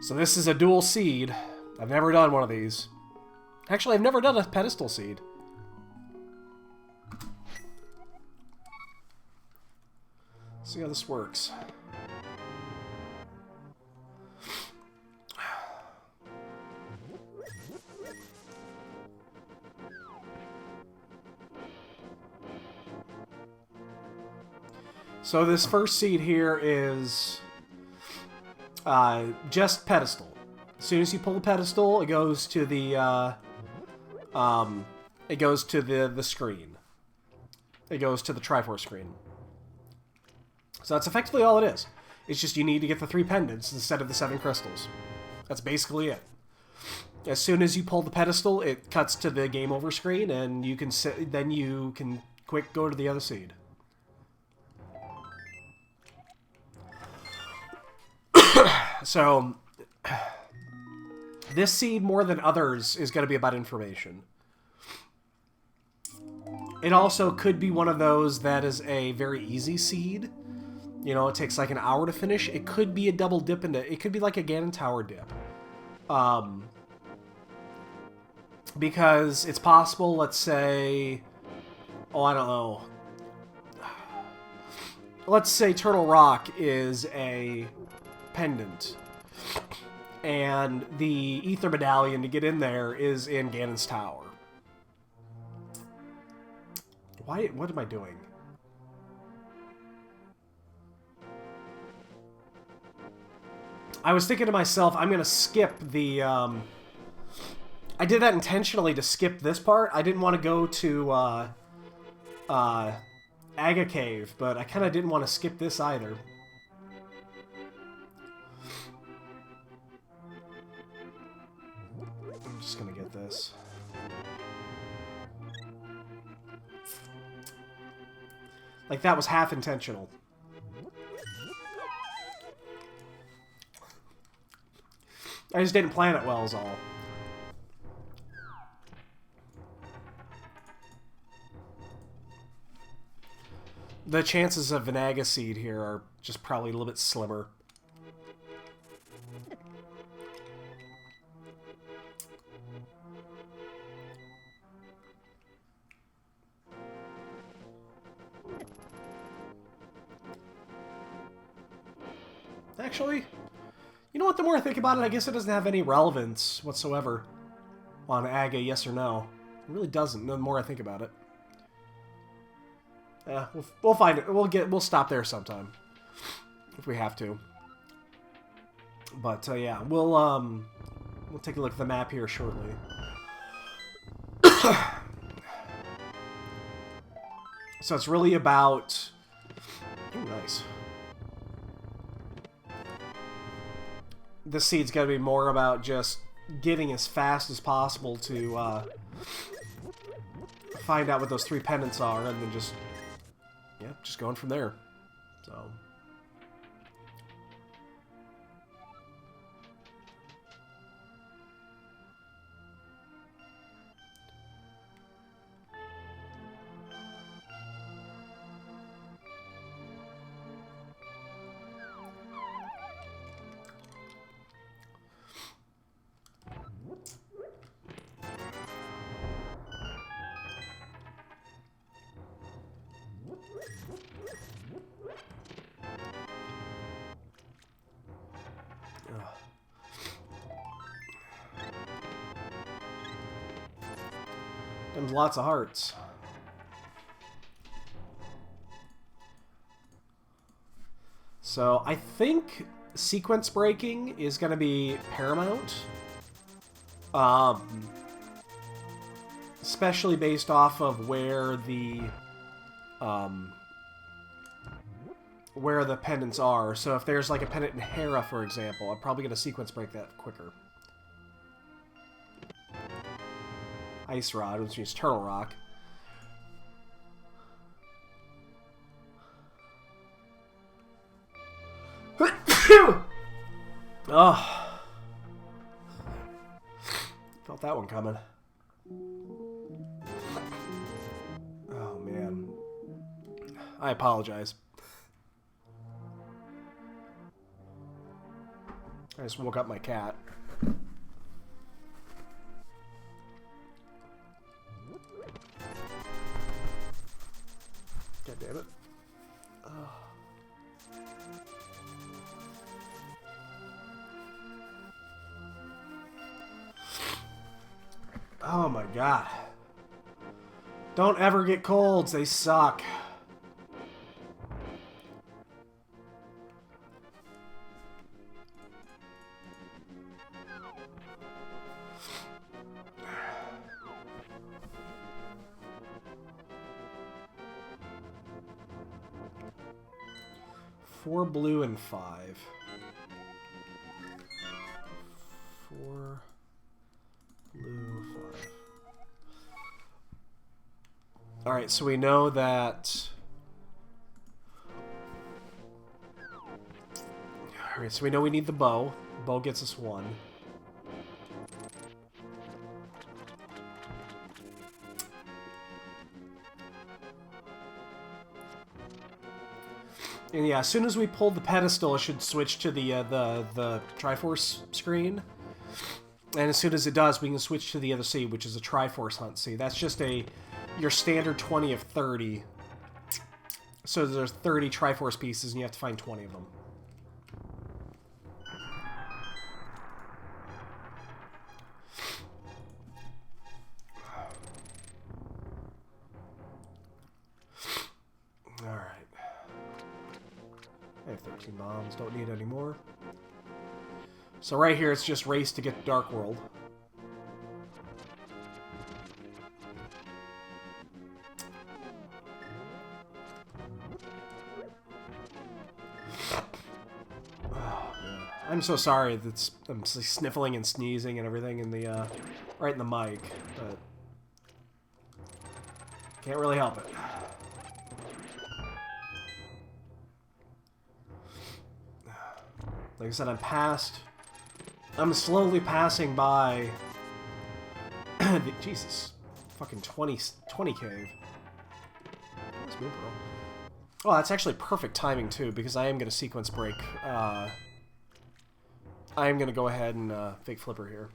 So this is a dual seed. I've never done one of these. Actually, I've never done a pedestal seed. See how this works. So this first seed here is just pedestal. As soon as you pull the pedestal, it goes to the the screen. It goes to the Triforce screen. So that's effectively all it is. It's just you need to get the 3 pendants instead of the 7 crystals. That's basically it. As soon as you pull the pedestal, it cuts to the game over screen, and you can then you can quick go to the other seed. So, this seed, more than others, is going to be about information. It also could be one of those that is a very easy seed. You know, it takes like an hour to finish. It could be a double dip into... It could be like a Ganon Tower dip. Because it's possible, let's say... Oh, I don't know. Let's say Turtle Rock is a pendant. And the Ether Medallion to get in there is in Ganon's Tower. What am I doing? I was thinking to myself, I'm going to skip the... I did that intentionally to skip this part. I didn't want to go to Aga Cave, but I kind of didn't want to skip this either. I'm just going to get this. Like, that was half intentional. I just didn't plan it well, is all. The chances of an Aga Seed here are just probably a little bit slimmer. Actually, you know what, the more I think about it, I guess it doesn't have any relevance whatsoever on Aga, yes or no. It really doesn't, the more I think about it. Yeah, we'll find it. We'll stop there sometime if we have to. But yeah, we'll take a look at the map here shortly. So it's really about... Oh, nice. This seed's got to be more about just getting as fast as possible to find out what those 3 pendants are, and then just... Yeah, just going from there. So... There's lots of hearts. So I think sequence breaking is going to be paramount. Especially based off of where the pendants are. So if there's like a pendant in Hera, for example, I'm probably going to sequence break that quicker. Ice Rod, which means Turtle Rock. Oh. Felt that one coming. Oh, man. I apologize. I just woke up my cat. God damn it. Oh my god. Don't ever get colds. They suck. Four blue and 5. 4 blue, 5. Alright, so we know that... Alright, so we know we need the bow. The bow gets us 1. And yeah, as soon as we pull the pedestal, it should switch to the Triforce screen. And as soon as it does, we can switch to the other seed, which is a Triforce hunt seed. That's just your standard 20 of 30. So there's 30 Triforce pieces, and you have to find 20 of them. Alright. I have 13 bombs, don't need any more. So right here, it's just race to get Dark World. Oh, I'm so sorry that I'm sniffling and sneezing and everything in the right in the mic, but can't really help it. Like I said, I'm slowly passing by Jesus. Fucking 20 cave. Oh, that's actually perfect timing, too, because I am going to sequence break. I am going to go ahead and fake flipper here.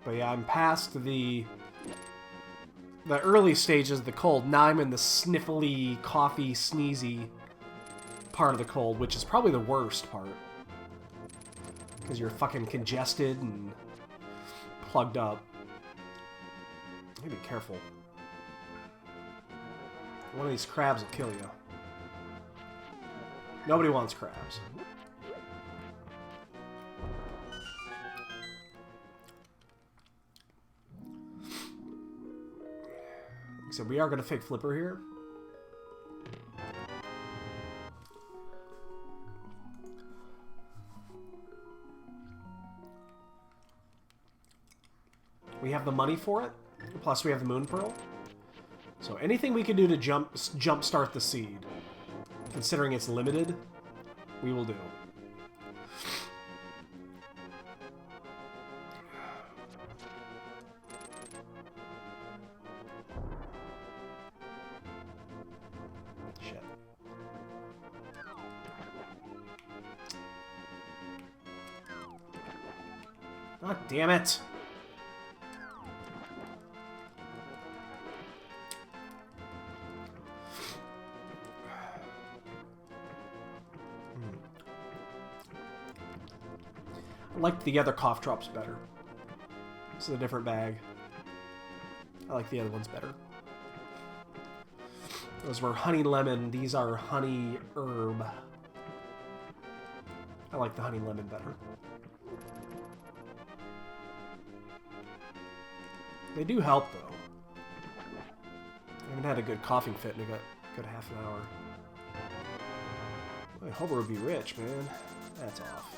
But yeah, I'm past the early stages of the cold. Now I'm in the sniffly, coughy, sneezy part of the cold, which is probably the worst part. Because you're fucking congested and plugged up. You gotta be careful. One of these crabs will kill you. Nobody wants crabs. So we are going to fake flipper here. We have the money for it, plus we have the Moon Pearl. So anything we can do to jump start the seed, considering it's limited, we will do. Shit. God damn it! I like the other cough drops better. This is a different bag. I like the other ones better. Those were honey lemon. These are honey herb. I like the honey lemon better. They do help, though. I haven't had a good coughing fit in a good half an hour. My Homer would be rich, man. That's off.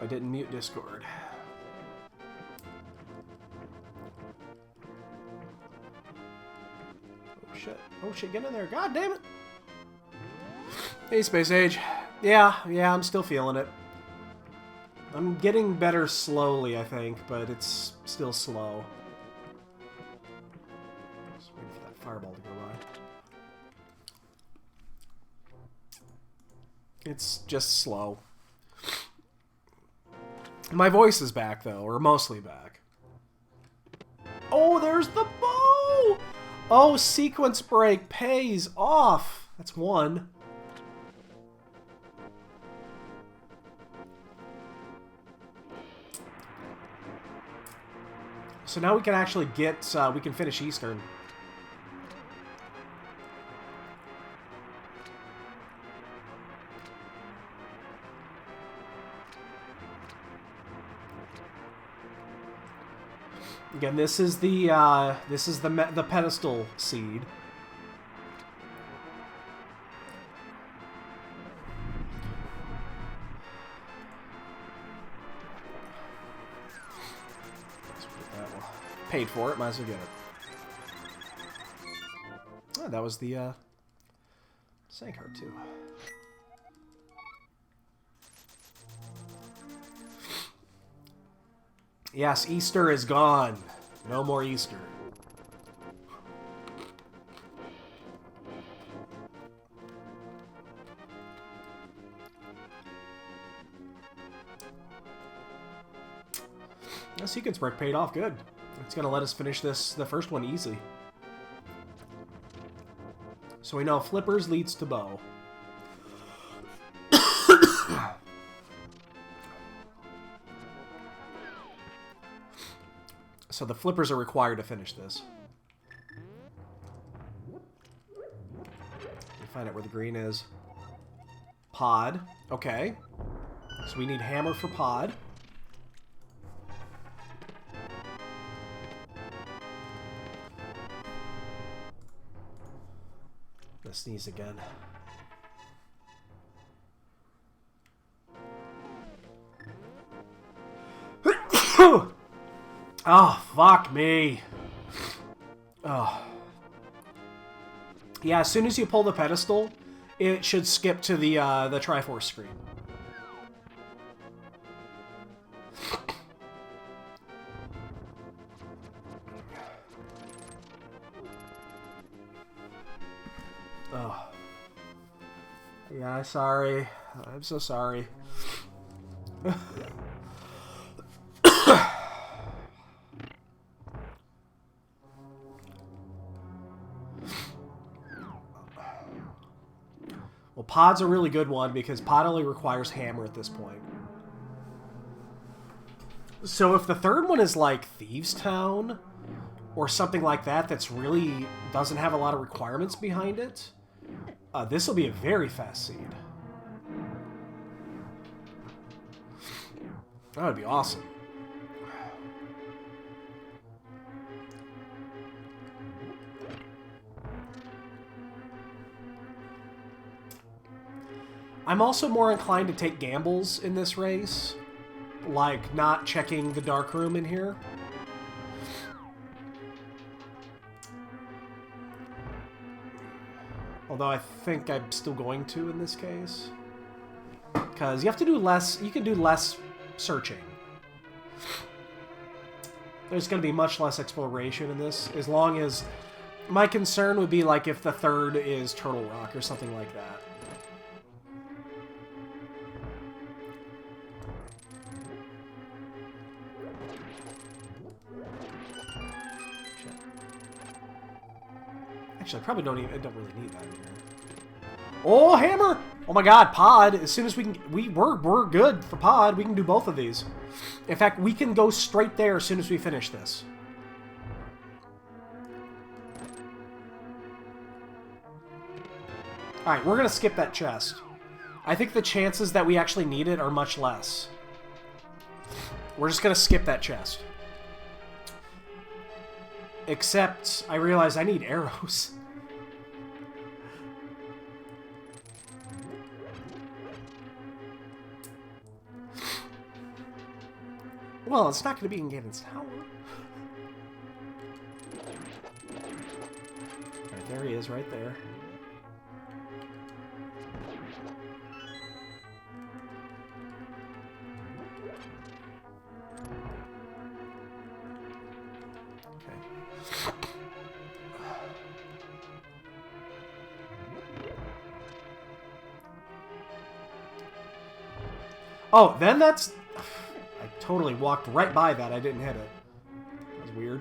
I didn't mute Discord. Oh shit. Oh shit, get in there. God damn it. Hey, Space Age. Yeah, I'm still feeling it. I'm getting better slowly, I think, but it's still slow. Just waiting for that fireball to go by. It's just slow. My voice is back, though, or mostly back. Oh, there's the bow! Oh, sequence break pays off. That's one. So now we can actually get, we can finish Eastern. Again, this is the pedestal seed. Paid for it, might as well get it. Oh, that was the sand card too. Yes, Easter is gone. No more Easter. The sequence break paid off good. It's going to let us finish the first one easy. So we know flippers leads to bow. So the flippers are required to finish this. Let me find out where the green is. Pod. Okay. So we need hammer for pod. Gonna sneeze again. Oh, fuck me. Oh. Yeah, as soon as you pull the pedestal, it should skip to the Triforce screen. Oh. Yeah, sorry. I'm so sorry. Well, pod's a really good one because pod only requires hammer at this point. So if the third one is like Thieves Town or something like that that's really doesn't have a lot of requirements behind it, this will be a very fast seed. That would be awesome. I'm also more inclined to take gambles in this race, like not checking the dark room in here. Although I think I'm still going to in this case. Because you have to do less, you can do less searching. There's going to be much less exploration in this, as long as... My concern would be like if the third is Turtle Rock or something like that. Actually, I probably don't really need that in here. Oh, hammer! Oh my god, pod! As soon as we can, we're good for pod. We can do both of these. In fact, we can go straight there as soon as we finish this. Alright, we're gonna skip that chest. I think the chances that we actually need it are much less. We're just gonna skip that chest. Except, I realize I need arrows. Well, it's not going to be in Ganon's tower. Alright, there he is, right there. Oh, then that's... I totally walked right by that. I didn't hit it. That was weird.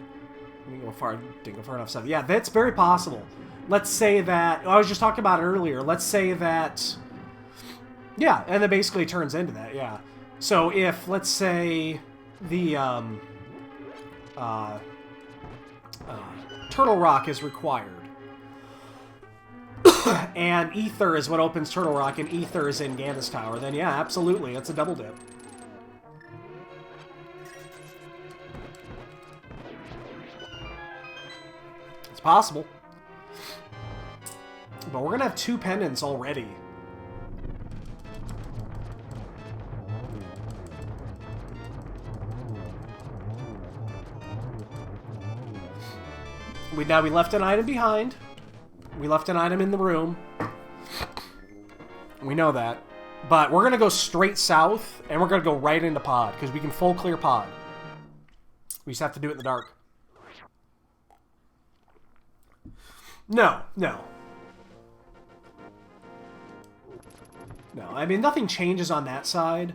I didn't go far enough. So, yeah, that's very possible. Let's say that... I was just talking about it earlier. Let's say that... Yeah, and it basically turns into that, yeah. So if, let's say, the Turtle Rock is required, and Ether is what opens Turtle Rock, and Ether is in Ganon's Tower, then yeah, absolutely, it's a double dip. It's possible. But we're gonna have 2 pendants already. We left an item behind. We left an item in the room. We know that. But we're going to go straight south, and we're going to go right into pod, because we can full clear pod. We just have to do it in the dark. No. No, I mean, nothing changes on that side.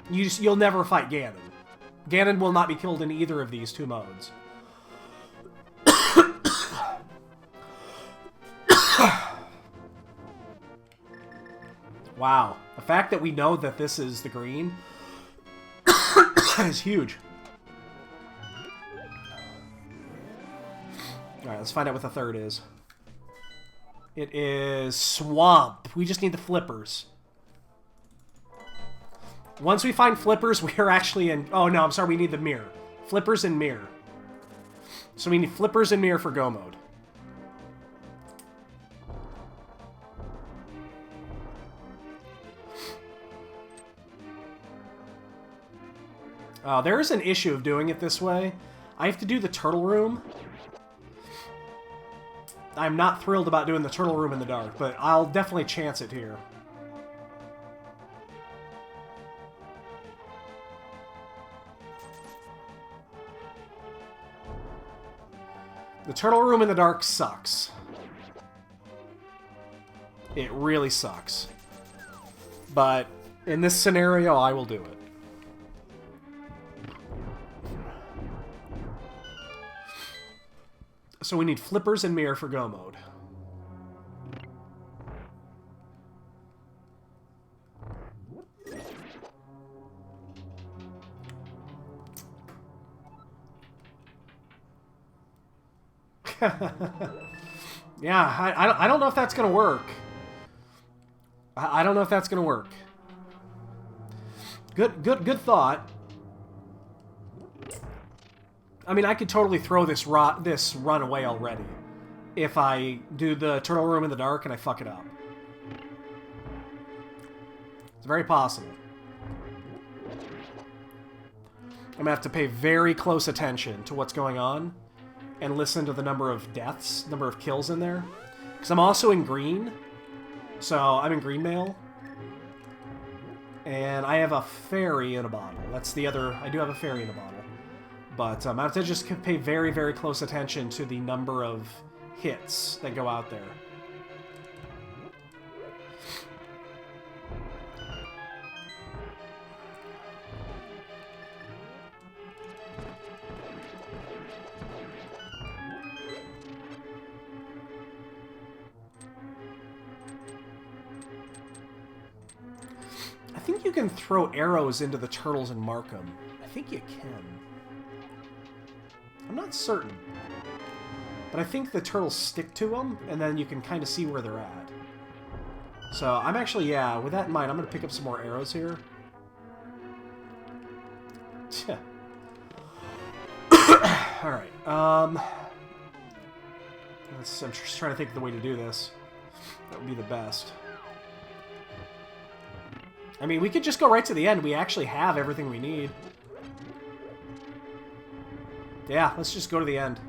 You'll never fight Ganon. Ganon will not be killed in either of these 2 modes. Wow. The fact that we know that this is the green is huge. Alright, let's find out what the third is. It is Swamp. We just need the flippers. Once we find flippers, we are actually in... Oh, no, I'm sorry, we need the mirror. Flippers and mirror. So we need flippers and mirror for go mode. There is an issue of doing it this way. I have to do the turtle room. I'm not thrilled about doing the turtle room in the dark, but I'll definitely chance it here. The turtle room in the dark sucks. It really sucks. But in this scenario, I will do it. So we need flippers and mirror for go mode. Yeah, I don't know if that's gonna work. I don't know if that's gonna work. Good thought. I mean, I could totally throw this run away already if I do the turtle room in the dark and I fuck it up. It's very possible. I'm gonna have to pay very close attention to what's going on and listen to the number of deaths, number of kills in there. Because I'm also in green, so I'm in green mail. And I have a fairy in a bottle. That's the other... I do have a fairy in a bottle. But I have to just pay very, very close attention to the number of hits that go out there. I think you can throw arrows into the turtles and mark them. I think you can. I'm not certain. But I think the turtles stick to them, and then you can kind of see where they're at. So I'm actually, yeah, with that in mind, I'm going to pick up some more arrows here. Alright, I'm just trying to think of the way to do this. That would be the best. I mean, we could just go right to the end. We actually have everything we need. Yeah, let's just go to the end.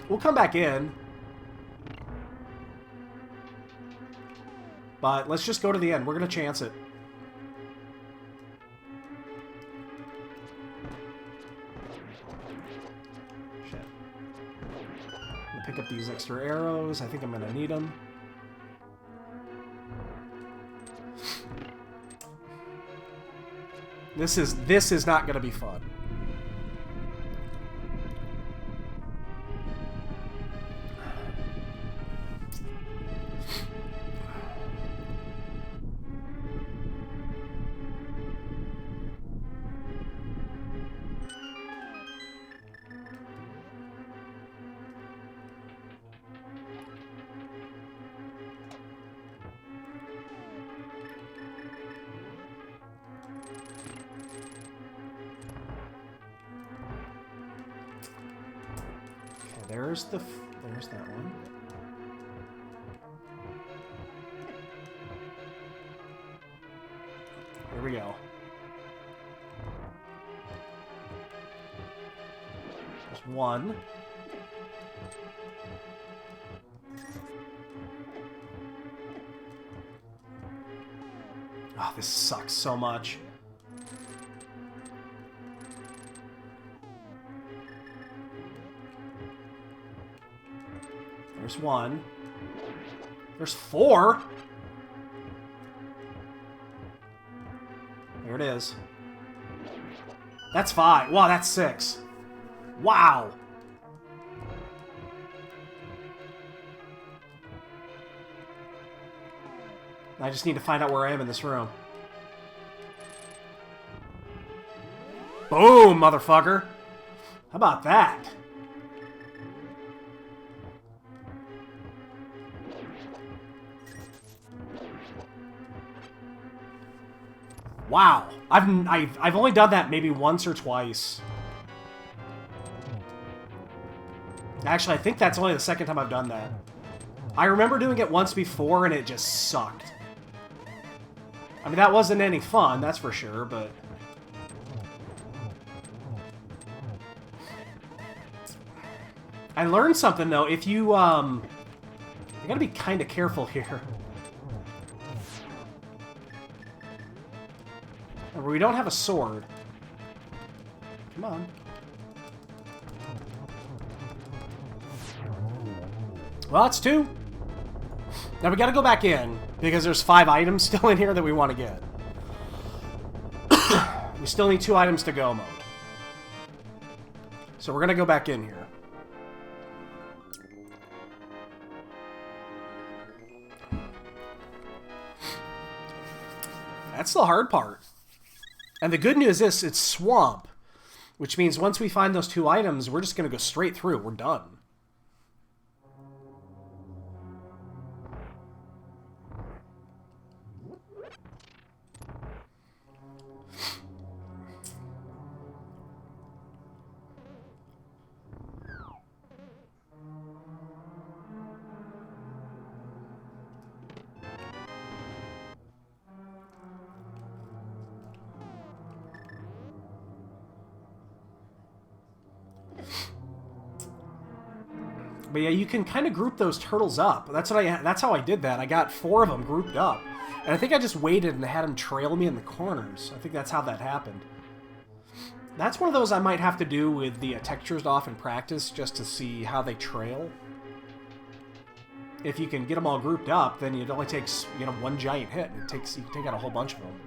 We'll come back in. But let's just go to the end. We're going to chance it. Shit. I'm going to pick up these extra arrows. I think I'm going to need them. This is not going to be fun. There's that one. Here we go. There's one. Oh, this sucks so much. There's one. There's four. There it is. That's five. Wow, that's six. Wow. I just need to find out where I am in this room. Boom, motherfucker. How about that? Wow, I've only done that maybe once or twice. Actually, I think that's only the second time I've done that. I remember doing it once before and it just sucked. I mean, that wasn't any fun, that's for sure, but... I learned something, though. If you, you gotta be kind of careful here. We don't have a sword. Come on. Well, that's two. Now we gotta go back in, because there's 5 items still in here that we want to get. We still need 2 items to go mode. So we're gonna go back in here. That's the hard part. And the good news is it's swamp, which means once we find those 2 items, we're just going to go straight through. We're done. But yeah, you can kind of group those turtles up. That's how I did that. I got 4 of them grouped up. And I think I just waited and had them trail me in the corners. I think that's how that happened. That's one of those I might have to do with the textures off in practice just to see how they trail. If you can get them all grouped up, then it only takes, you know, 1 giant hit. You can take out a whole bunch of them.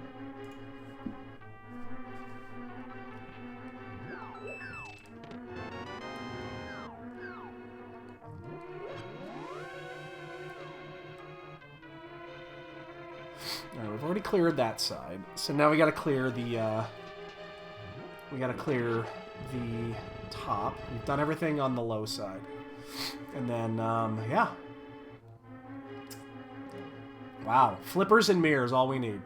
Alright, we've already cleared that side. So now we gotta clear the, top. We've done everything on the low side. And then, yeah. Wow. Flippers and mirrors, all we need.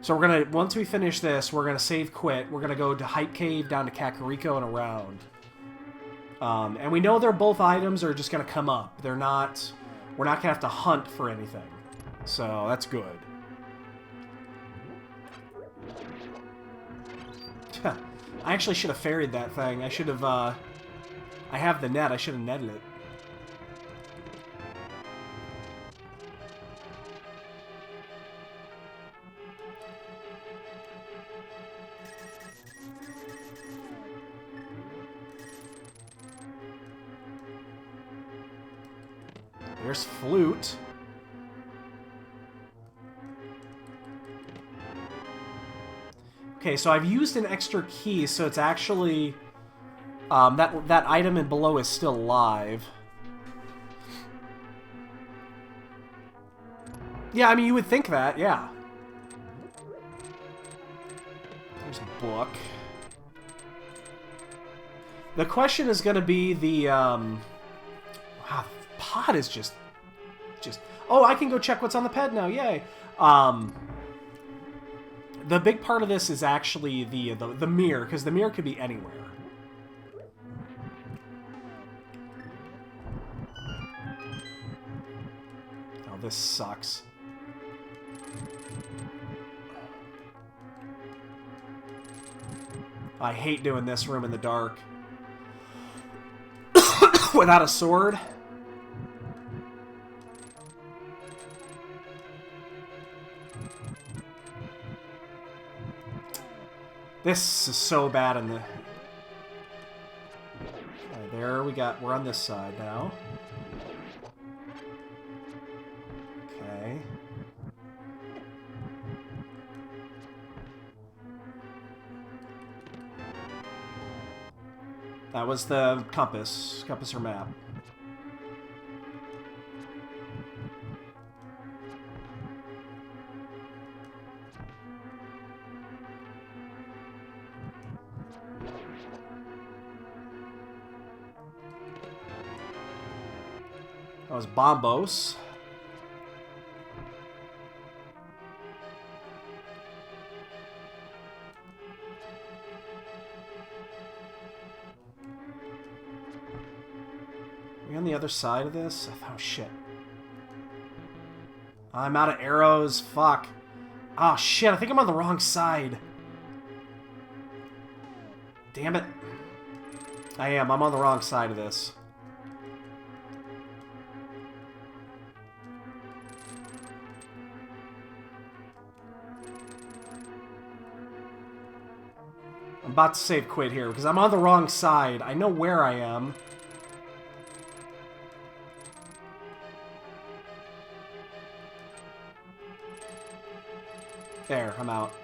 So we're gonna, once we finish this, we're gonna save quit. We're gonna go to Hype Cave, down to Kakariko, and around. And we know they're both items are just gonna come up. They're not, we're not gonna have to hunt for anything. So that's good. I actually should have ferried that thing. I should have, I have the net. I should have netted it. There's Flute. Okay, so I've used an extra key, so it's actually... that item in below is still live. Yeah, I mean, you would think that, yeah. There's a book. The question is going to be the... Wow, the pod is just... Oh, I can go check what's on the ped now, yay! The big part of this is actually the mirror, because the mirror could be anywhere. Oh, this sucks. I hate doing this room in the dark. Without a sword. This is so bad in the... Okay, there we're on this side now. Okay. That was the compass or map. That was Bombos. Are we on the other side of this? Oh, shit. I'm out of arrows. Fuck. Oh, shit. I think I'm on the wrong side. Damn it. I am. I'm on the wrong side of this. I'm about to save quit here, because I'm on the wrong side. I know where I am. There, I'm out.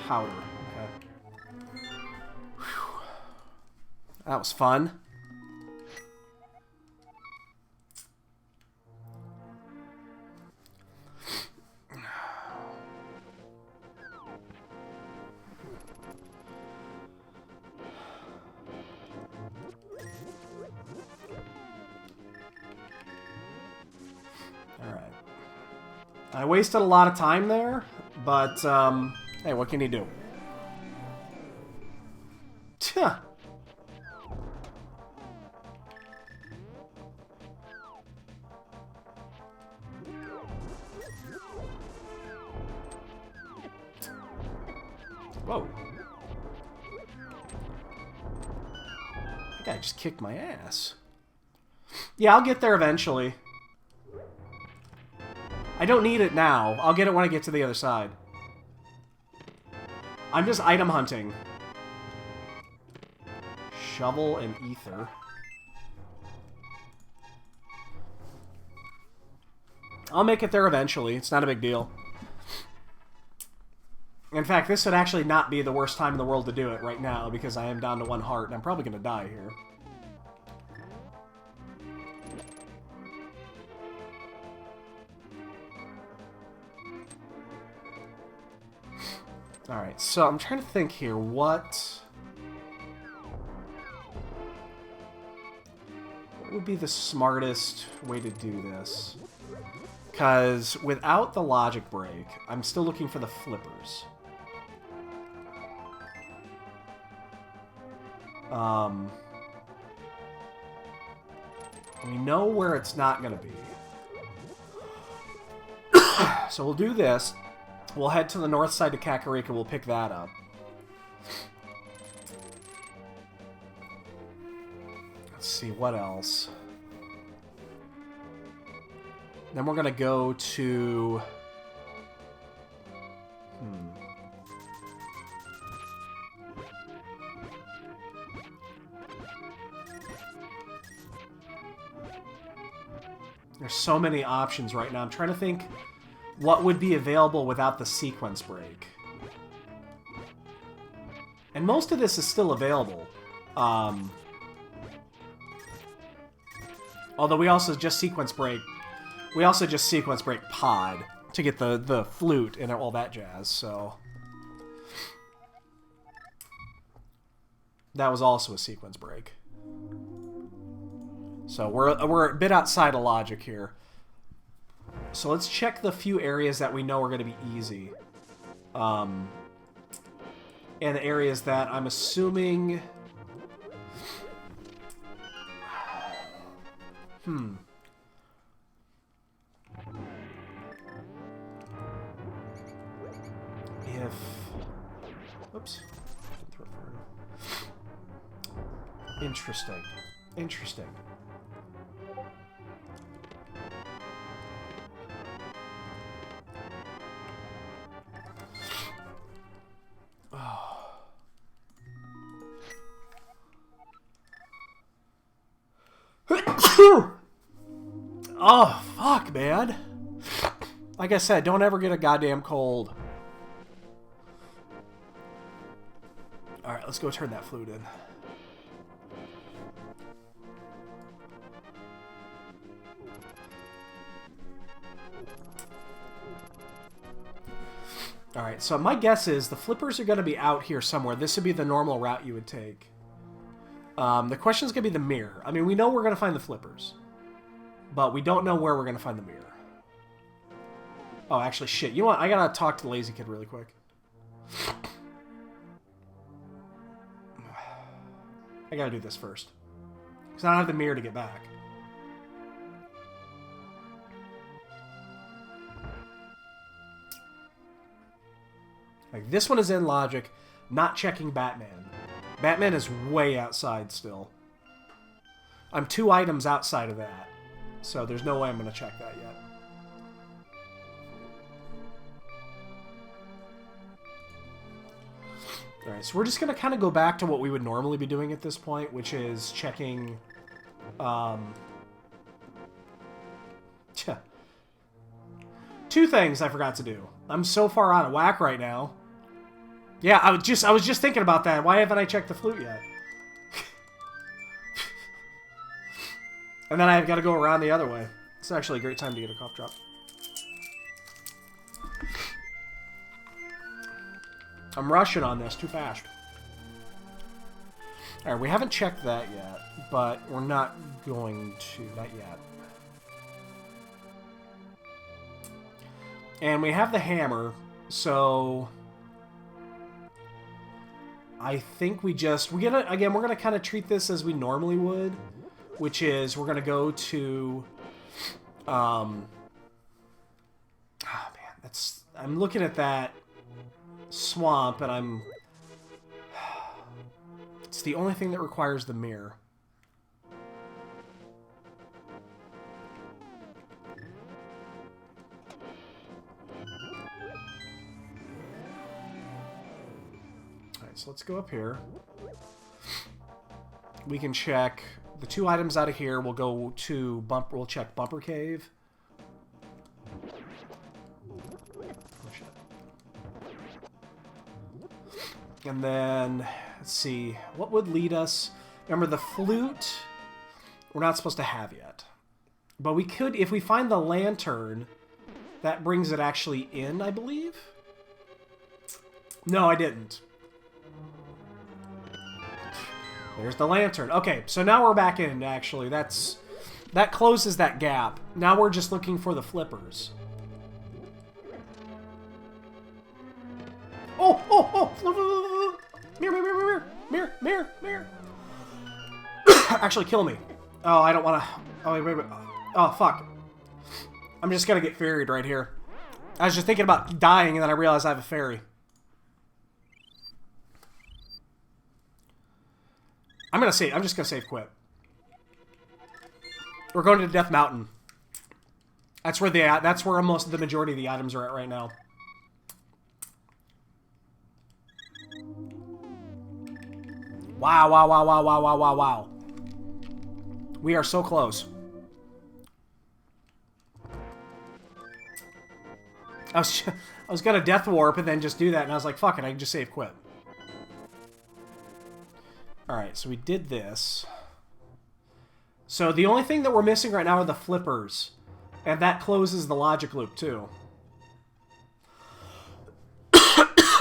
Powder, okay. Whew. That was fun. Alright. I wasted a lot of time there, but, hey, what can you do? Tch. Whoa. That guy just kicked my ass. Yeah, I'll get there eventually. I don't need it now. I'll get it when I get to the other side. I'm just item hunting. Shovel and ether. I'll make it there eventually. It's not a big deal. In fact, this would actually not be the worst time in the world to do it right now, because I am down to 1 heart, and I'm probably going to die here. Alright, so I'm trying to think here, what would be the smartest way to do this? Because without the logic break, I'm still looking for the flippers. We know where it's not going to be. So we'll do this. We'll head to the north side of Kakarika. We'll pick that up. Let's see, what else? Then we're going to go to... There's so many options right now. I'm trying to think what would be available without the sequence break. And most of this is still available. Although we also just sequence break. We also just sequence break Pod to get the flute and all that jazz, so... That was also a sequence break. So we're a bit outside of logic here. So let's check the few areas that we know are going to be easy. And the areas that I'm assuming... If... Oops. Interesting. Interesting. Oh, fuck, man. Like I said, don't ever get a goddamn cold. Alright, let's go turn that flute in. Alright, so my guess is the flippers are going to be out here somewhere. This would be the normal route you would take. The question is going to be the mirror. I mean, we know we're going to find the flippers. But we don't know where we're going to find the mirror. Oh, actually, shit. You know what? I got to talk to the lazy kid really quick. I got to do this first. Because I don't have the mirror to get back. Like, this one is in logic, not checking Batman. Batman is way outside still. I'm 2 items outside of that. So there's no way I'm going to check that yet. Alright, so we're just going to kind of go back to what we would normally be doing at this point, which is checking... 2 things I forgot to do. I'm so far out of whack right now. Yeah, I was just thinking about that. Why haven't I checked the flute yet? And then I've got to go around the other way. It's actually a great time to get a cough drop. I'm rushing on this too fast. Alright, we haven't checked that yet, but we're not going to. Not yet. And we have the hammer, so... I think we're gonna kind of treat this as we normally would. Which is, we're going to go to, oh man, I'm looking at that swamp and it's the only thing that requires the mirror. Alright, so let's go up here. We can check... The 2 items out of here, we'll go to we'll check Bumper Cave. Oh, shit. And then, let's see, what would lead us? Remember, the flute, we're not supposed to have yet. But we could, if we find the lantern, that brings it actually in, I believe? No, I didn't. There's the lantern. Okay, so now we're back in, actually. That closes that gap. Now we're just looking for the flippers. Oh! Mirror! Actually, kill me. Oh, I don't want to... Oh, wait. Oh, fuck. I'm just gonna get ferried right here. I was just thinking about dying, and then I realized I have a fairy. I'm just gonna save quit. We're going to Death Mountain. That's where most of the majority of the items are at right now. Wow, wow, wow, wow, wow, wow, wow, wow. We are so close. I was gonna death warp and then just do that, and I was like, fuck it, I can just save quit. Alright, so we did this. So the only thing that we're missing right now are the flippers. And that closes the logic loop, too.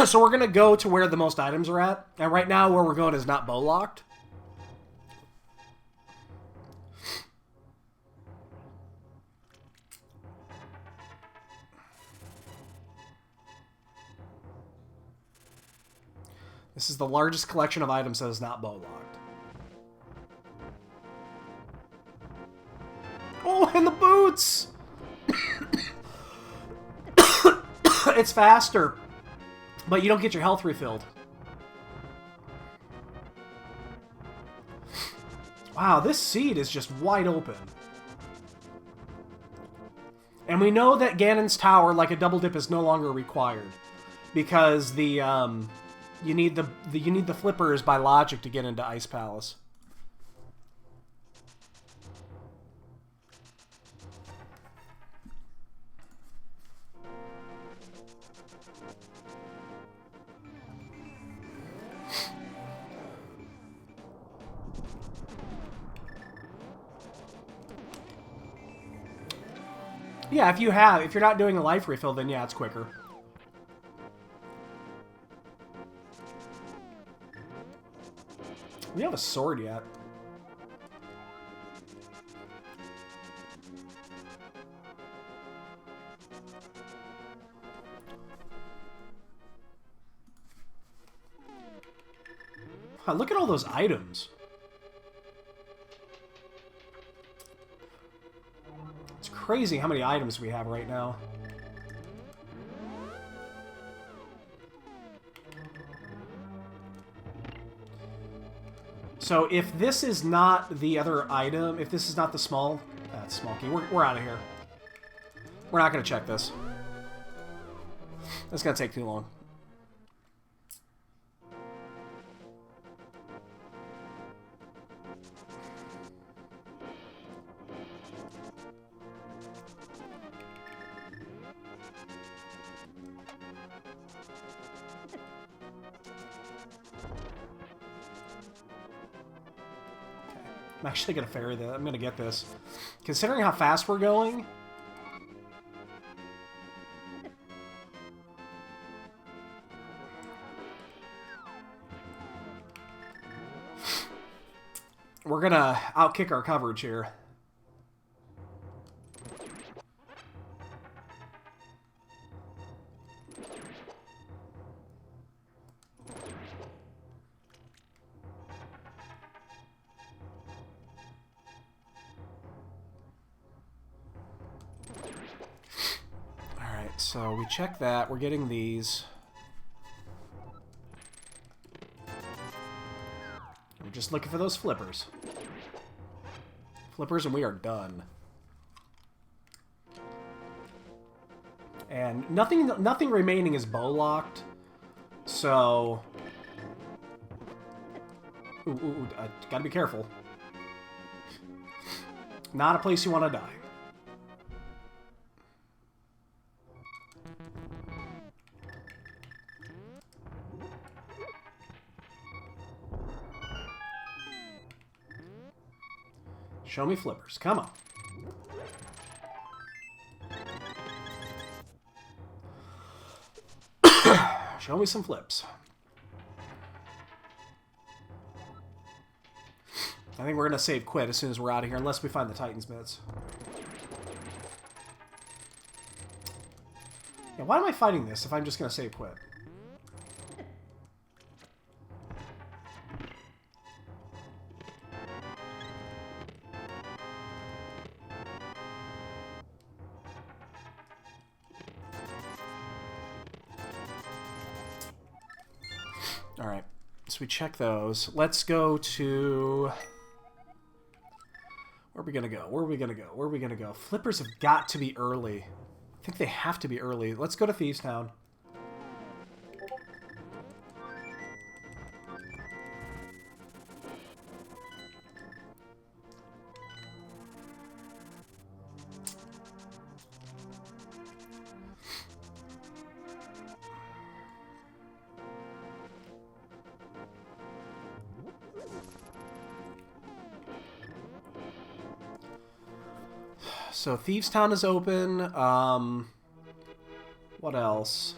So we're going to go to where the most items are at. And right now, where we're going is not bow locked. This is the largest collection of items that is not bow locked. Oh, and the boots! It's faster. But you don't get your health refilled. Wow, this seed is just wide open. And we know that Ganon's tower, like a double dip, is no longer required. Because the, you need the flippers by logic to get into Ice Palace. Yeah, if you're not doing a life refill, then yeah, it's quicker. We have a sword yet. Wow, look at all those items. It's crazy how many items we have right now. So if this is not the other item, if this is not the small... That's small key. We're out of here. We're not going to check this. It's going to take too long. I'm actually going to ferry that. I'm going to get this. Considering how fast we're going... We're going to outkick our coverage here. So we check that. We're getting these. We're just looking for those flippers. Flippers, and we are done. And nothing remaining is bow locked. So, gotta be careful. Not a place you want to die. Show me flippers. Come on. Show me some flips. I think we're going to save quit as soon as we're out of here, unless we find the Titan's bits. Yeah, why am I fighting this if I'm just going to save quit? Alright, so we check those. Let's go to... Where are we gonna go? Where are we gonna go? Where are we gonna go? Flippers have got to be early. I think they have to be early. Let's go to Thieves Town. So Thieves Town is open. What else?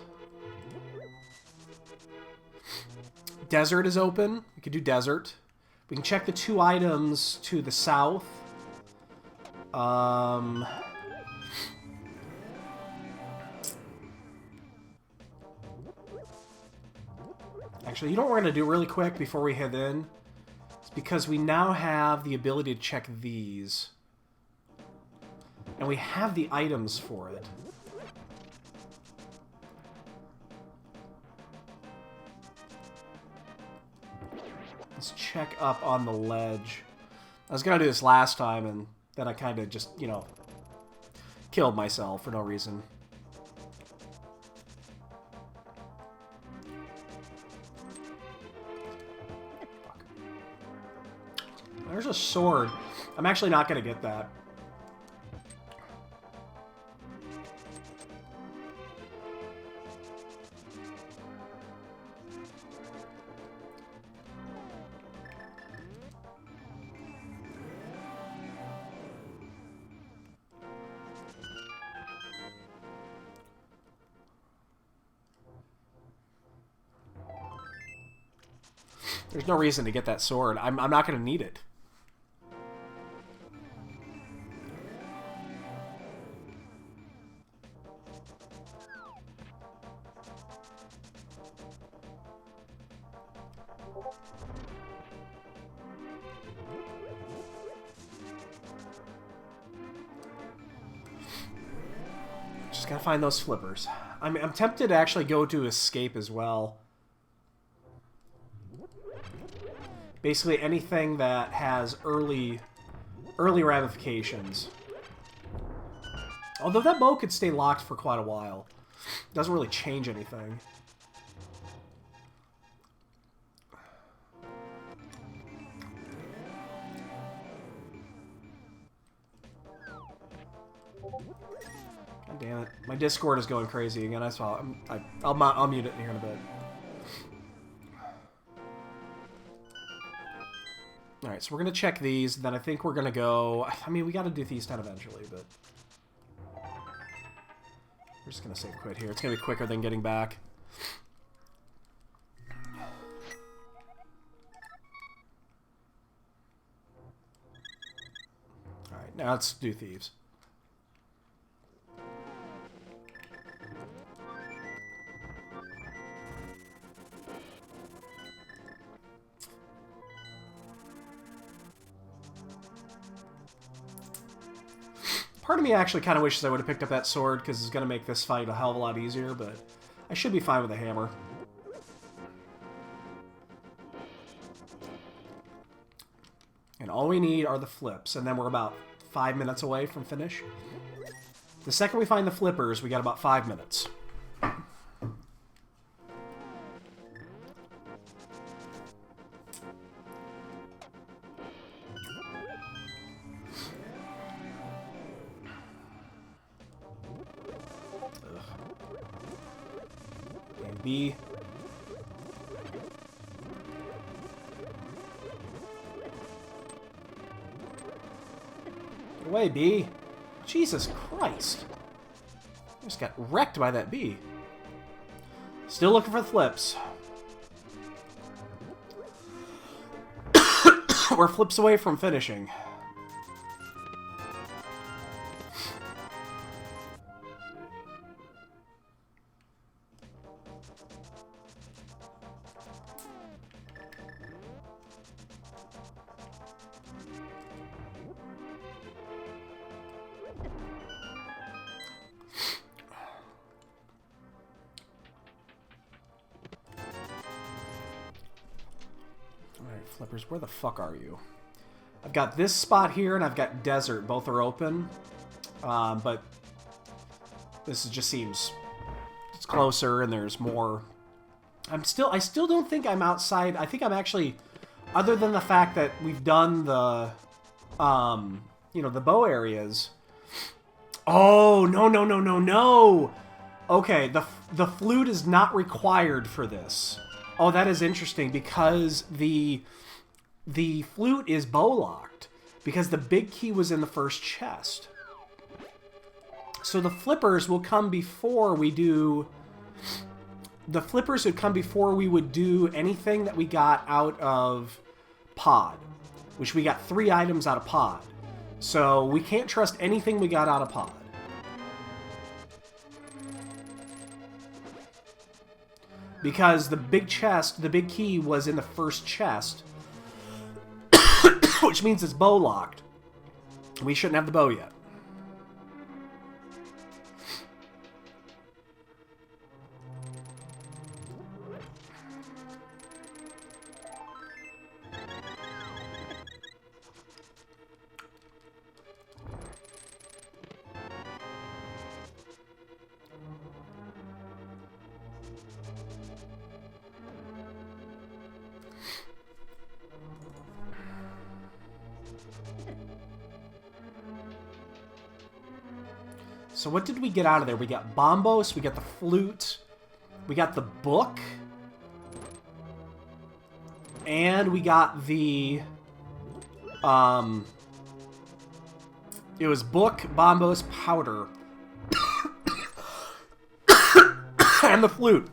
Desert is open. We could do Desert. We can check the 2 items to the south. Actually, you know what we're going to do really quick before we head in? It's because we now have the ability to check these. And we have the items for it. Let's check up on the ledge. I was going to do this last time, and then I kind of just, you know, killed myself for no reason. Fuck. There's a sword. I'm actually not going to get that. There's no reason to get that sword. I'm not going to need it. Just gotta find those flippers. I'm tempted to actually go to escape as well. Basically anything that has early ramifications. Although that bow could stay locked for quite a while. Doesn't really change anything. God damn it. My Discord is going crazy again. I saw. I'll mute it here in a bit. Alright, so we're going to check these, then I think we're going to go... I mean, we got to do Thieves Town eventually, but... We're just going to save quit here. It's going to be quicker than getting back. Alright, now let's do Thieves. Part of me actually kind of wishes I would have picked up that sword, because it's going to make this fight a hell of a lot easier, but I should be fine with a hammer. And all we need are the flips, and then we're about 5 minutes away from finish. The second we find the flippers, we got about 5 minutes. B. Get away, B. Jesus Christ. I just got wrecked by that B. Still looking for the flips. We're flips away from finishing. Alright, flippers, where the fuck are you? I've got this spot here, and I've got desert. Both are open. But this just seems... it's closer, and there's more... I still don't think I'm outside. I think I'm actually... other than the fact that we've done the... you know, the bow areas... Oh, no! Okay, the flute is not required for this. Oh, that is interesting, because the flute is bow-locked, because the big key was in the first chest. So the flippers will come before we do... the flippers would come before we would do anything that we got out of pod, which we got 3 items out of pod. So we can't trust anything we got out of pod. Because the big chest, the big key was in the first chest, which means it's bow locked. We shouldn't have the bow yet. So what did we get out of there? We got bombos, we got the flute, we got the book, and we got the, it was book, bombos, powder, and the flute.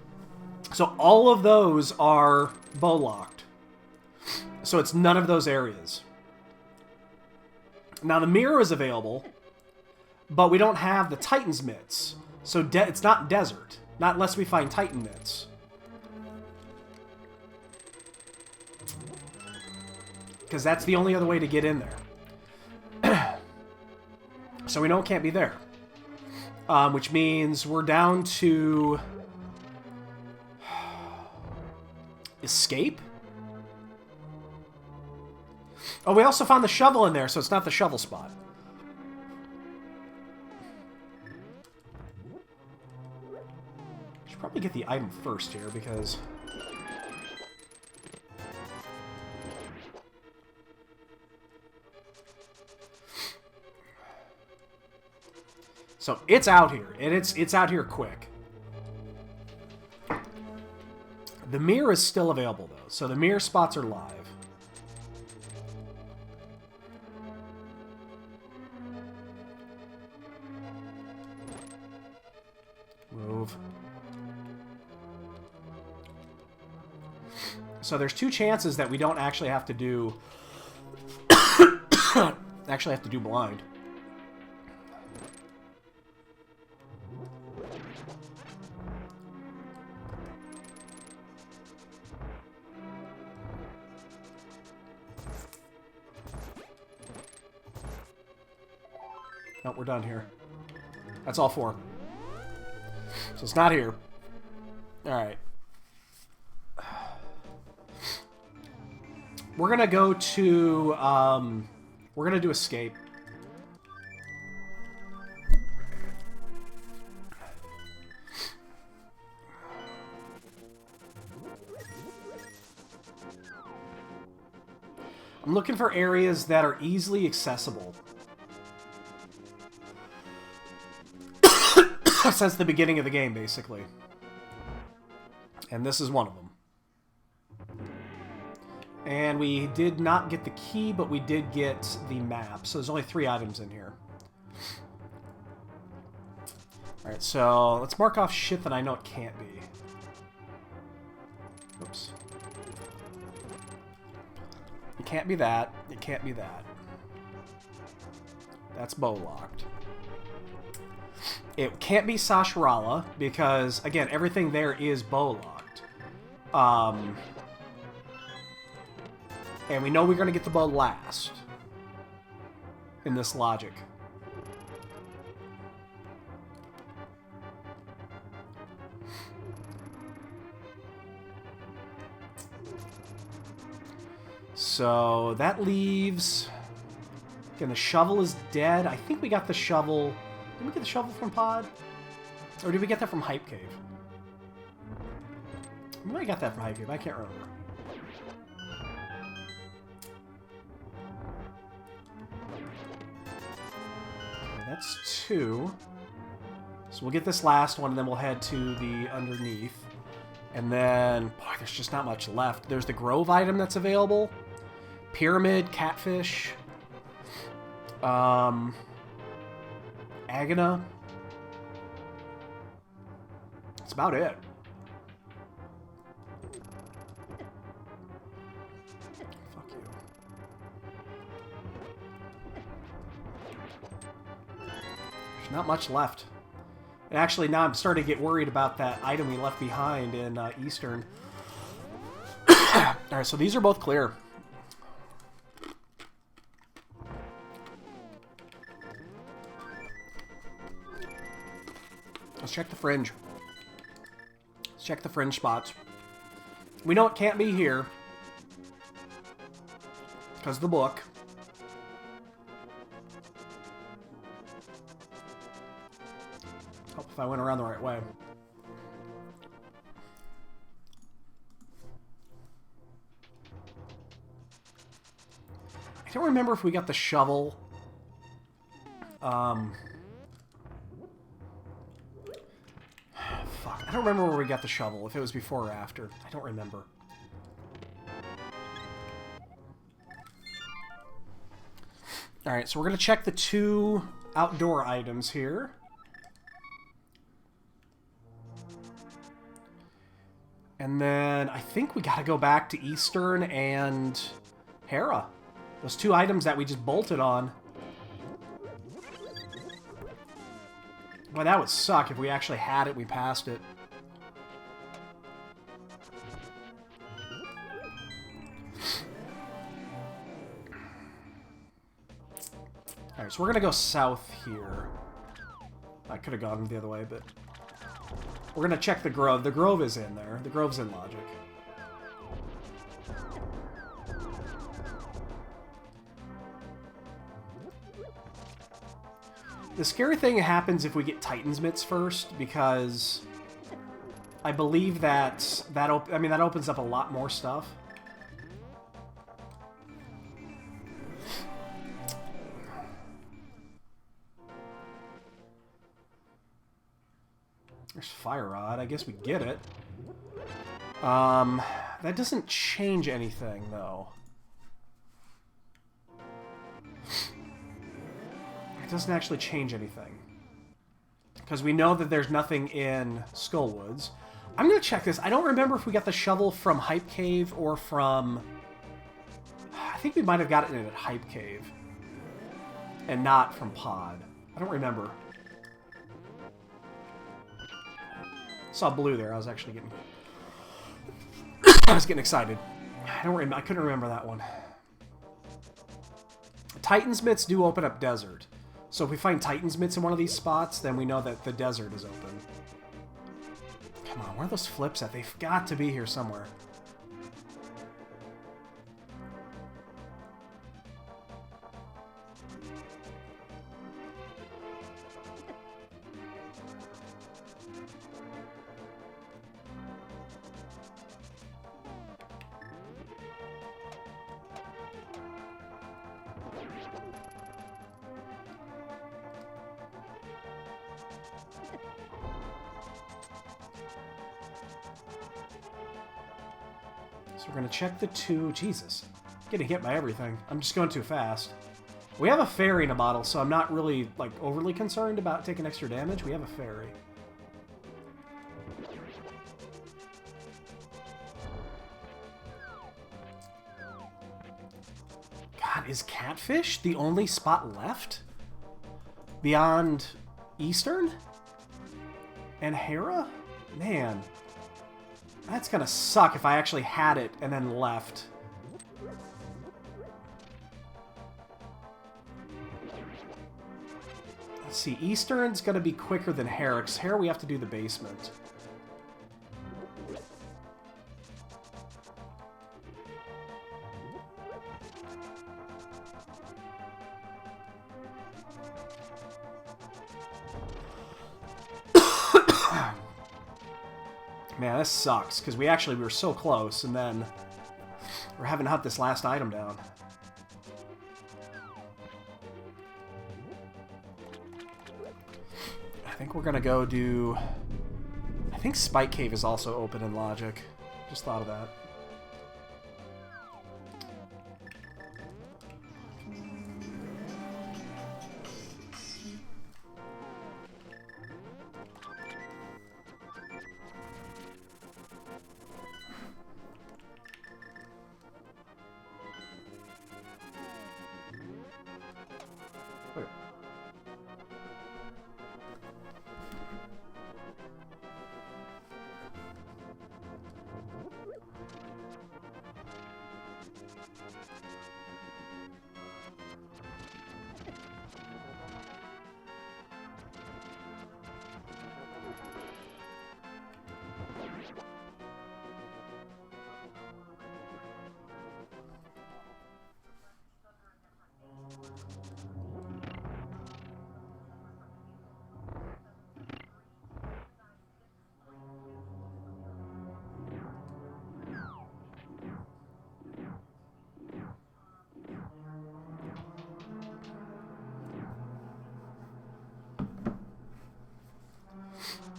So all of those are bow-locked. So it's none of those areas. Now the mirror is available, but we don't have the Titan's mitts. So it's not desert. Not unless we find Titan mitts. Because that's the only other way to get in there. So we know it can't be there. Which means we're down to... escape? Oh, we also found the shovel in there, so it's not the shovel spot. Should probably get the item first here, because... so it's out here, and it's out here quick. The mirror is still available, though, so the mirror spots are live. Move. So there's 2 chances that we don't actually have to do... actually have to do blind. No, we're done here. That's all 4. So it's not here. Alright. We're gonna go to, we're gonna do escape. I'm looking for areas that are easily accessible. Since the beginning of the game, basically. And this is one of them. And we did not get the key, but we did get the map. So there's only 3 items in here. Alright, so let's mark off shit that I know it can't be. Oops. It can't be that. It can't be that. That's bow-locked. It can't be Sasharala, because, again, everything there is bow-locked. And we know we're going to get the bow last. In this logic. So that leaves... Again, the shovel is dead. I think we got the shovel... Did we get the shovel from Pod? Or did we get that from Hype Cave? We might have got that from Hype Cave. I can't remember. Okay, that's 2. So we'll get this last one, and then we'll head to the underneath. And then... Boy, there's just not much left. There's the Grove item that's available. Pyramid, Catfish... Agana. That's about it. Fuck you. There's not much left. And actually, now I'm starting to get worried about that item we left behind in Eastern. Alright, so these are both clear. Let's check the fringe. Let's check the fringe spots. We know it can't be here. Because of the book. Hope if I went around the right way. I don't remember if we got the shovel. Fuck. I don't remember where we got the shovel, if it was before or after. I don't remember. Alright, so we're going to check the 2 outdoor items here. And then I think we got to go back to Eastern and Hera. Those 2 items that we just bolted on. Boy, that would suck if we actually had it, we passed it. Alright, so we're gonna go south here. I could have gone the other way, but... We're gonna check the Grove. The Grove is in there. The Grove's in Logic. The scary thing happens if we get Titan's Mitts first, because I believe that that opens up a lot more stuff. There's Fire Rod. I guess we get it. That doesn't change anything, though. It doesn't actually change anything. Because we know that there's nothing in Skullwoods. I'm going to check this. I don't remember if we got the shovel from Hype Cave or from... I think we might have gotten it at Hype Cave. And not from Pod. I don't remember. Saw blue there. I was actually getting... I was getting excited. I couldn't remember that one. Titan's Mitts do open up desert. So if we find Titan's Mitts in one of these spots, then we know that the desert is open. Come on, where are those flips at? They've got to be here somewhere. So we're going to check the 2... Jesus. Getting hit by everything. I'm just going too fast. We have a fairy in a bottle, so I'm not really, like, overly concerned about taking extra damage. We have a fairy. God, is Catfish the only spot left? Beyond Eastern? And Hera? Man. That's gonna suck if I actually had it and then left. Let's see, Eastern's gonna be quicker than Hera, because Hera we have to do the basement. Man, this sucks, because we were so close, and then we're having to hunt this last item down. I think we're gonna go do... I think Spike Cave is also open in Logic. Just thought of that.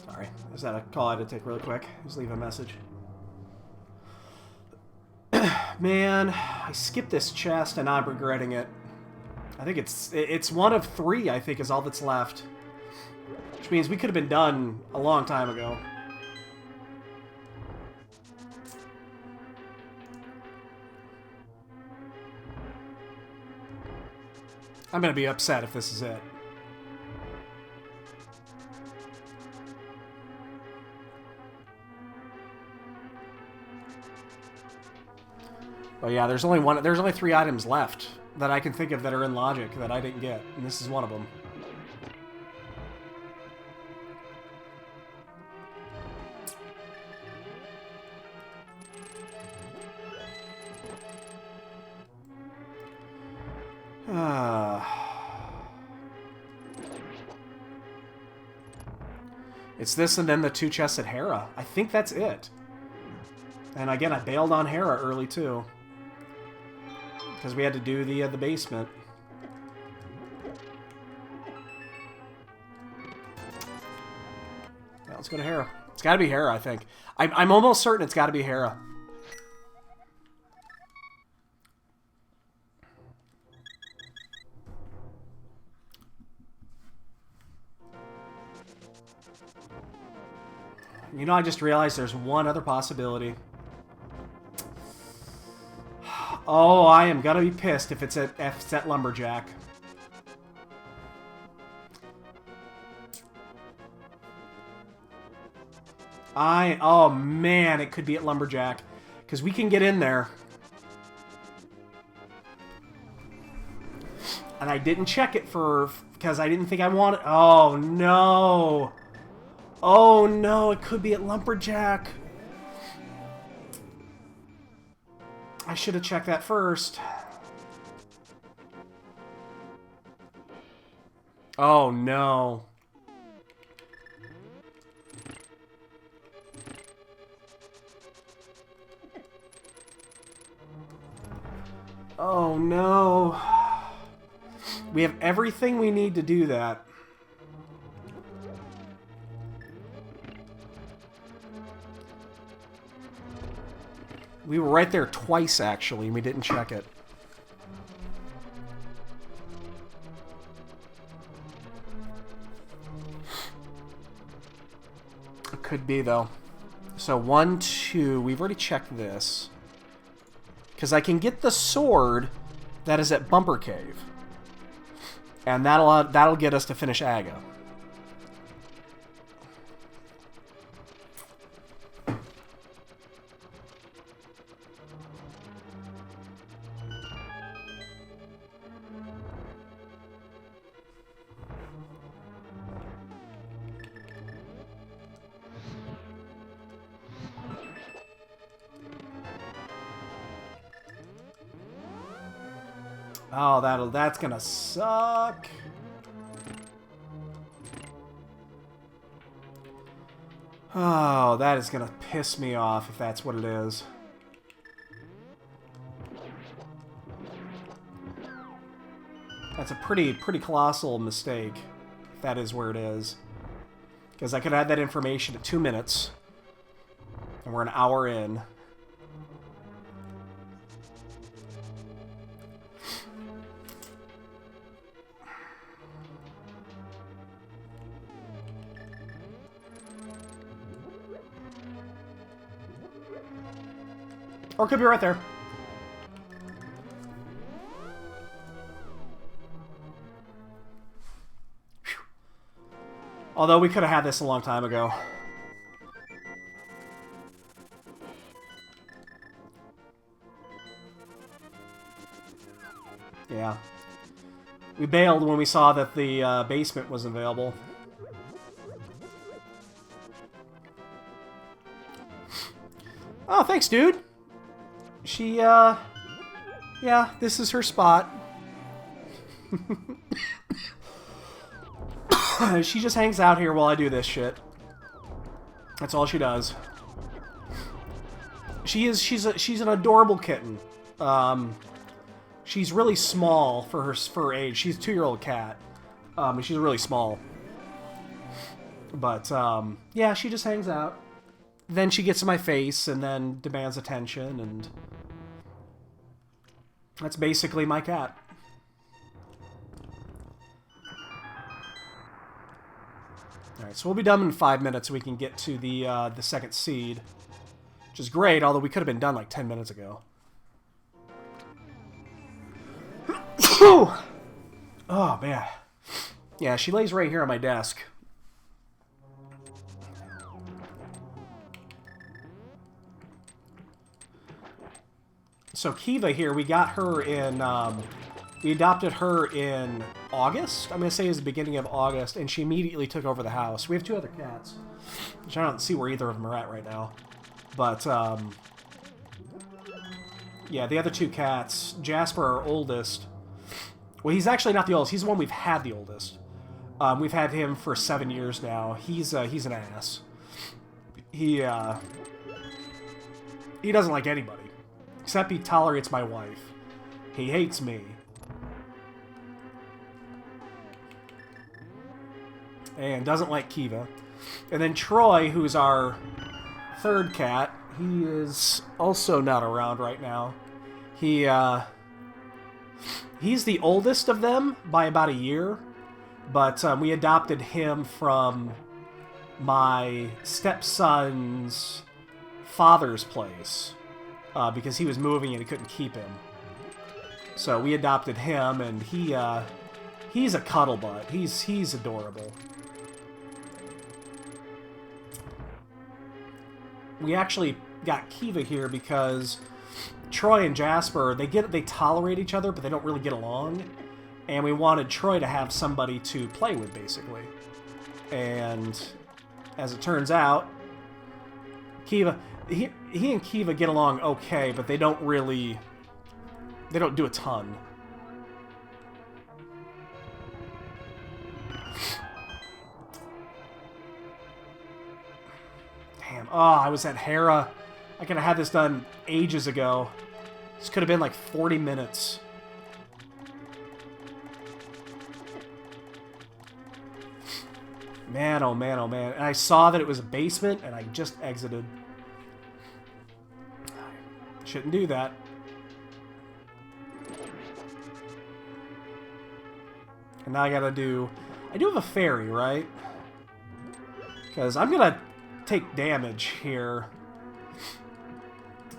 Sorry, is that a call I had to take really quick? Just leave a message. Man, I skipped this chest and I'm regretting it. I think it's one of 3, I think, is all that's left. Which means we could have been done a long time ago. I'm gonna be upset if this is it. But yeah, there's only 3 items left that I can think of that are in Logic that I didn't get, and this is one of them. It's this and then the 2 chests at Hera. I think that's it. And again, I bailed on Hera early too, because we had to do the basement. Well, let's go to Hera. It's got to be Hera, I think. I'm almost certain it's got to be Hera. You know, I just realized there's one other possibility. Oh, I am gonna be pissed if it's at Lumberjack. Oh man, it could be at Lumberjack, because we can get in there. And I didn't check it because I didn't think I wanted. Oh no. Oh no, it could be at Lumberjack. I should have checked that first. Oh no. Oh no. We have everything we need to do that. We were right there twice, actually, and we didn't check it. It could be, though. So, 1, 2... We've already checked this. Because I can get the sword that is at Bumper Cave. And that'll get us to finish Aga. Oh, that's gonna suck. Oh, that is gonna piss me off if that's what it is. That's a pretty colossal mistake, if that is where it is. Because I could add that information at 2 minutes, and we're an hour in. Or it could be right there. Whew. Although we could have had this a long time ago. Yeah. We bailed when we saw that the basement was available. Oh, thanks, dude. She, yeah, this is her spot. She just hangs out here while I do this shit. That's all she does. She's an adorable kitten. She's really small for her age. She's a 2-year-old cat. And she's really small. But, yeah, she just hangs out. Then she gets in my face and then demands attention, and that's basically my cat. Alright, so we'll be done in 5 minutes so we can get to the second seed. Which is great, although we could have been done like 10 minutes ago. Oh, man. Yeah, she lays right here on my desk. So Kiva here, we got her in, we adopted her in August. I'm going to say it was the beginning of August, and she immediately took over the house. We have 2 other cats, which I don't see where either of them are at right now. But, yeah, the other 2 cats, Jasper, our oldest. Well, he's actually not the oldest. He's the one we've had the oldest. We've had him for 7 years now. He's an ass. He doesn't like anybody. Except he tolerates my wife. He hates me. And doesn't like Kiva. And then Troy, who's our 3rd cat, he is also not around right now. He's the oldest of them by about a year. But we adopted him from my stepson's father's place. Because he was moving and he couldn't keep him. So we adopted him, and he's a cuddle butt. He's adorable. We actually got Kiva here because Troy and Jasper, they tolerate each other, but they don't really get along. And we wanted Troy to have somebody to play with, basically. And as it turns out, Kiva... He and Kiva get along okay, but they don't do a ton. Damn. Oh, I was at Hera. I could have had this done ages ago. This could have been like 40 minutes. Man, oh man, oh man. And I saw that it was a basement, and I just exited. Shouldn't do that. And now I gotta do... I do have a fairy, right? Because I'm gonna take damage here.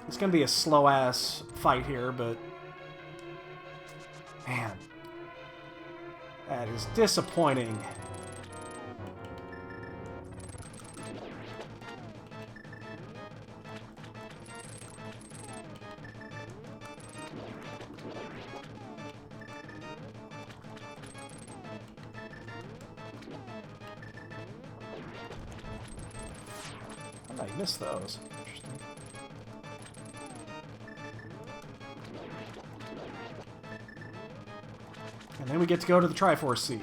It's gonna be a slow-ass fight here, but... Man. That is disappointing. I missed those. Interesting. And then we get to go to the Triforce seed.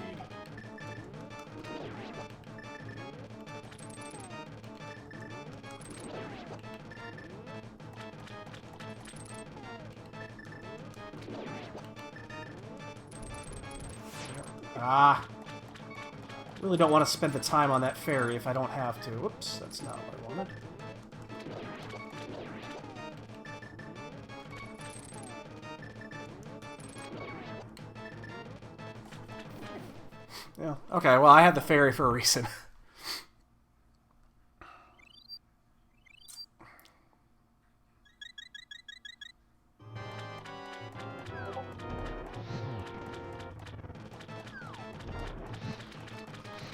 Really don't want to spend the time on that ferry if I don't have to. Whoops, that's not what I wanted. Yeah. Okay, well, I had the ferry for a reason.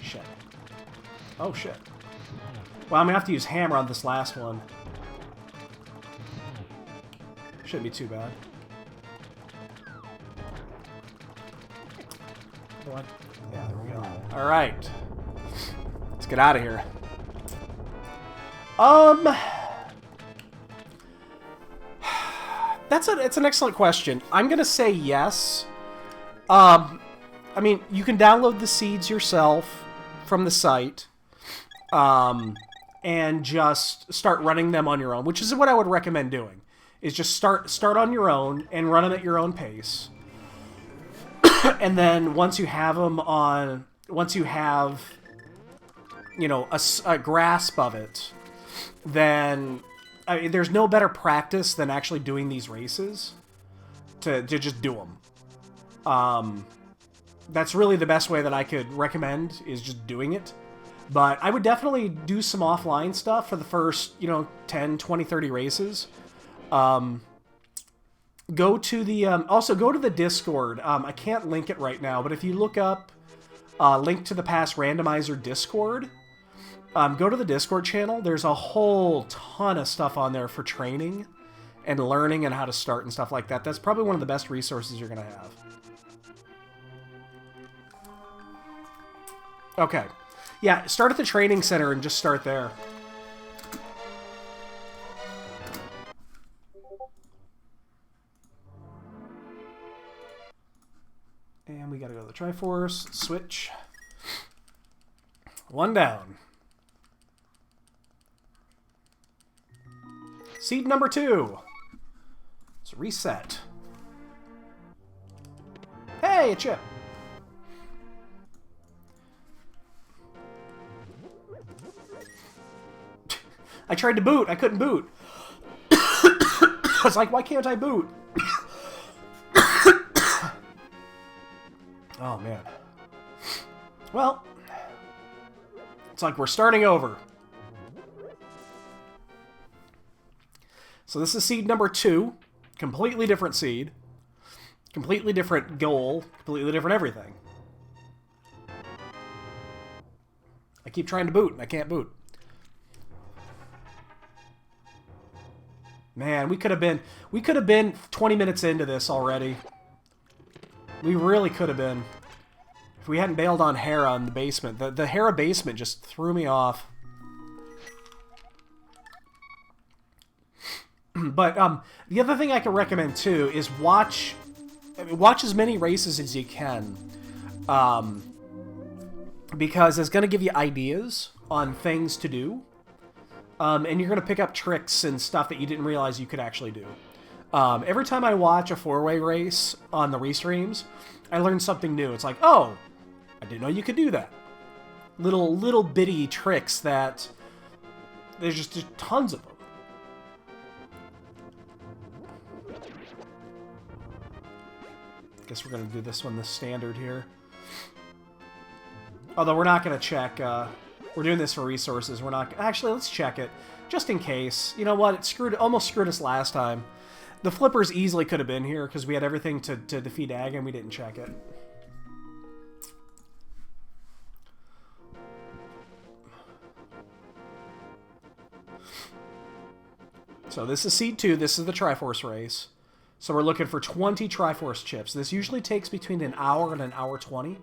Shit. Oh, shit. Well, I'm gonna have to use hammer on this last one. Shouldn't be too bad. What? Yeah, there we go. Alright. Let's get out of here. It's an excellent question. I'm gonna say yes. I mean, you can download the seeds yourself from the site, and just start running them on your own, which is what I would recommend doing. Is just start on your own and run them at your own pace. And then once you have you know, a grasp of it, then I mean, there's no better practice than actually doing these races to just do them. That's really the best way that I could recommend, is just doing it. But I would definitely do some offline stuff for the first, you know, 10, 20, 30 races. Go to the also go to the Discord. I can't link it right now, but if you look up link to the past randomizer Discord, go to the Discord channel. There's a whole ton of stuff on there for training and learning and how to start and stuff like that. That's probably one of the best resources you're gonna have. Okay, yeah, start at the training center and just start there. And we gotta go to the Triforce, switch. One down. Seed number 2. Let's reset. Hey, a chip. I tried to boot. I couldn't boot. I was like, why can't I boot? Oh, man. Well, it's like we're starting over. So this is seed number 2. Completely different seed. Completely different goal. Completely different everything. I keep trying to boot, and I can't boot. Man, we could have been 20 minutes into this already. We really could have been. If we hadn't bailed on Hera in the basement. The Hera basement just threw me off. But the other thing I can recommend too is watch as many races as you can. Because it's going to give you ideas on things to do. And you're going to pick up tricks and stuff that you didn't realize you could actually do. Every time I watch a 4-way race on the restreams, I learn something new. It's like, oh, I didn't know you could do that. Little bitty tricks that there's just tons of them. Guess we're going to do this one the standard here. Although we're not going to check... we're doing this for resources. We're not... Actually, let's check it. Just in case. You know what? It almost screwed us last time. The flippers easily could have been here because we had everything to defeat Ag and we didn't check it. So this is Seed 2. This is the Triforce race. So we're looking for 20 Triforce chips. This usually takes between an hour and an hour 20.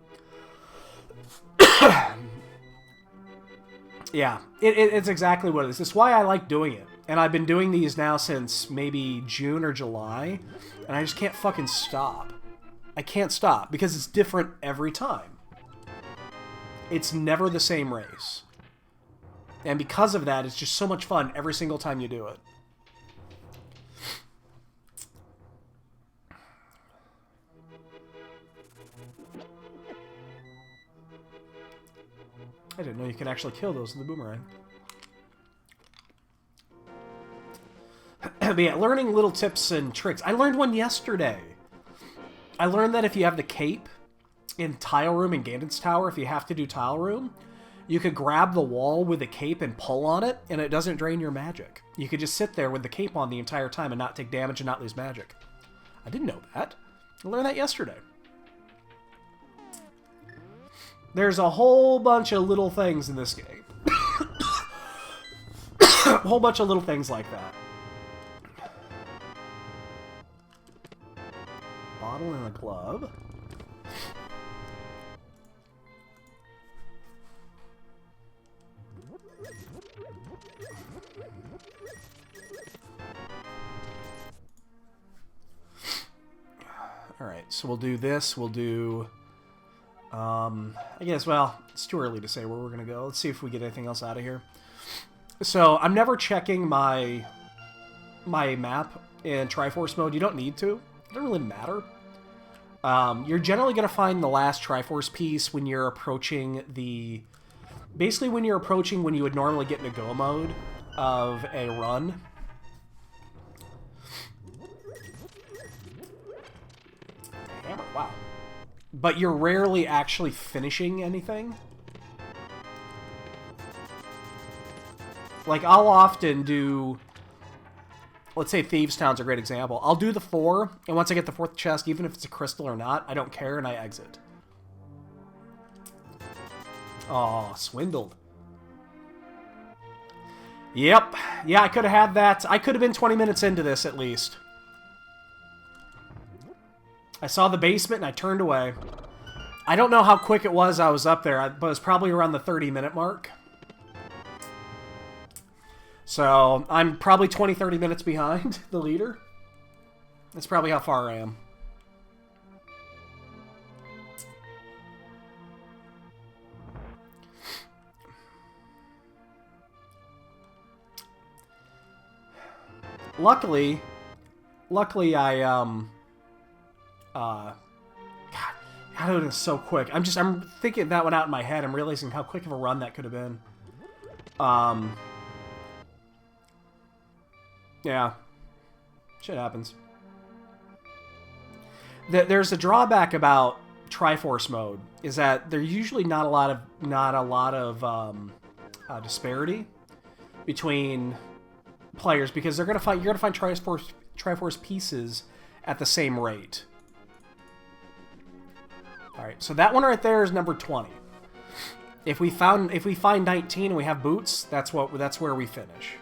Yeah, it's exactly what it is. It's why I like doing it. And I've been doing these now since maybe June or July. And I just can't fucking stop. I can't stop because it's different every time. It's never the same race. And because of that, it's just so much fun every single time you do it. I didn't know you could actually kill those with the boomerang. But yeah, learning little tips and tricks. I learned one yesterday. I learned that if you have the cape in Tile Room in Gandon's Tower, if you have to do Tile Room, you could grab the wall with the cape and pull on it, and it doesn't drain your magic. You could just sit there with the cape on the entire time and not take damage and not lose magic. I didn't know that. I learned that yesterday. There's a whole bunch of little things in this game. A whole bunch of little things like that. Bottle and a glove. Alright, so we'll do this. We'll do... I guess, well, it's too early to say where we're going to go. Let's see if we get anything else out of here. So, I'm never checking my map in Triforce mode. You don't need to. It doesn't really matter. You're generally going to find the last Triforce piece when you're approaching the... Basically, when you're approaching when you would normally get into go mode of a run. Hammer, wow. But you're rarely actually finishing anything. Like, I'll often do... Let's say Thieves Town's a great example. I'll do the 4, and once I get the 4th chest, even if it's a crystal or not, I don't care, and I exit. Oh, swindled. Yep. Yeah, I could have had that. I could have been 20 minutes into this, at least. I saw the basement, and I turned away. I don't know how quick it was I was up there, but it was probably around the 30-minute mark. So, I'm probably 20, 30 minutes behind the leader. That's probably how far I am. Luckily, God, it was so quick. I'm thinking that one out in my head. I'm realizing how quick of a run that could have been. Yeah. Shit happens. There's a drawback about Triforce mode, is that there's usually not a lot of disparity between players, because you're gonna find Triforce pieces at the same rate. All right, so that one right there is number 20. If we find 19 and we have boots, that's where we finish.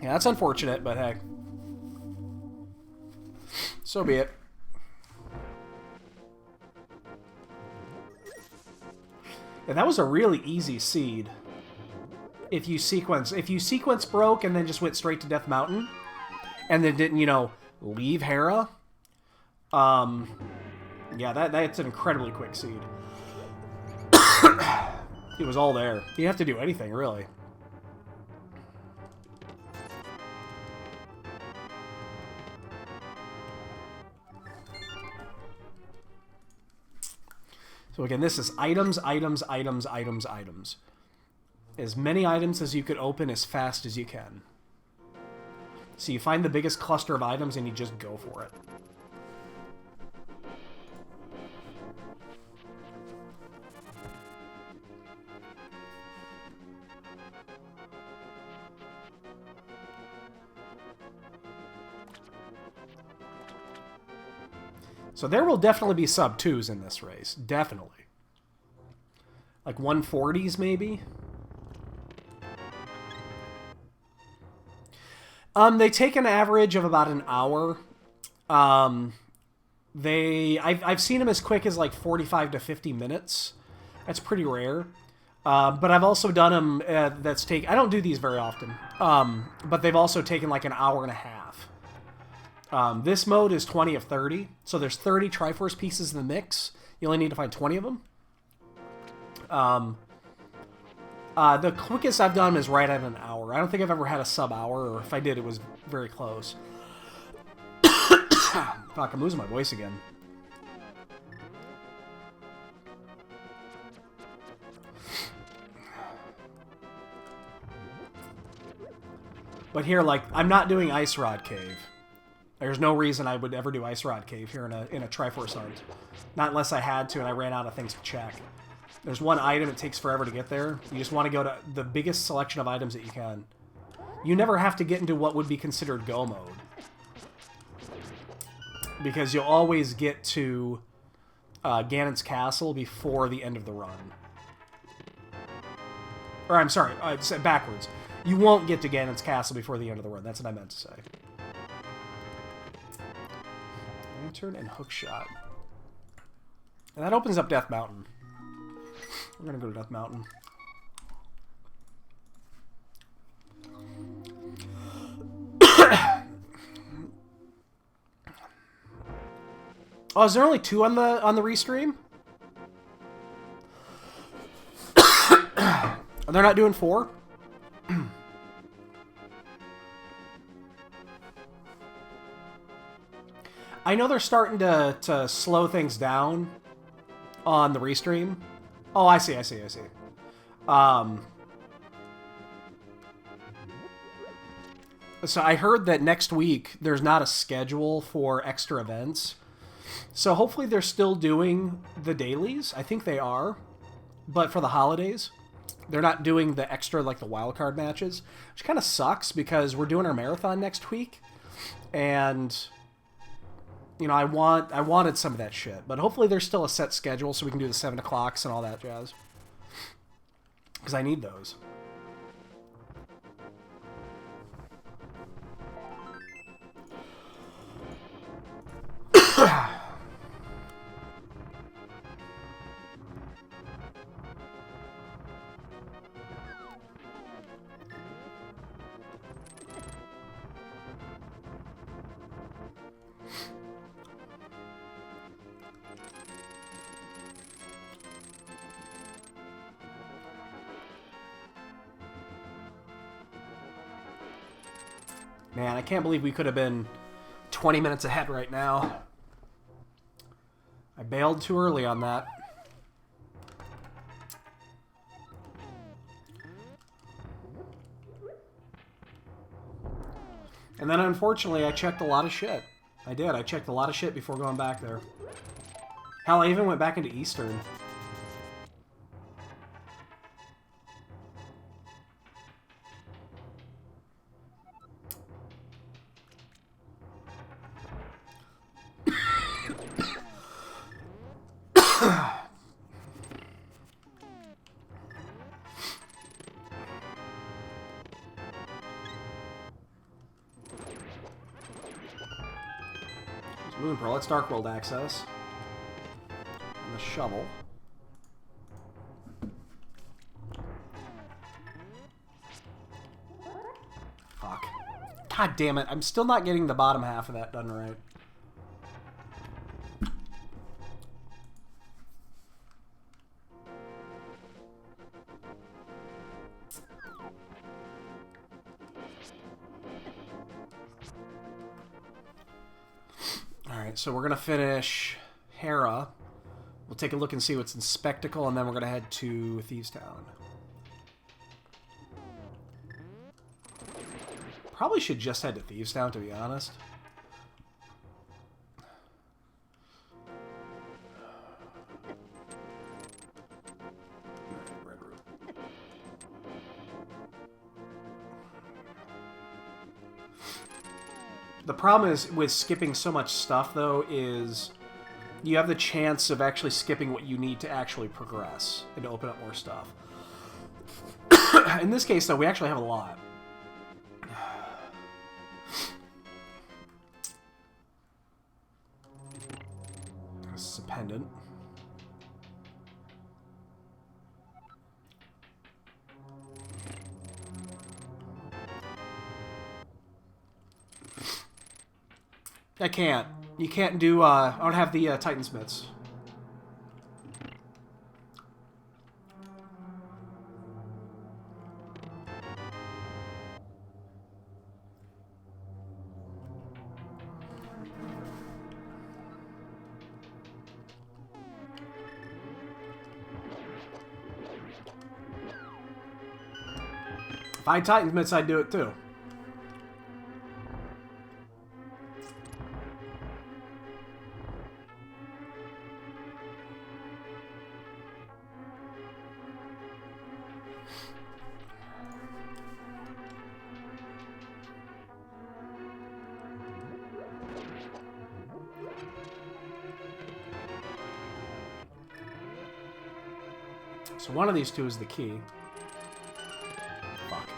Yeah, that's unfortunate, but hey. So be it. Yeah, that was a really easy seed. If you sequence broke and then just went straight to Death Mountain, and then didn't, leave Hera, yeah, that's an incredibly quick seed. It was all there. You didn't have to do anything, really. So again, this is items, items, items, items, items. As many items as you could open as fast as you can. So you find the biggest cluster of items and you just go for it. So there will definitely be sub 2s in this race. Definitely. Like 140s, maybe? They take an average of about an hour. I've seen them as quick as like 45 to 50 minutes. That's pretty rare. But I've also done them I don't do these very often. But they've also taken like an hour and a half. This mode is 20 of 30, so there's 30 Triforce pieces in the mix. You only need to find 20 of them. The quickest I've done is right at an hour. I don't think I've ever had a sub-hour, or if I did, it was very close. Fuck, I'm losing my voice again. But here, like, I'm not doing Ice Rod Cave. There's no reason I would ever do Ice Rod Cave here in a Triforce hunt. Not unless I had to and I ran out of things to check. There's one item, it takes forever to get there. You just want to go to the biggest selection of items that you can. You never have to get into what would be considered go mode. Because you'll always get to Ganon's Castle before the end of the run. Or, I'm sorry, I said backwards. You won't get to Ganon's Castle before the end of the run. That's what I meant to say. Lantern and Hookshot. And that opens up Death Mountain. We're going to go to Death Mountain. Oh, is there only 2 on the restream? They're not doing 4? I know they're starting to slow things down on the restream. Oh, I see. So I heard that next week there's not a schedule for extra events. So hopefully they're still doing the dailies. I think they are. But for the holidays, they're not doing the extra, like the wildcard matches. Which kind of sucks because we're doing our marathon next week. And, you know, I wanted some of that shit. But hopefully there's still a set schedule so we can do the 7 o'clocks and all that jazz. Because I need those. Man, I can't believe we could have been 20 minutes ahead right now. I bailed too early on that. And then, unfortunately, I checked a lot of shit. I did. I checked a lot of shit before going back there. Hell, I even went back into Eastern. Moon Pearl, that's Dark World access. And the shovel. Fuck. God damn it, I'm still not getting the bottom half of that done right. Alright, so we're going to finish Hera. We'll take a look and see what's in Spectacle, and then we're going to head to Thieves Town. Probably should just head to Thieves Town, to be honest. The problem is with skipping so much stuff, though, is you have the chance of actually skipping what you need to actually progress and to open up more stuff. In this case, though, we actually have a lot. This is a pendant. I can't. You can't do, I don't have the Titansmiths. If I had Titan's Mitts, I'd do it too. So one of these two is the key. Fuck.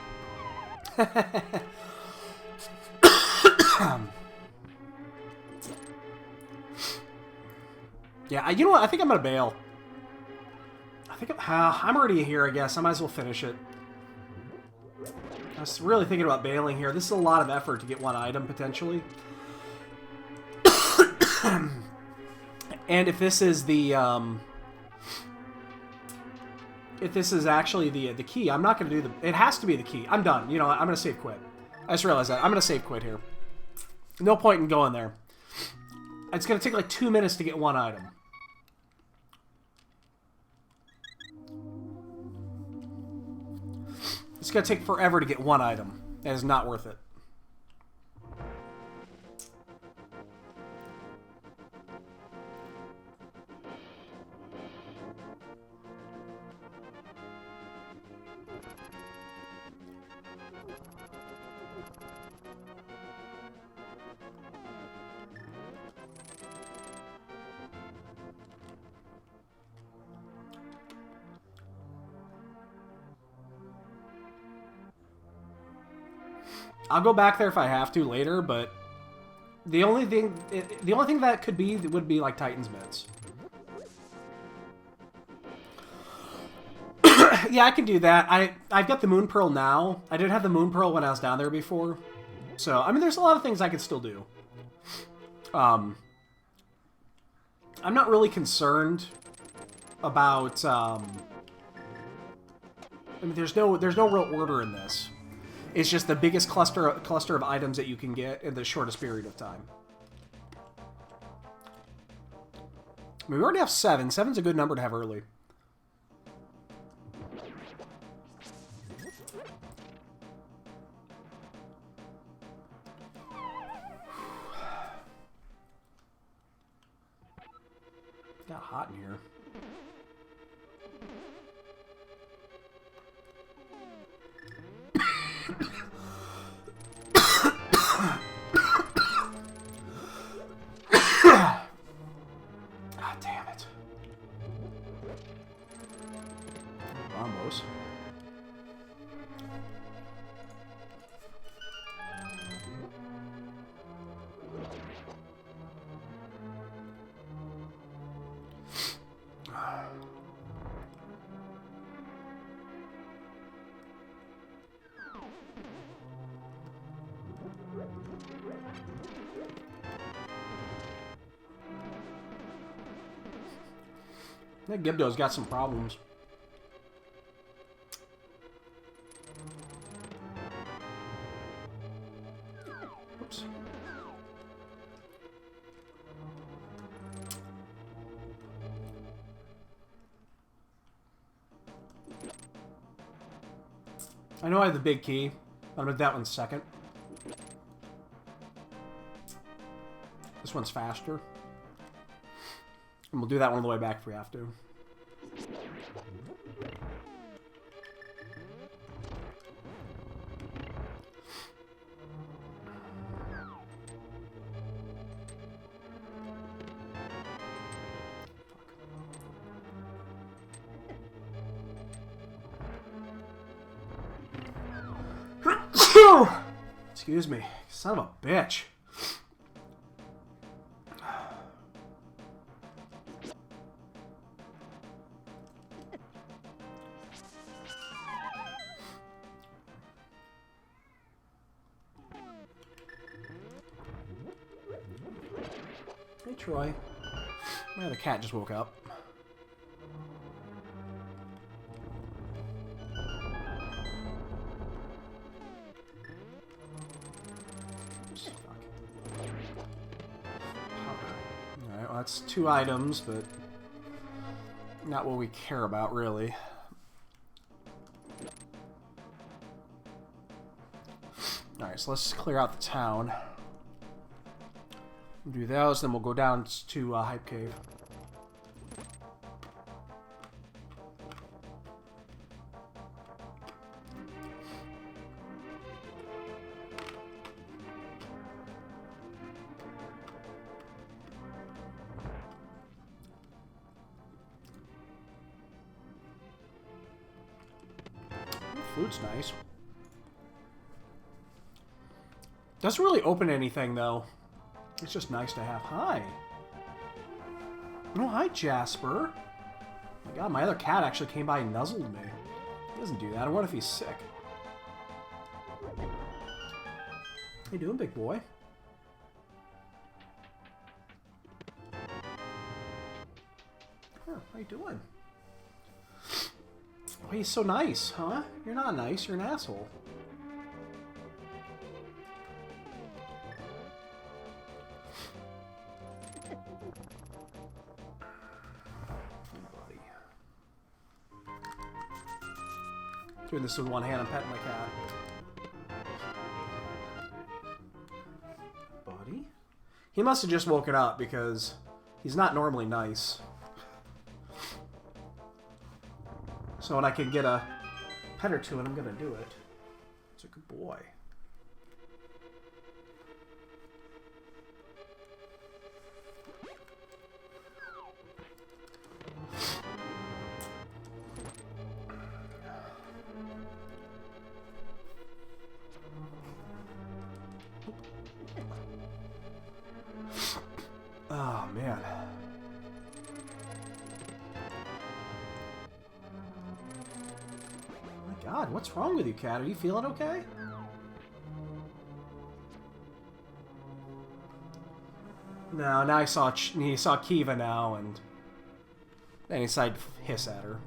Yeah, you know what? I think I'm gonna bail. I think I'm already here, I guess. I might as well finish it. I was really thinking about bailing here. This is a lot of effort to get one item, potentially. And if this is the, if this is actually the key, I'm not going to do the... It has to be the key. I'm done. You know, I'm going to save quit. I just realized that. I'm going to save quit here. No point in going there. It's going to take like 2 minutes to get one item. It's going to take forever to get one item. That is not worth it. I'll go back there if I have to later, but the only thing that could be would be like Titan's Mitts. Yeah, I can do that. I've got the Moon Pearl now. I didn't have the Moon Pearl when I was down there before. So, I mean, there's a lot of things I can still do. I'm not really concerned about, I mean, there's no real order in this. It's just the biggest cluster of items that you can get in the shortest period of time. I mean, we already have 7. 7's a good number to have early. Got hot in here. God damn it. Almost. That Gibdo's got some problems. Oops. I know I have the big key. I'm gonna do that one second. This one's faster. And we'll do that one on the way back if we have to. Excuse me. Son of a bitch. Hey, Troy. Man, the cat just woke up. Alright, well, that's 2 items, but not what we care about, really. Alright, so let's clear out the town. We'll do those, then we'll go down to Hype Cave. Flute's nice. Doesn't really open anything, though. It's just nice to have. Hi. Oh, hi, Jasper. Oh my god, my other cat actually came by and nuzzled me. He doesn't do that. I wonder if he's sick. How you doing, big boy? Huh, how you doing? Oh, he's so nice, huh? You're not nice, you're an asshole. Buddy. Doing this with one hand, I'm petting my cat. Buddy? He must have just woken up because he's not normally nice. So when I can get a pet or two, and I'm going to do it. It's a good boy. Oh, man. God, what's wrong with you, cat? Are you feeling okay? No, now he saw Kiva now, and then he decided to hiss at her.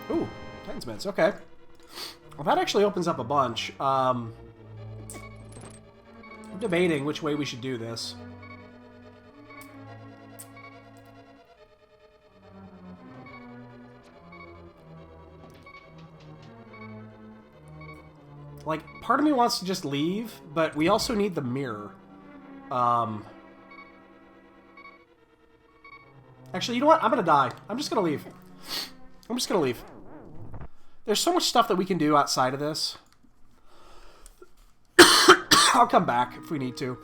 Ooh, Titans Mints, okay. Well, that actually opens up a bunch. I'm debating which way we should do this. Like, part of me wants to just leave, but we also need the mirror. Actually, you know what? I'm gonna die. I'm just gonna leave. I'm just gonna leave. There's so much stuff that we can do outside of this. I'll come back if we need to.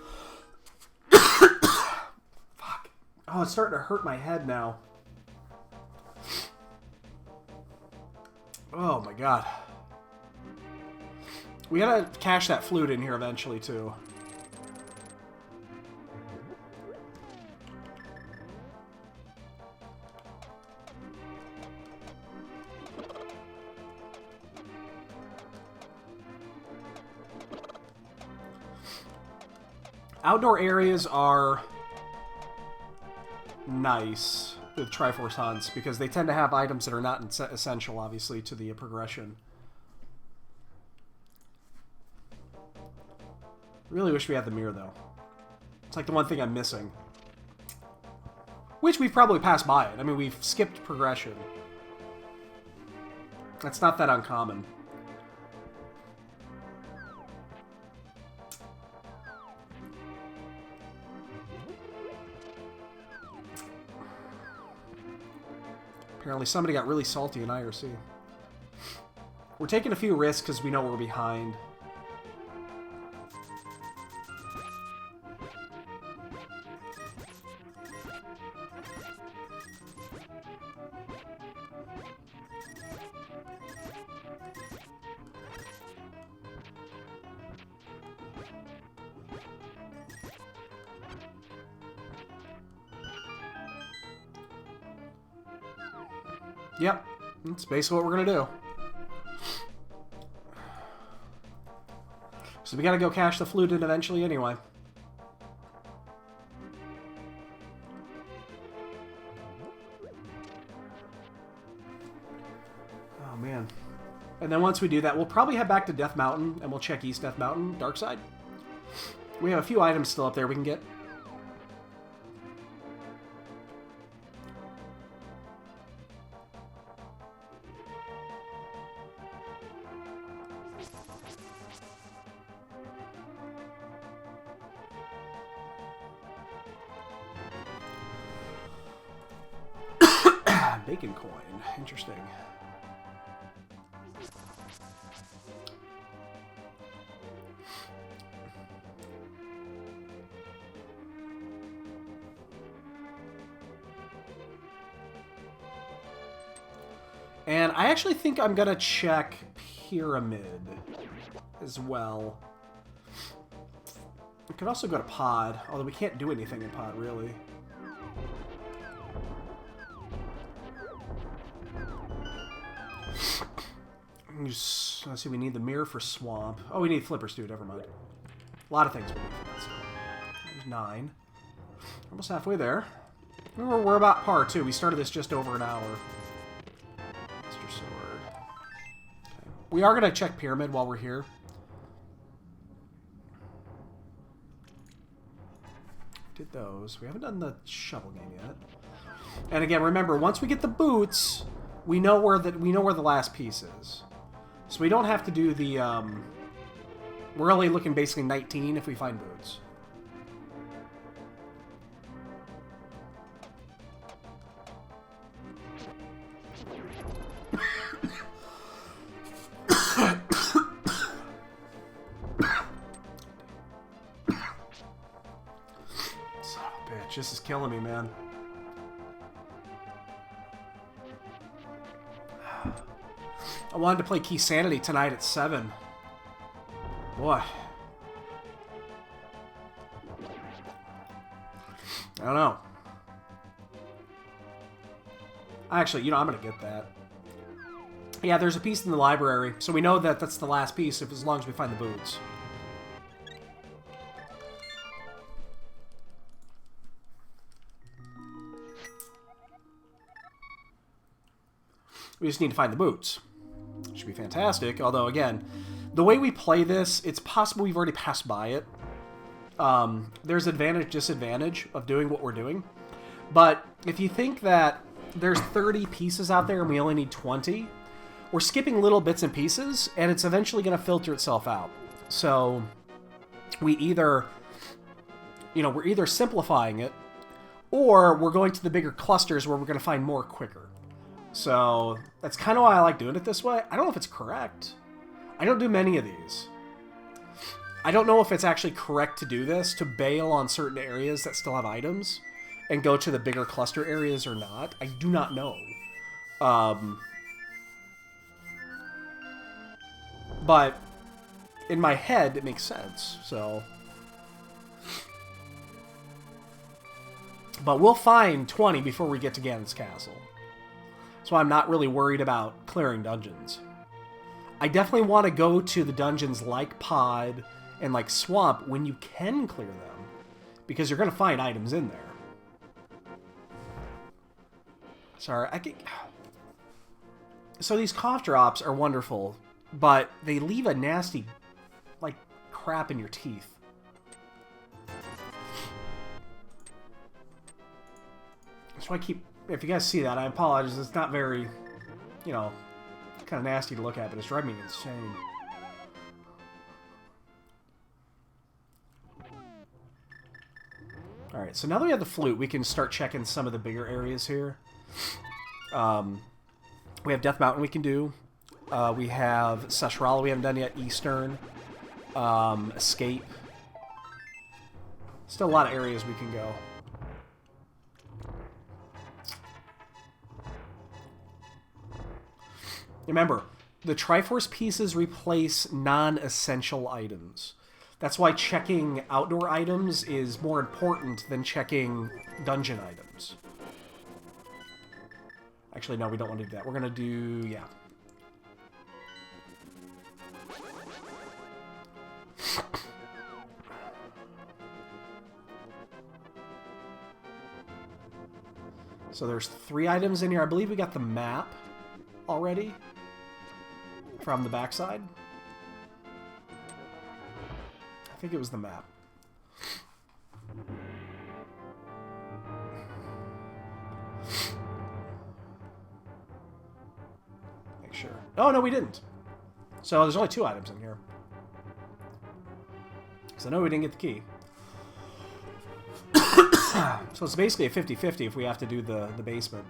Fuck. Oh, it's starting to hurt my head now. Oh my god. We gotta cache that flute in here eventually, too. Outdoor areas are nice with Triforce hunts because they tend to have items that are not essential, obviously, to the progression. Really wish we had the mirror, though. It's like the one thing I'm missing. Which we've probably passed by it. I mean, we've skipped progression. That's not that uncommon. Apparently somebody got really salty in IRC. We're taking a few risks because we know we're behind. Yep, that's basically what we're gonna do. So we gotta go cache the flute in eventually anyway. Oh man. And And then once we do that, we'll probably head back to Death Mountain, and we'll check East Death Mountain, Dark Side. We have a few items still up there we can get. Bacon coin. Interesting. And I actually think I'm going to check Pyramid as well. We could also go to Pod, although we can't do anything in Pod, really. Just, let's see, we need the mirror for Swamp. Oh, we need flippers too, never mind. A lot of things we need for that stuff. There's 9. Almost halfway there. We're about par, too. We started this just over an hour. Mr. Sword. Okay. We are going to check Pyramid while we're here. Did those. We haven't done the shovel game yet. And again, remember, once we get the boots, we know where the last piece is. So we don't have to do the, we're only looking basically 19 if we find boots. Son of a bitch, this is killing me, man. I wanted to play Key Sanity tonight at 7. Boy. I don't know. Actually, you know, I'm going to get that. Yeah, there's a piece in the library, so we know that that's the last piece as long as we find the boots. We just need to find the boots. Should be fantastic, although, again, the way we play this, it's possible we've already passed by it. There's advantage, disadvantage of doing what we're doing. But if you think that there's 30 pieces out there and we only need 20, we're skipping little bits and pieces, and it's eventually going to filter itself out. So we either, you know, we're either simplifying it, or we're going to the bigger clusters where we're going to find more quicker. So that's kind of why I like doing it this way. I don't know if it's correct. I don't do many of these. I don't know if it's actually correct to do this, to bail on certain areas that still have items and go to the bigger cluster areas or not. I do not know. But in my head, it makes sense, so... But we'll find 20 before we get to Ganon's Castle. So I'm not really worried about clearing dungeons. I definitely want to go to the dungeons like Pod and like Swamp when you can clear them, because you're going to find items in there. Sorry, So these cough drops are wonderful, but they leave a nasty, like, crap in your teeth. So I keep... If you guys see that, I apologize. It's not very, you know, kind of nasty to look at, but it's driving me insane. Alright, so now that we have the flute, we can start checking some of the bigger areas here. We have Death Mountain we can do. We have SRL we haven't done yet. Eastern. Escape. Still a lot of areas we can go. Remember, the Triforce pieces replace non-essential items. That's why checking outdoor items is more important than checking dungeon items. Actually, no, we don't want to do that. We're going to do... yeah. So there's 3 items in here. I believe we got the map already. from the backside. I think it was the map. Make sure. Oh, no, we didn't. So there's only 2 items in here. Because I know we didn't get the key. So it's basically a 50-50 if we have to do the basement.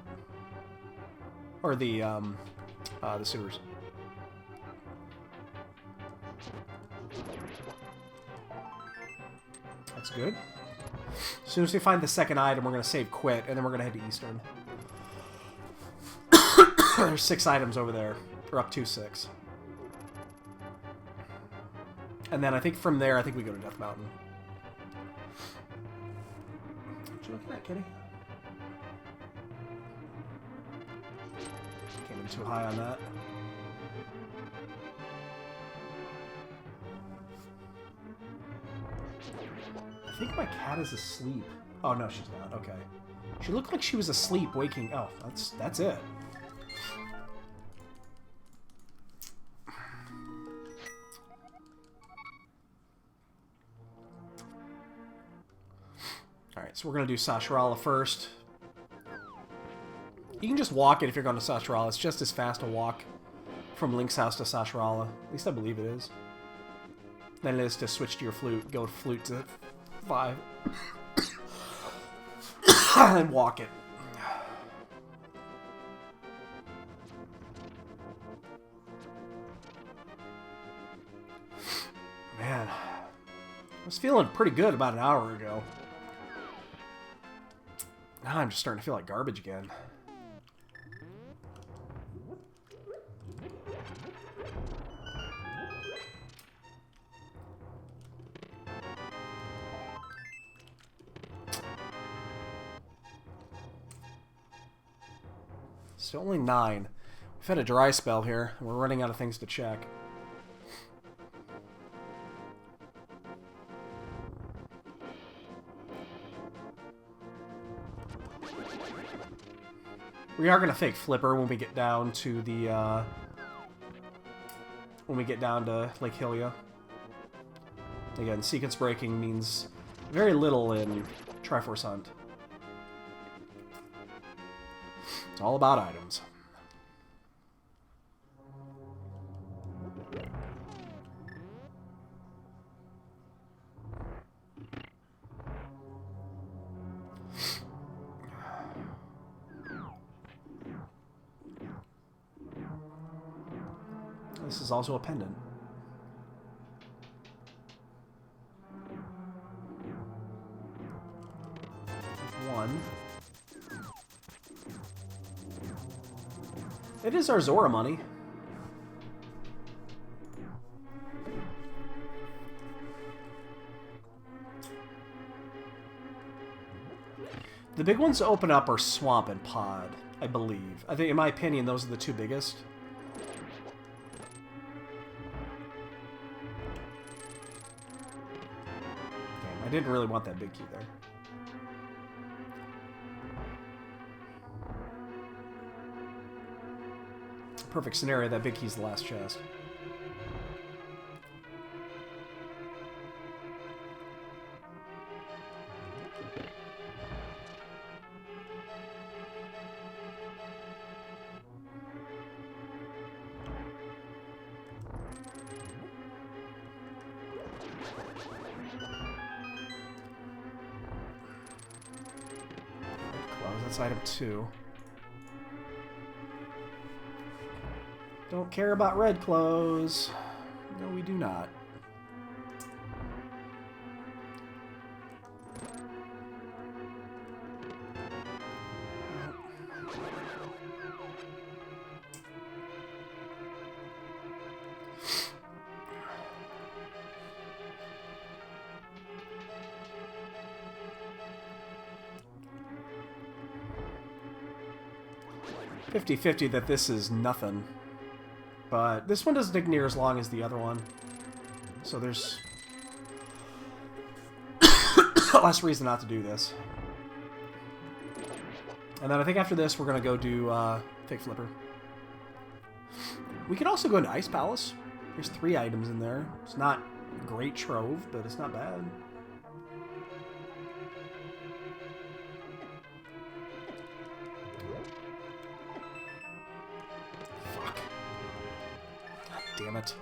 Or the sewers. That's good. As soon as we find the second item, we're going to save quit, and then we're going to head to Eastern. There's 6 items over there. We're up to 6. And then I think from there, I think we go to Death Mountain. What you looking at, kitty? Came in too high on that. I think my cat is asleep. Oh, no, she's not. Okay. She looked like she was asleep, waking... Oh, that's it. Alright, so we're going to do Sasharala first. You can just walk it if you're going to Sasharala. It's just as fast a walk from Link's house to Sasharala. At least I believe it is. Then it is to switch to your flute. Go flute to 5. And walk it. Man. I was feeling pretty good about an hour ago. Now I'm just starting to feel like garbage again. It's only 9. We've had a dry spell here, and we're running out of things to check. We are gonna fake Flipper when we get down to the Lake Hylia. Again, sequence breaking means very little in Triforce Hunt. It's all about items. This is also a pendant. One. It is our Zora money. The big ones to open up are Swamp and Pod, I believe. I think, in my opinion, those are the 2 biggest. Damn, I didn't really want that big key there. Perfect scenario, that big key's the last chest. Close, that's item 2. Don't care about red clothes. No, we do not. $50-50 that this is nothing. But this one doesn't take near as long as the other one. So there's less reason not to do this. And then I think after this we're going to go do Fake Flipper. We could also go into Ice Palace. There's 3 items in there. It's not a great trove, but it's not bad. Fuck. God damn it.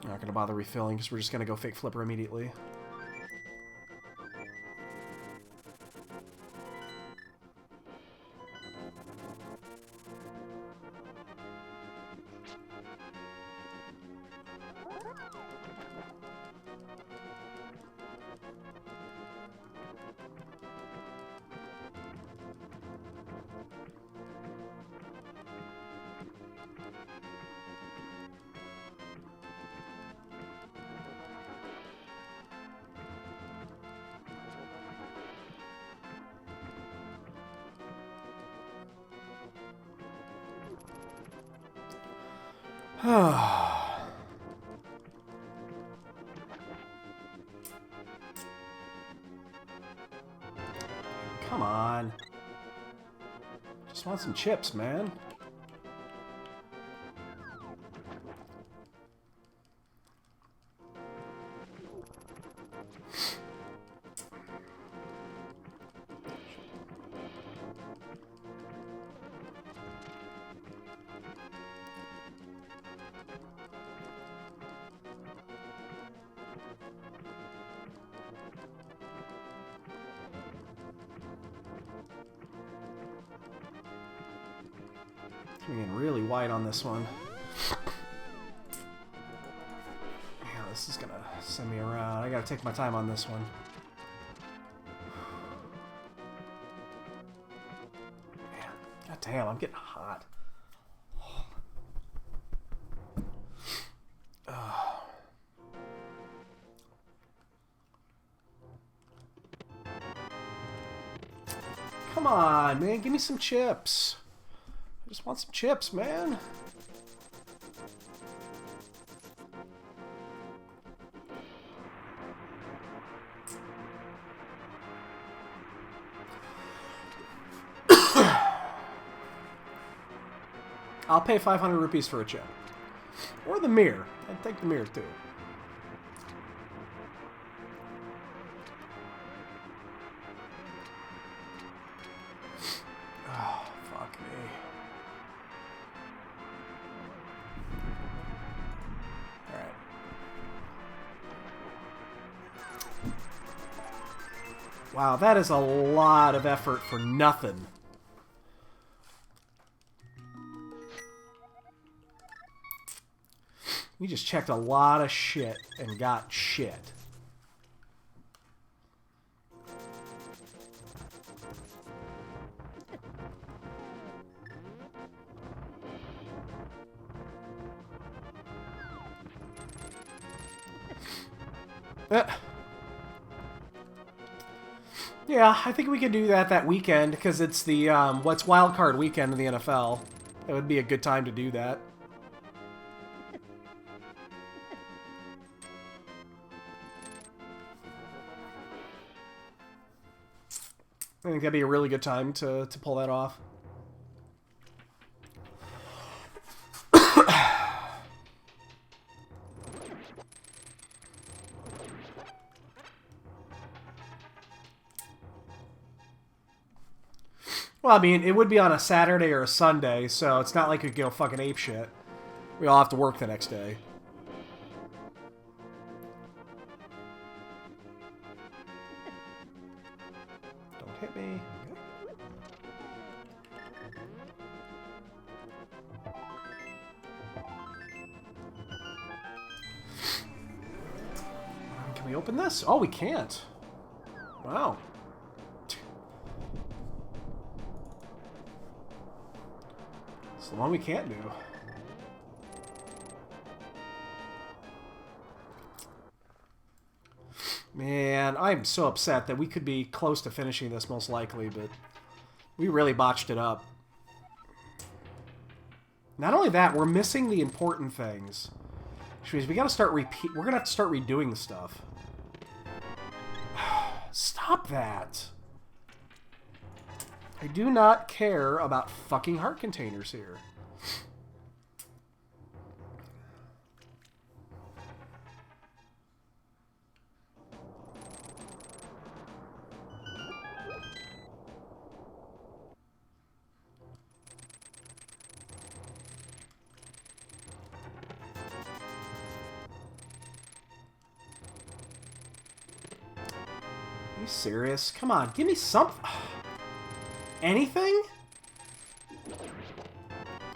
Not gonna bother refilling because we're just gonna go fake flipper immediately. Come on. Just want some chips, man. I'm getting really wide on this one. Yeah, this is gonna send me around. I gotta take my time on this one. Man, god damn, I'm getting hot. Come on, man, give me some chips. I just want some chips, man. I'll pay 500 rupees for a chip. Or the mirror. I'd take the mirror, too. Oh, fuck me. Alright. Wow, that is a lot of effort for nothing. We just checked a lot of shit and got shit. Yeah, I think we can do that weekend because it's the what's wild card weekend in the NFL. It would be a good time to do that. I think that'd be a really good time to pull that off. Well, I mean, it would be on a Saturday or a Sunday, so it's not like we could go fucking apeshit. We all have to work the next day. Don't hit me. Can we open this? Oh, we can't. Wow. It's the one we can't do. Man, I'm so upset that we could be close to finishing this most likely, but we really botched it up. Not only that, we're missing the important things. Which means we gotta start we're gonna have to start redoing stuff. Stop that. I do not care about fucking heart containers here. Are you serious? Come on, give me something. Anything?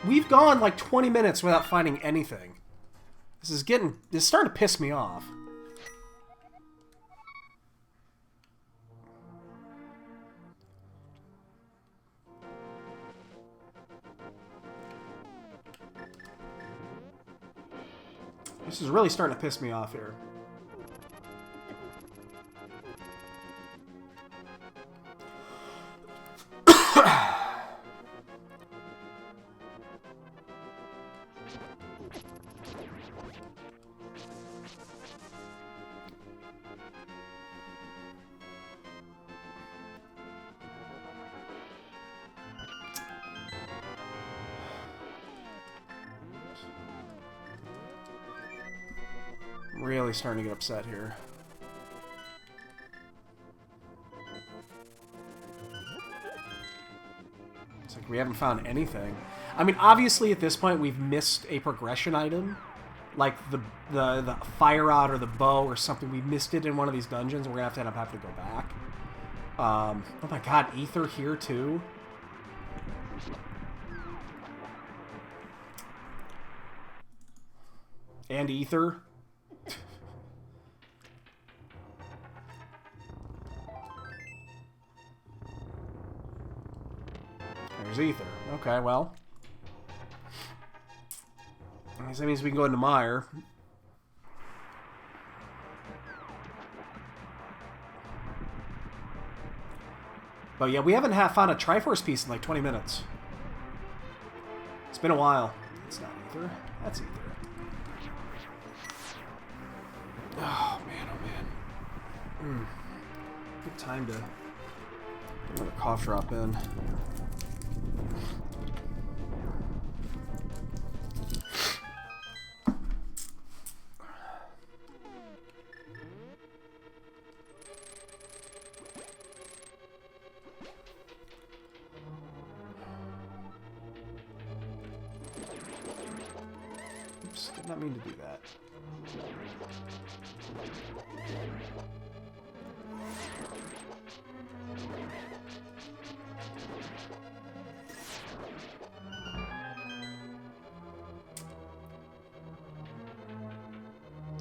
We've gone like 20 minutes without finding anything. This is starting to piss me off. This is really starting to piss me off here. Really starting to get upset here. It's like we haven't found anything. I mean, obviously at this point we've missed a progression item, like the fire rod or the bow or something. We missed it in one of these dungeons, and we're gonna have to end up having to go back. Oh my god, ether here too. And ether. There's ether. Okay, well. I guess that means we can go into Mire. But yeah, we haven't found a Triforce piece in like 20 minutes. It's been a while. It's not ether. That's ether. Oh, man, oh, man. Good time to get another cough drop in. Oops, did not mean to do that.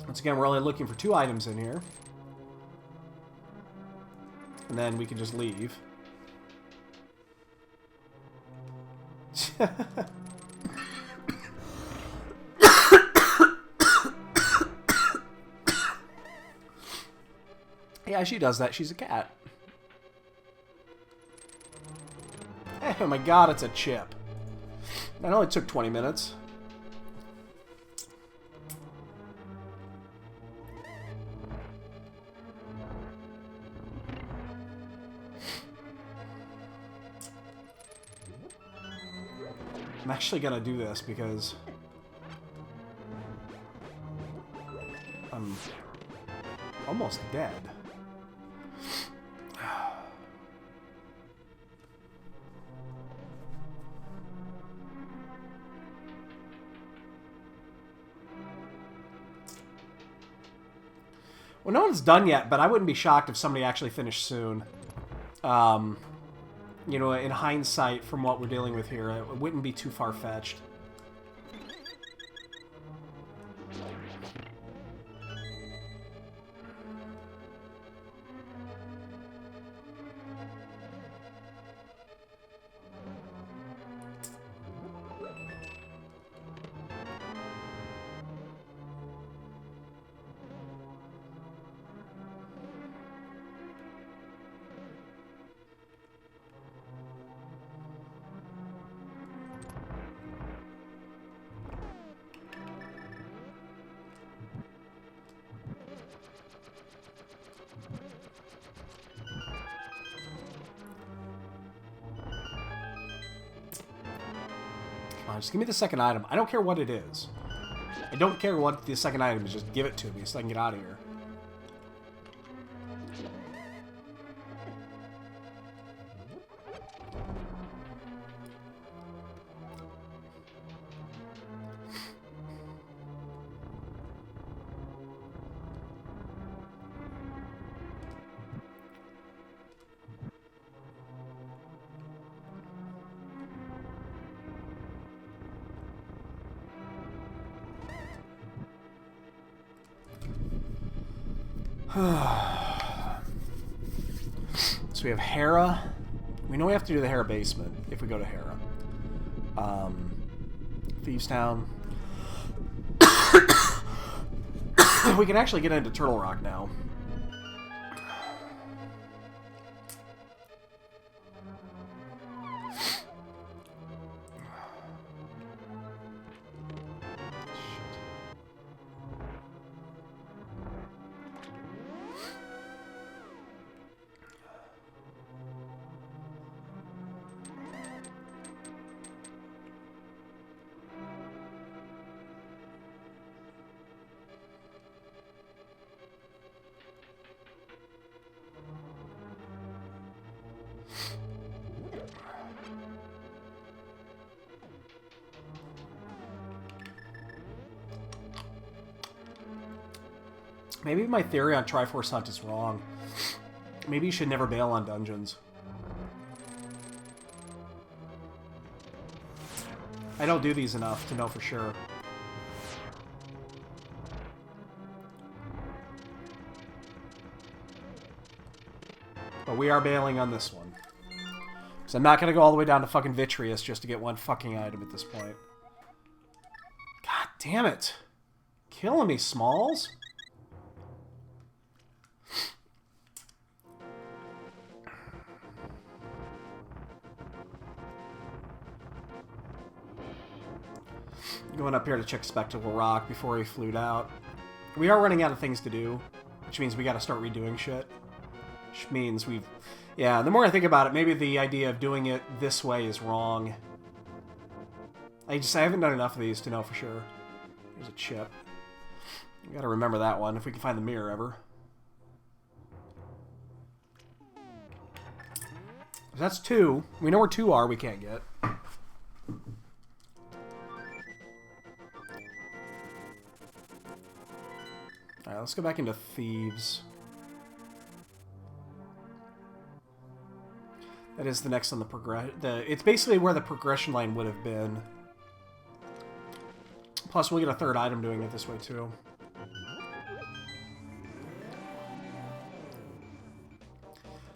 Once again, we're only looking for 2 items in here. And then we can just leave. Yeah, she does that. She's a cat. Oh my god, it's a chip. That only took 20 minutes. I'm actually gonna do this because I'm almost dead. Well, no one's done yet, but I wouldn't be shocked if somebody actually finished soon. You know, in hindsight, from what we're dealing with here, it wouldn't be too far-fetched. Come on, just give me the second item. I don't care what it is. I don't care what the second item is. Just give it to me so I can get out of here. So we have Hera. We know we have to do the Hera basement if we go to Hera. Thieves Town. We can actually get into Turtle Rock now. Maybe my theory on Triforce Hunt is wrong. Maybe you should never bail on dungeons. I don't do these enough to know for sure. But we are bailing on this one. Because I'm not going to go all the way down to fucking Vitreous just to get one fucking item at this point. God damn it. Killing me, Smalls. Going up here to check Spectacle Rock before he flew out. We are running out of things to do, which means we got to start redoing shit. Which means we've... Yeah, the more I think about it, maybe the idea of doing it this way is wrong. I haven't done enough of these to know for sure. There's a chip. We got to remember that one, if we can find the mirror ever. If that's 2. We know where 2 are we can't get. Alright, let's go back into Thieves. That is the next on the progression. It's basically where the progression line would have been. Plus, we'll get a third item doing it this way, too.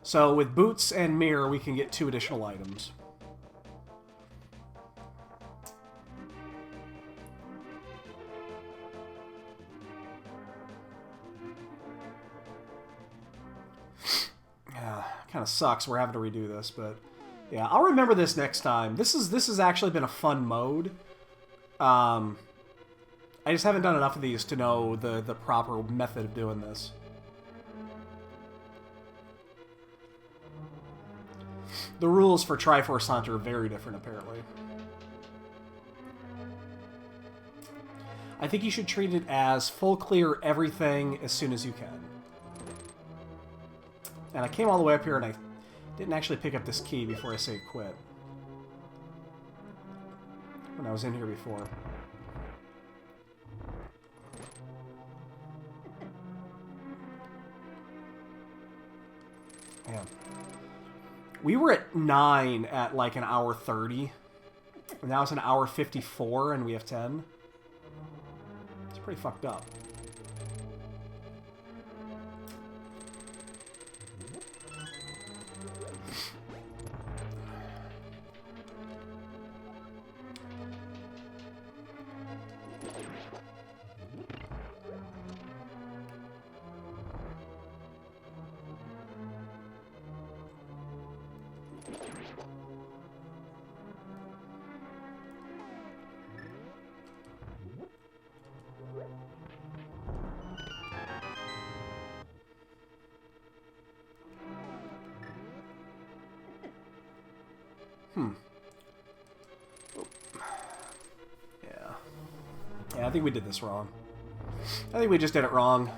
So, with Boots and Mirror, we can get 2 additional items. Kind of sucks we're having to redo this, but yeah, I'll remember this next time. This has actually been a fun mode. I just haven't done enough of these to know the proper method of doing this. The rules for Triforce Hunt are very different, apparently. I think you should treat it as full clear everything as soon as you can. And I came all the way up here and I didn't actually pick up this key before I saved quit. When I was in here before. Man. We were at 9 at like an hour 30. And now it's an hour 54 and we have 10. It's pretty fucked up. Yeah, I think we did this wrong. I think we just did it wrong.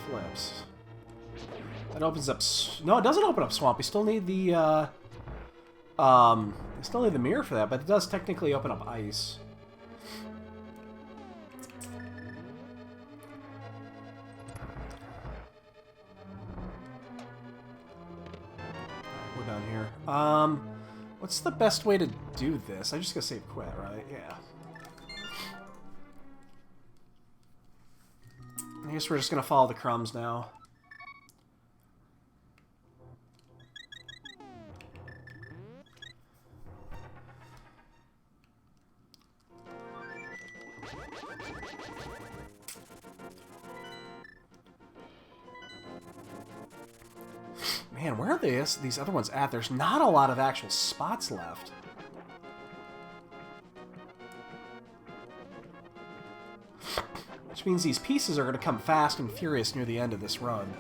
Flips. That opens up... No, it doesn't open up Swamp. We still need the, we still need the mirror for that, but it does technically open up Ice. We're done here. What's the best way to do this? I'm just gonna save quit, right? Yeah. I guess we're just going to follow the crumbs now. Man, where are these other ones at? There's not a lot of actual spots left. Which means these pieces are going to come fast and furious near the end of this run.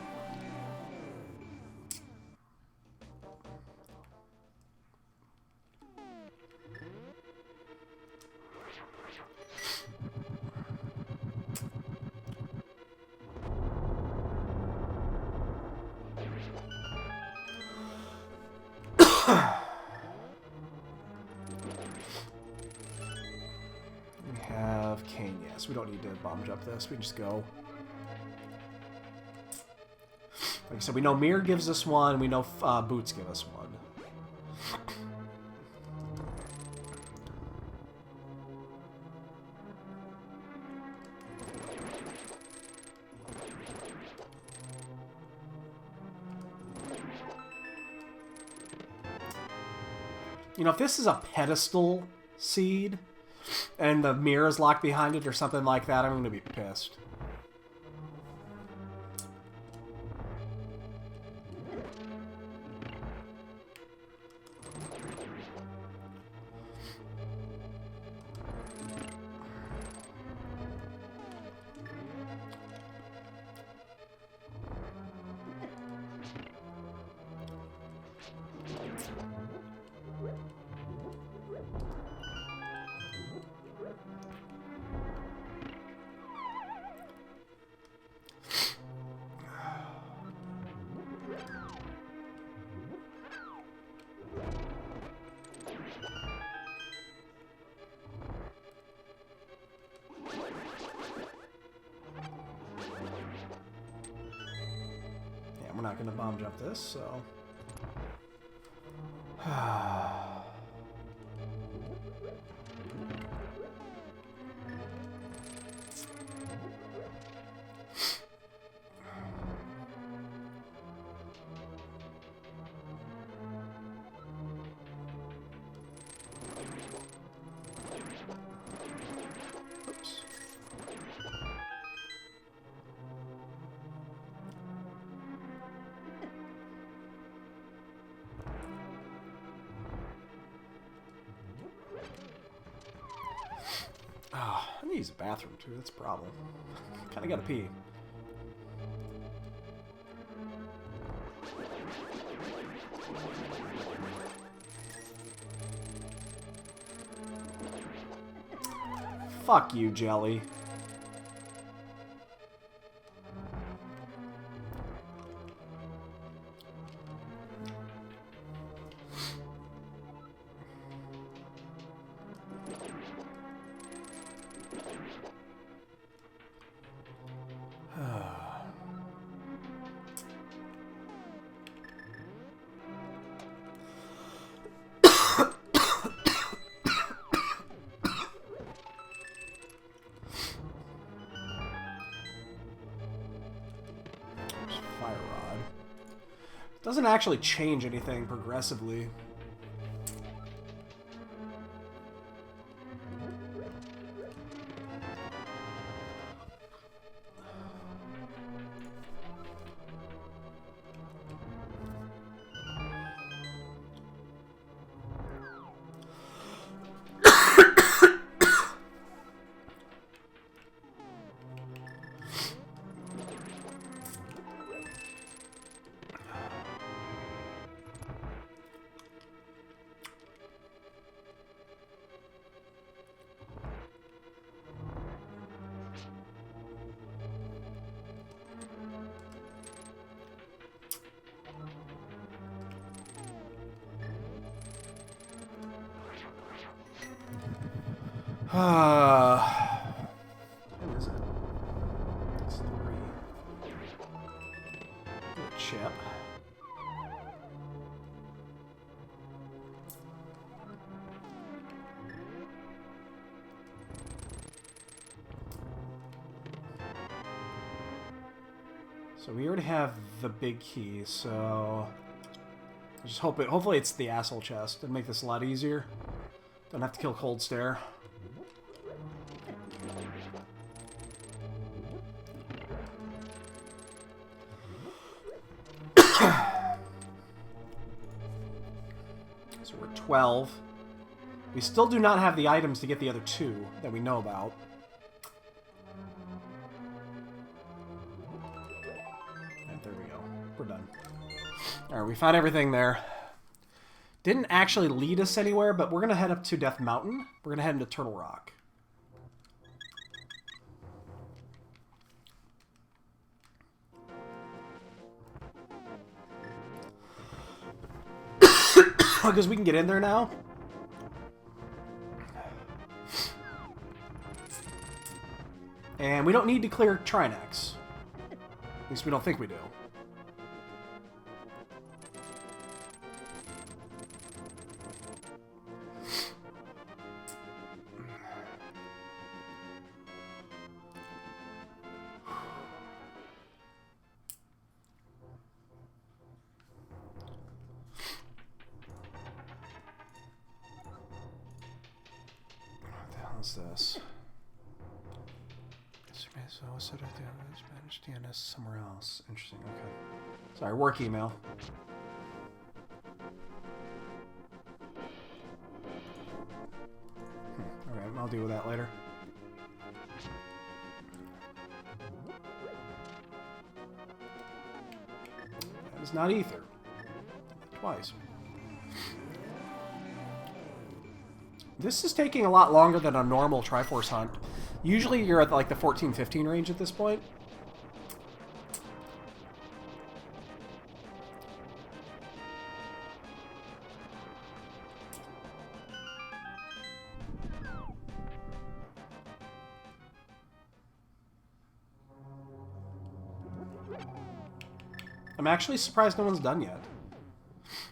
We don't need to bomb jump this. We can just go. Like I said, we know Mirror gives us one. We know Boots give us one. You know, if this is a pedestal seed, and the mirror is locked behind it or something like that, I'm going to be pissed. We're not going to bomb jump this, so... Oops. Oh, I need to use a bathroom too, that's a problem. Kinda gotta pee. Fuck you, Jelly. Doesn't actually change anything progressively. What is it? It's 3. A chip. So we already have the big key, so just hopefully it's the asshole chest. It'd make this a lot easier. Don't have to kill Cold Stare. So we're 12. We still do not have the items to get the other 2 that we know about. Alright, there we go. We're done. Alright, we found everything there. Didn't actually lead us anywhere, but we're going to head up to Death Mountain. We're going to head into Turtle Rock. Because we can get in there now. And we don't need to clear Trinex. At least we don't think we do. What's this? So Spanish DNS somewhere else. Interesting. Okay. Sorry, work email. Alright, I'll deal with that later. That is not ether. Twice. This is taking a lot longer than a normal Triforce hunt. Usually you're at like the 14-15 range at this point. I'm actually surprised no one's done yet.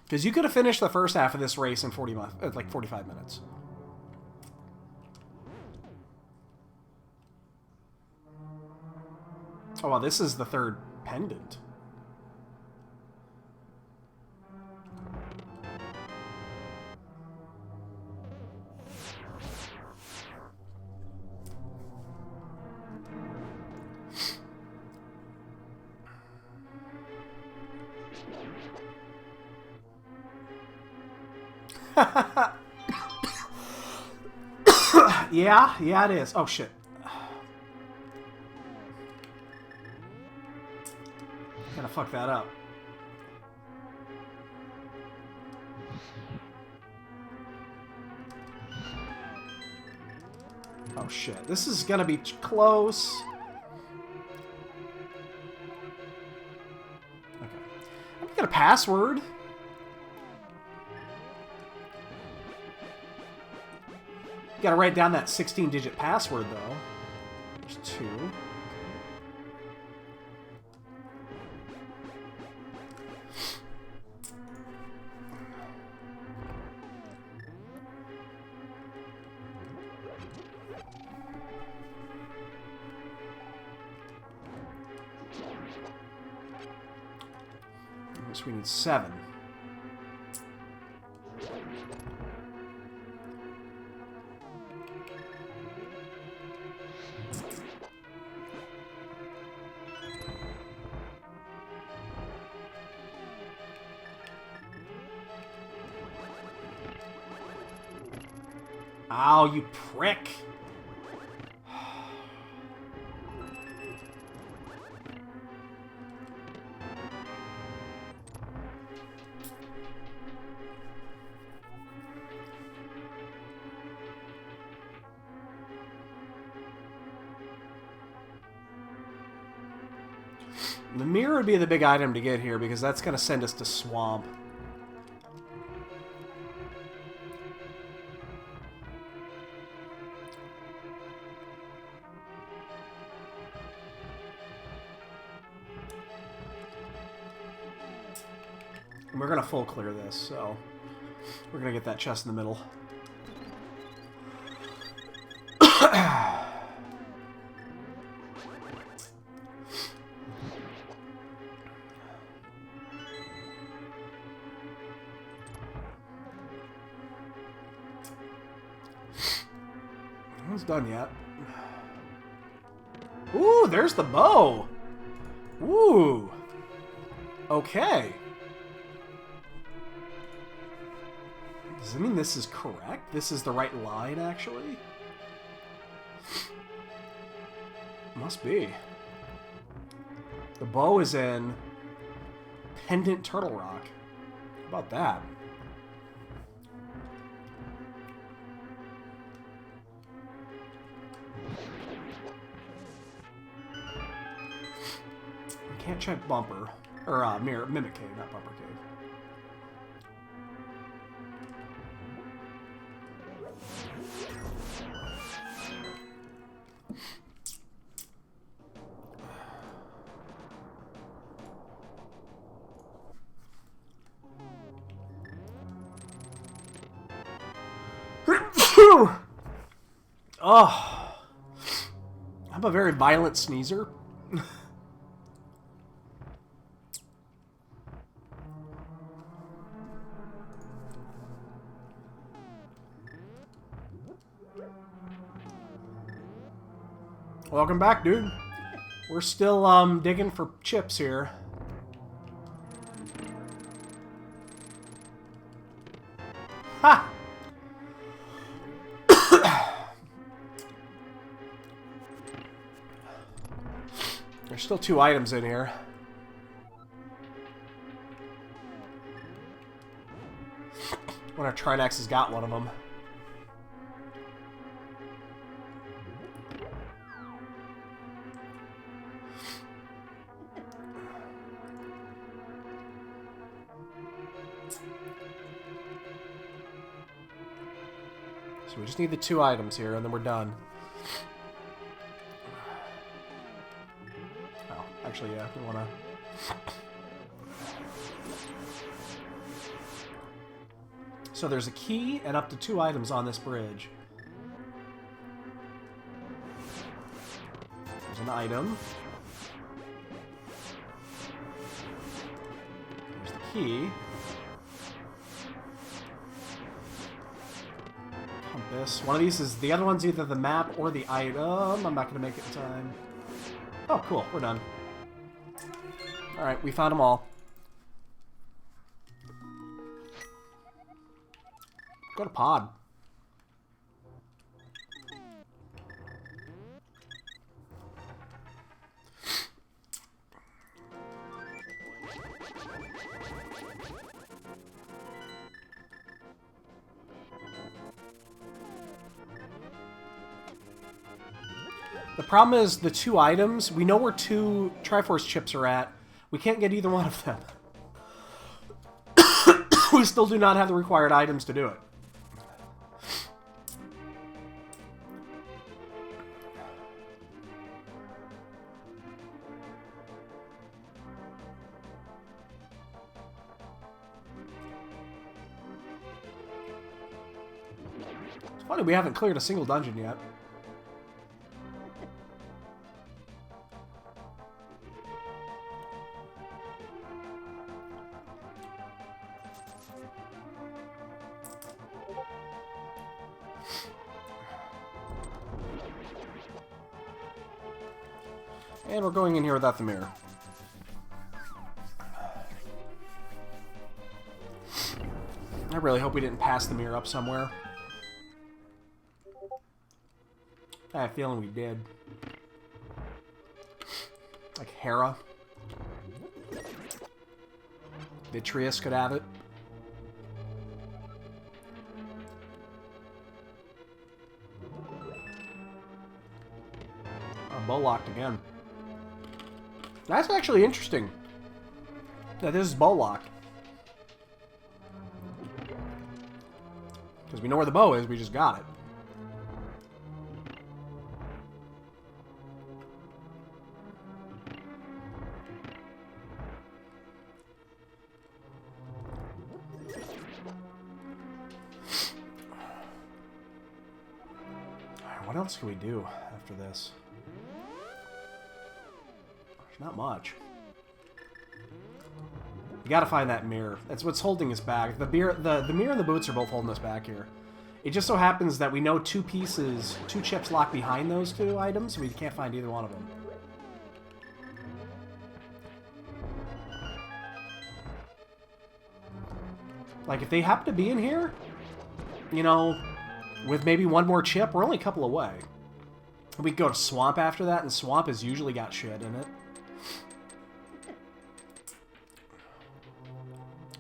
Because you could have finished the first half of this race in 45 minutes. Oh, wow, this is the 3rd pendant. Yeah, it is. Oh, shit. Gonna fuck that up. Oh shit, this is gonna be close. Okay. I'm gonna get a password. You gotta write down that 16-digit password, though. There's 2. So we need 7. Ow, you prick! The mirror would be the big item to get here because that's going to send us to Swamp. And we're going to full clear this, so we're going to get that chest in the middle. It's done yet. Ooh, there's the bow. Ooh. Okay. Does that mean this is correct? This is the right line, actually? Must be. The bow is in Pendant Turtle Rock. How about that? Can't check Bumper. Or, Mimic Cave, not Bumper Cave. Oh. I'm a very violent sneezer. Welcome back, dude. We're still digging for chips here. Ha! There's still 2 items in here. One of our Trinax has got one of them. So we just need the 2 items here, and then we're done. Oh, actually, yeah, we want to... So there's a key and up to 2 items on this bridge. There's an item. There's the key. Compass. One of these is... The other one's either the map or the item. I'm not going to make it in time. Oh, cool. We're done. Alright, we found them all. Go to pod. The problem is the 2 items, we know where 2 Triforce chips are at. We can't get either one of them. We still do not have the required items to do it. It's funny, we haven't cleared a single dungeon yet. And we're going in here without the mirror. I really hope we didn't pass the mirror up somewhere. I have a feeling we did. Like Hera. Vitreous could have it. Oh, bow locked again. That's actually interesting. That this is bow locked. Because we know where the bow is, we just got it. Alright, what else can we do after this? There's not much. We gotta find that mirror. That's what's holding us back. The mirror and the boots are both holding us back here. It just so happens that we know two chips locked behind those two items, so we can't find either one of them. Like, if they happen to be in here, you know, with maybe one more chip, we're only a couple away. We can go to Swamp after that, and Swamp has usually got shit in it.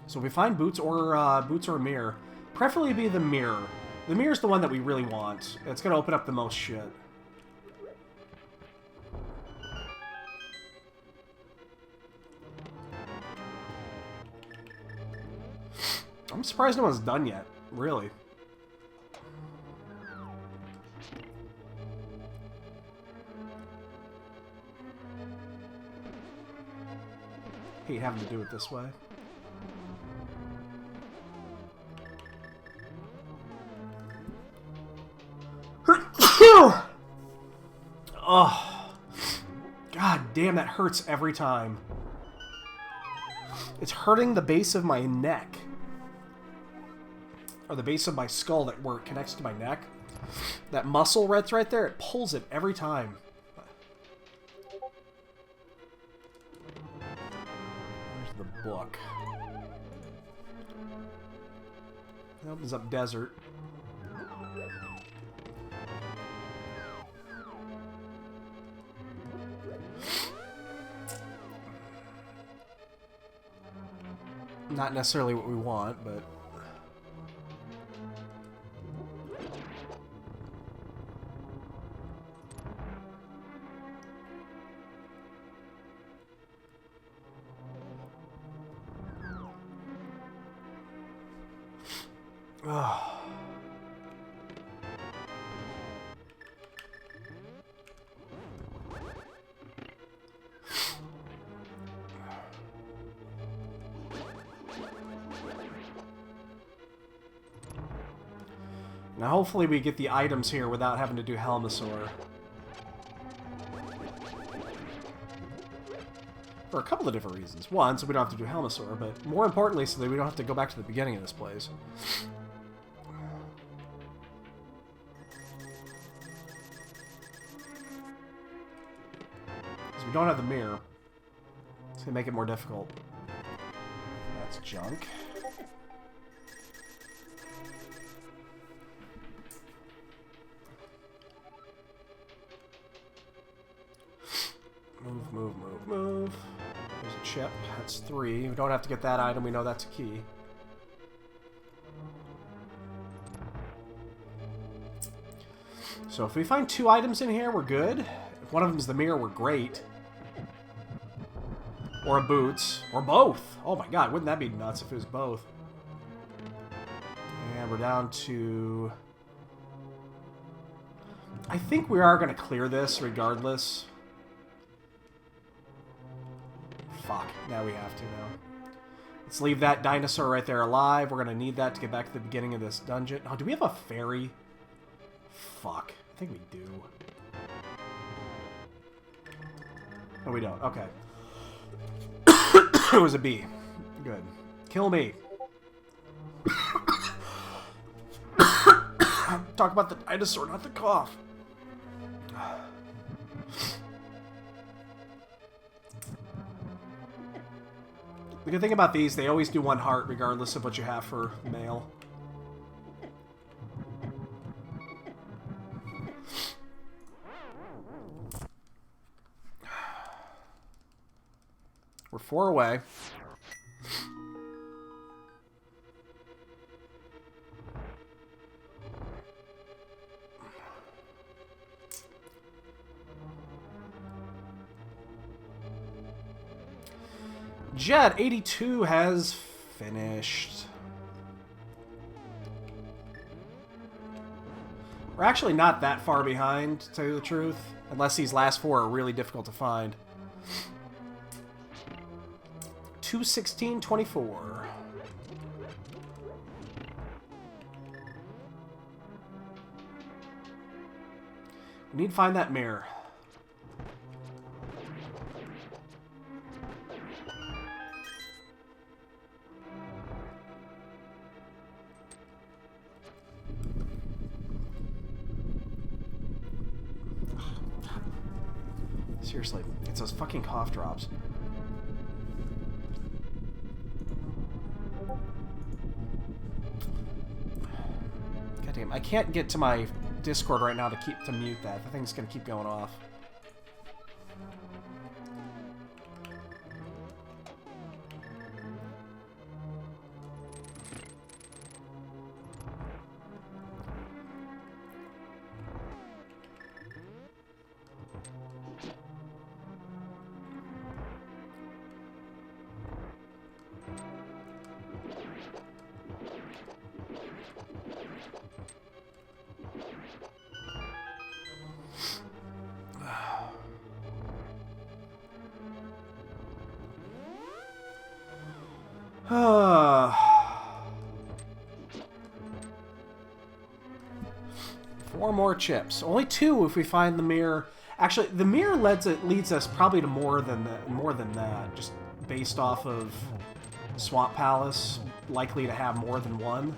So if we find boots or a mirror, preferably be the mirror. The mirror's the one that we really want. It's gonna open up the most shit. I'm surprised no one's done yet, really. Hate having to do it this way. Oh, god damn, that hurts every time. It's hurting the base of my neck. Or the base of my skull that where it connects to my neck. That muscle that's right there, it pulls it every time. Where's the book? It opens up desert. Not necessarily what we want, but... Oh. Now hopefully we get the items here without having to do Helmasaur. For a couple of different reasons. One, so we don't have to do Helmasaur, but more importantly, so that we don't have to go back to the beginning of this place. Because we don't have the mirror. It's going to make it more difficult. That's junk. Move, move, move, move. There's a chip. That's 3. We don't have to get that item. We know that's a key. So if we find 2 items in here, we're good. If one of them is the mirror, we're great. Or a boots. Or both. Oh my god, wouldn't that be nuts if it was both? And we're down to... I think we are going to clear this regardless. Fuck, now we have to now. Let's leave that dinosaur right there alive. We're going to need that to get back to the beginning of this dungeon. Oh, do we have a fairy? Fuck, I think we do. No, we don't. Okay. It was a bee. Good. Kill me. Talk about the dinosaur, not the cough. The good thing about these, they always do 1 heart regardless of what you have for mail. We're 4 away. Jet 82 has finished. We're actually not that far behind, to tell you the truth, unless these last 4 are really difficult to find. 216.24. We need to find that mirror. Seriously, it's those fucking cough drops. God damn, I can't get to my Discord right now to mute that. The thing's gonna keep going off. Four more chips. Only 2 if we find the mirror. Actually, the mirror leads us probably to more than that. Just based off of Swamp Palace, likely to have more than 1.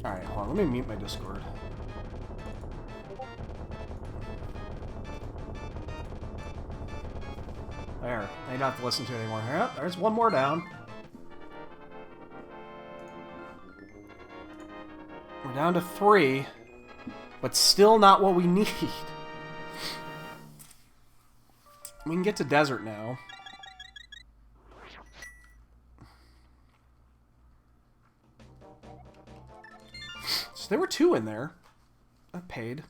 Alright, hold on. Let me mute my Discord. There. I don't have to listen to it anymore. Yep, there's 1 more down. We're down to 3. But still not what we need. We can get to desert now. There were 2 in there. I paid.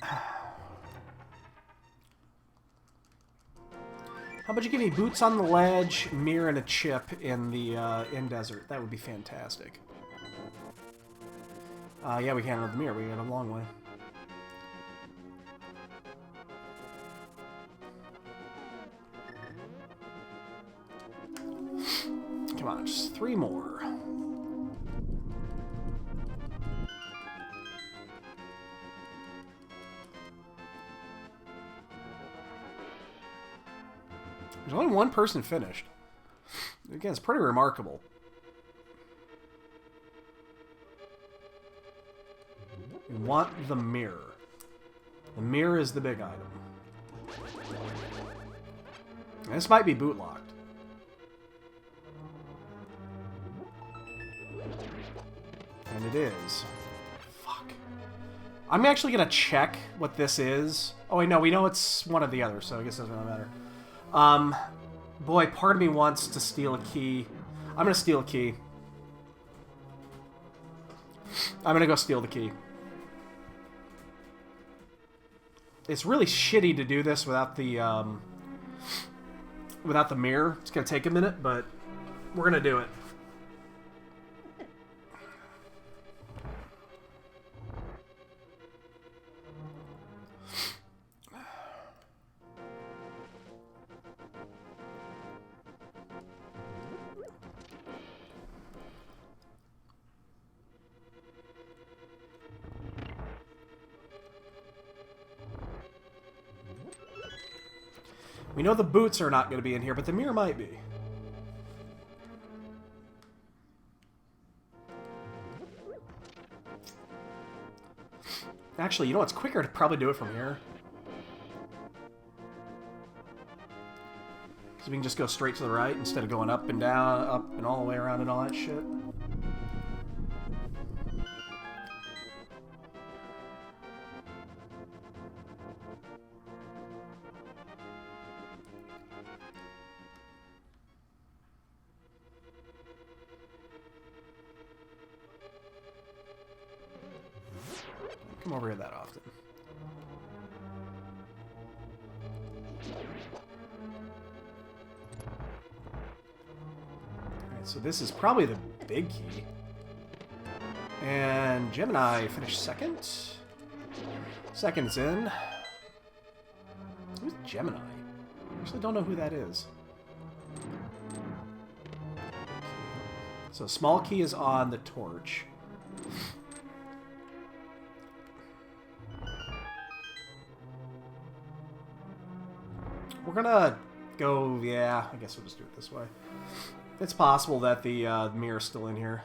How about you give me boots on the ledge, mirror, and a chip in the in desert? That would be fantastic. Yeah, we can't have the mirror. We got a long way. Come on, just 3 more. There's only 1 person finished. Again, it's pretty remarkable. We want the mirror. The mirror is the big item. And this might be bootlocked. And it is. Fuck. I'm actually gonna check what this is. Oh wait, no, we know it's one of the others, so I guess it doesn't really matter. Boy, part of me wants to steal a key. I'm gonna steal a key. I'm gonna go steal the key. It's really shitty to do this without the mirror. It's gonna take a minute, but we're gonna do it. We know the boots are not going to be in here, but the mirror might be. Actually, you know what's quicker to probably do it from here? Because we can just go straight to the right instead of going up and down, up and all the way around and all that shit. Come over here that often. Alright, so this is probably the big key. And Gemini finished second. Second's in. Who's Gemini? I actually don't know who that is. So small key is on the torch. We're gonna go, yeah, I guess we'll just do it this way. It's possible that the mirror's still in here.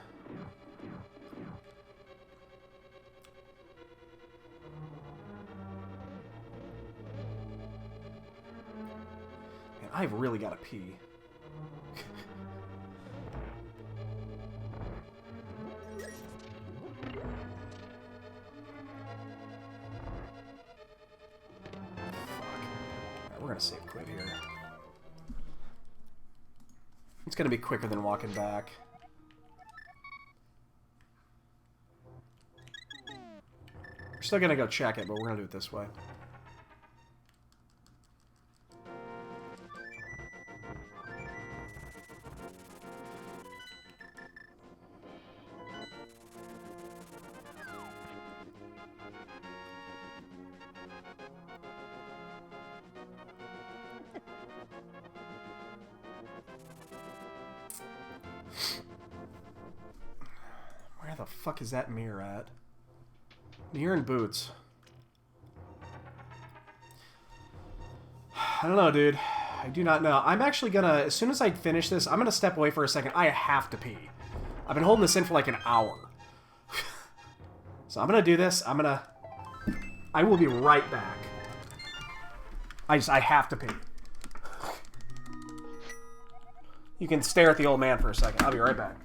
Man, I've really got to pee. We're gonna save quit here. It's gonna be quicker than walking back. We're still gonna go check it, but we're gonna do it this way. Where the fuck is that mirror at? Mirror and boots. I don't know, dude. I do not know. I'm actually gonna, as soon as I finish this, I'm gonna step away for a second. I have to pee. I've been holding this in for like an hour. So I'm gonna do this. I will be right back. I have to pee. You can stare at the old man for a second. I'll be right back.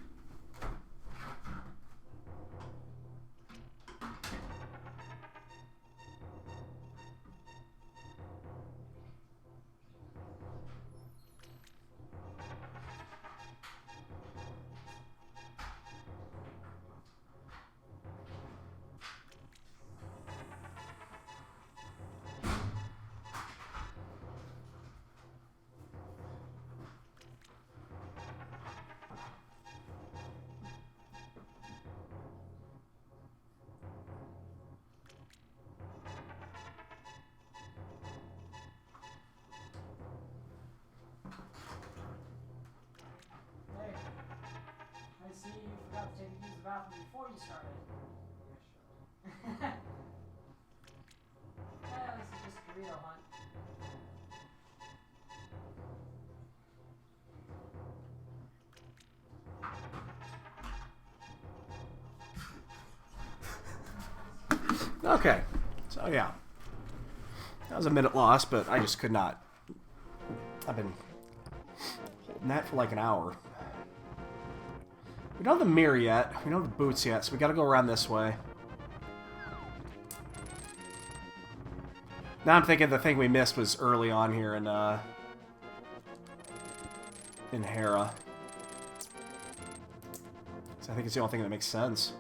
Before you started. Yeah, sure. This is just burrito hunt. Okay, so yeah. That was a minute lost, but I just could not. I've been holding that for like an hour. We don't have the mirror yet. We don't have the boots yet, so we gotta go around this way. Now I'm thinking the thing we missed was early on here in Hera. So I think it's the only thing that makes sense.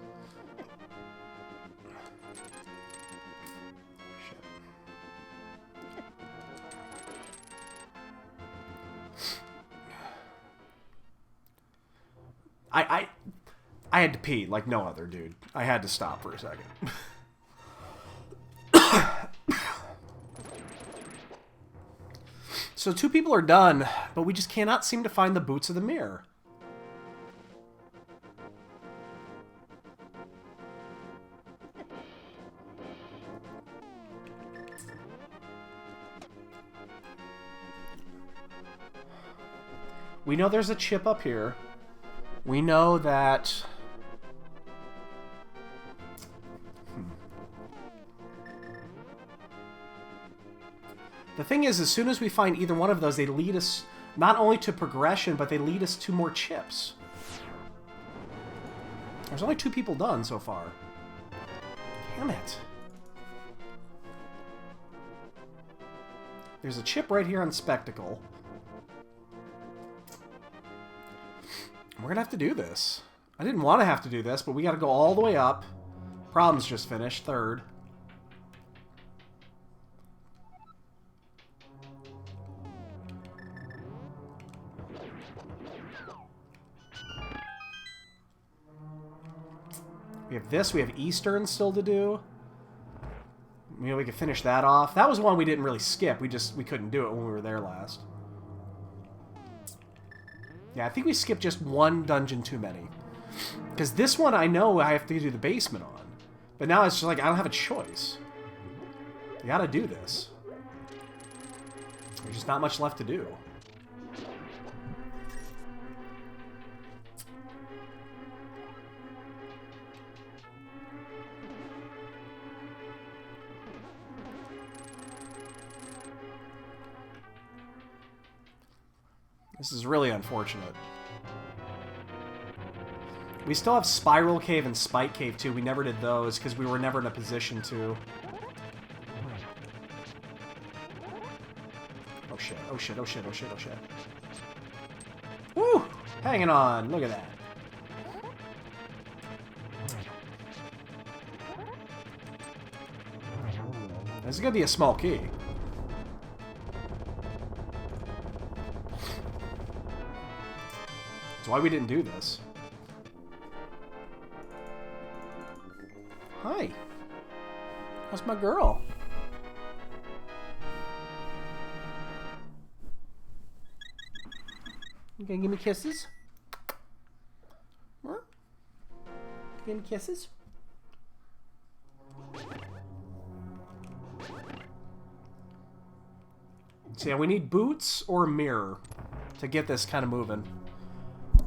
I had to pee like no other, dude. I had to stop for a second. So 2 people are done, but we just cannot seem to find the boots of the mirror. We know there's a chip up here. We know that... The thing is, as soon as we find either one of those, they lead us not only to progression, but they lead us to more chips. There's only 2 people done so far. Damn it. There's a chip right here on Spectacle. We're gonna have to do this. I didn't want to have to do this, but we gotta go all the way up. Problem's just finished, 3rd. We have this, we have Eastern still to do. You know, we could finish that off. That was one we didn't really skip. We couldn't do it when we were there last. Yeah, I think we skipped just 1 dungeon too many. Because this one I know I have to do the basement on. But now it's just like, I don't have a choice. You gotta do this. There's just not much left to do. This is really unfortunate. We still have Spiral Cave and Spike Cave, too. We never did those, because we were never in a position to. Oh shit, oh shit, oh shit, oh shit, oh shit. Woo! Hanging on, look at that. This is gonna be a small key. That's why we didn't do this. Hi. How's my girl? You gonna give me kisses? Huh? Give me kisses? So yeah, we need boots or a mirror to get this kind of moving.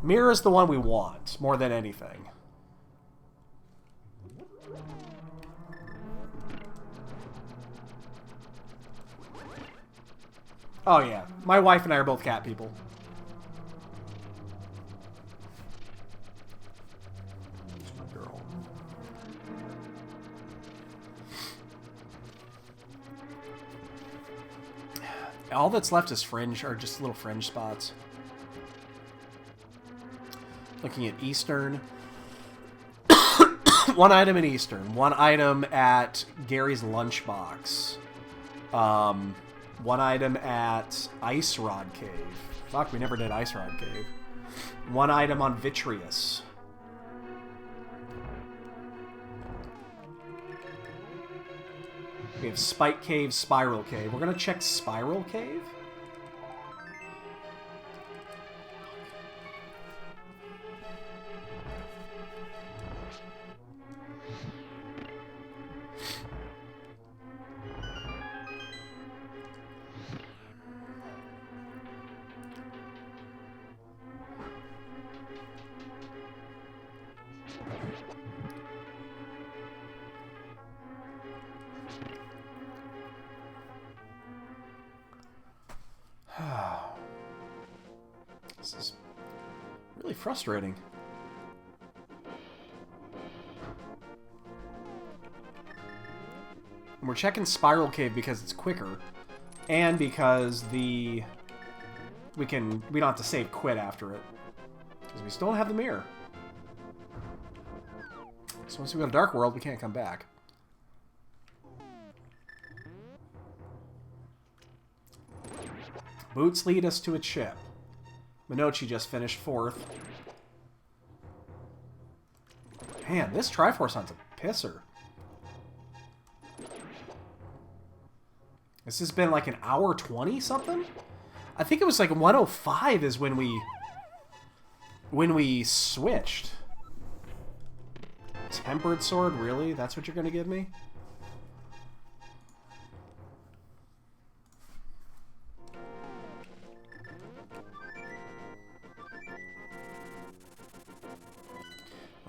Mirror is the one we want, more than anything. Oh yeah, my wife and I are both cat people. There's my girl. All that's left is fringe, or just little fringe spots. Looking at Eastern. 1 item in Eastern. 1 item at Gary's Lunchbox. 1 item at Ice Rod Cave. Fuck, we never did Ice Rod Cave. 1 item on Vitreous. We have Spike Cave, Spiral Cave. We're gonna check Spiral Cave. This is really frustrating. And we're checking Spiral Cave because it's quicker, and because we don't have to save quit after it, because we still don't have the mirror. So once we go to Dark World, we can't come back. Boots lead us to a chip. Minochi just finished 4th. Man, this Triforce hunt's a pisser. This has been like an hour 20 something? I think it was like 105 is when we switched. Tempered Sword, really? That's what you're gonna give me?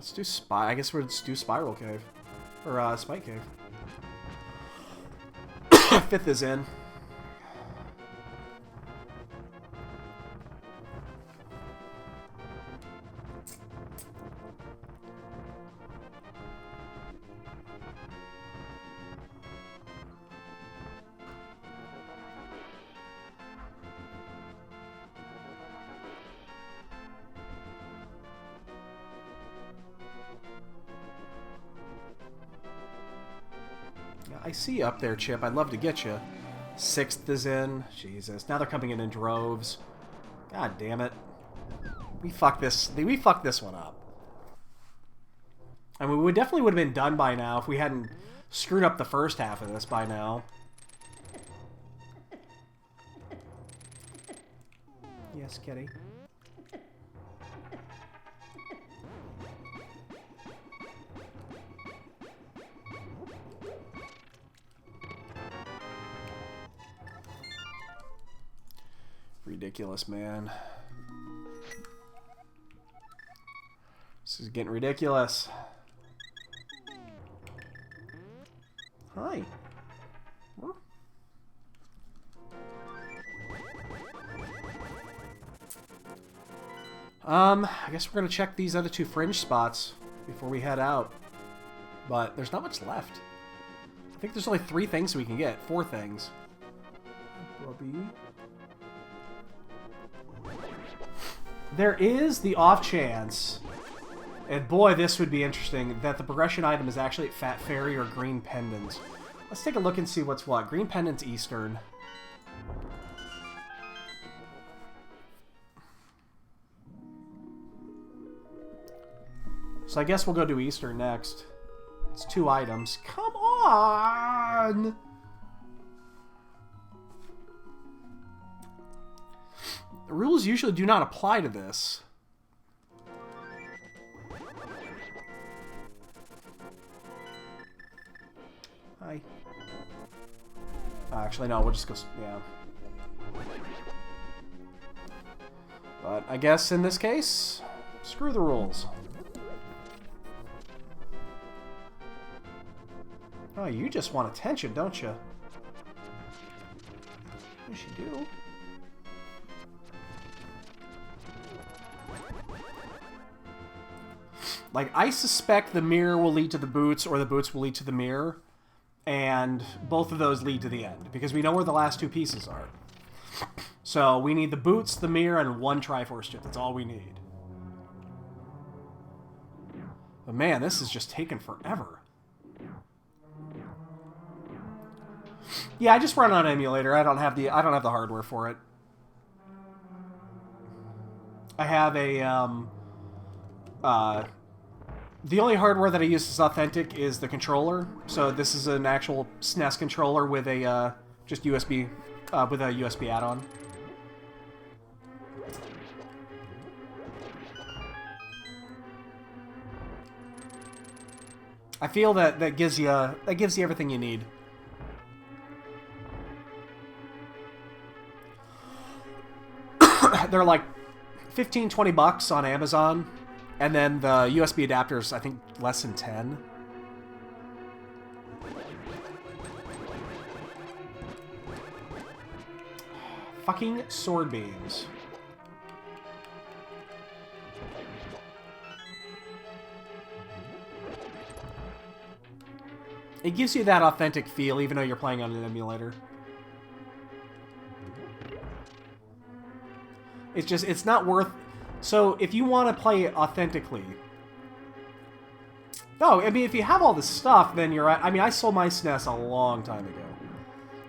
Let's do Spy. I guess we'll just do Spiral Cave. Or, Spike Cave. 5th is in. I see you up there, Chip. I'd love to get you. 6th is in. Jesus. Now they're coming in droves. God damn it. We fucked this. We fucked this one up. I mean, we definitely would have been done by now if we hadn't screwed up the first half of this by now. Yes, kitty. Ridiculous, man. This is getting ridiculous. Hi. I guess we're gonna check these other 2 fringe spots before we head out. But there's not much left. I think there's only 3 things we can get. 4 things. Bobby. There is the off chance, and boy, this would be interesting, that the progression item is actually Fat Fairy or Green Pendant. Let's take a look and see what's what. Green Pendant's Eastern. So I guess we'll go to Eastern next. It's 2 items. Come on! The rules usually do not apply to this. Hi. Actually, no, we'll just go... Yeah. But I guess in this case, screw the rules. Oh, you just want attention, don't you? Yes, you do. Like, I suspect the mirror will lead to the boots, or the boots will lead to the mirror. And both of those lead to the end, because we know where the last 2 pieces are. So, we need the boots, the mirror, and 1 Triforce chip. That's all we need. But man, this is just taking forever. Yeah, I just run on emulator. I don't have the hardware for it. I have a the only hardware that I use as authentic is the controller. So this is an actual SNES controller with a just USB with a USB add-on. I feel that gives you everything you need. They're like $15-20 on Amazon. And then the USB adapters, I think, less than 10. Fucking sword beams. It gives you that authentic feel, even though you're playing on an emulator. It's just, it's not worth... So, if you want to play it authentically... No, I mean, if you have all this stuff, then you're... I mean, I sold my SNES a long time ago.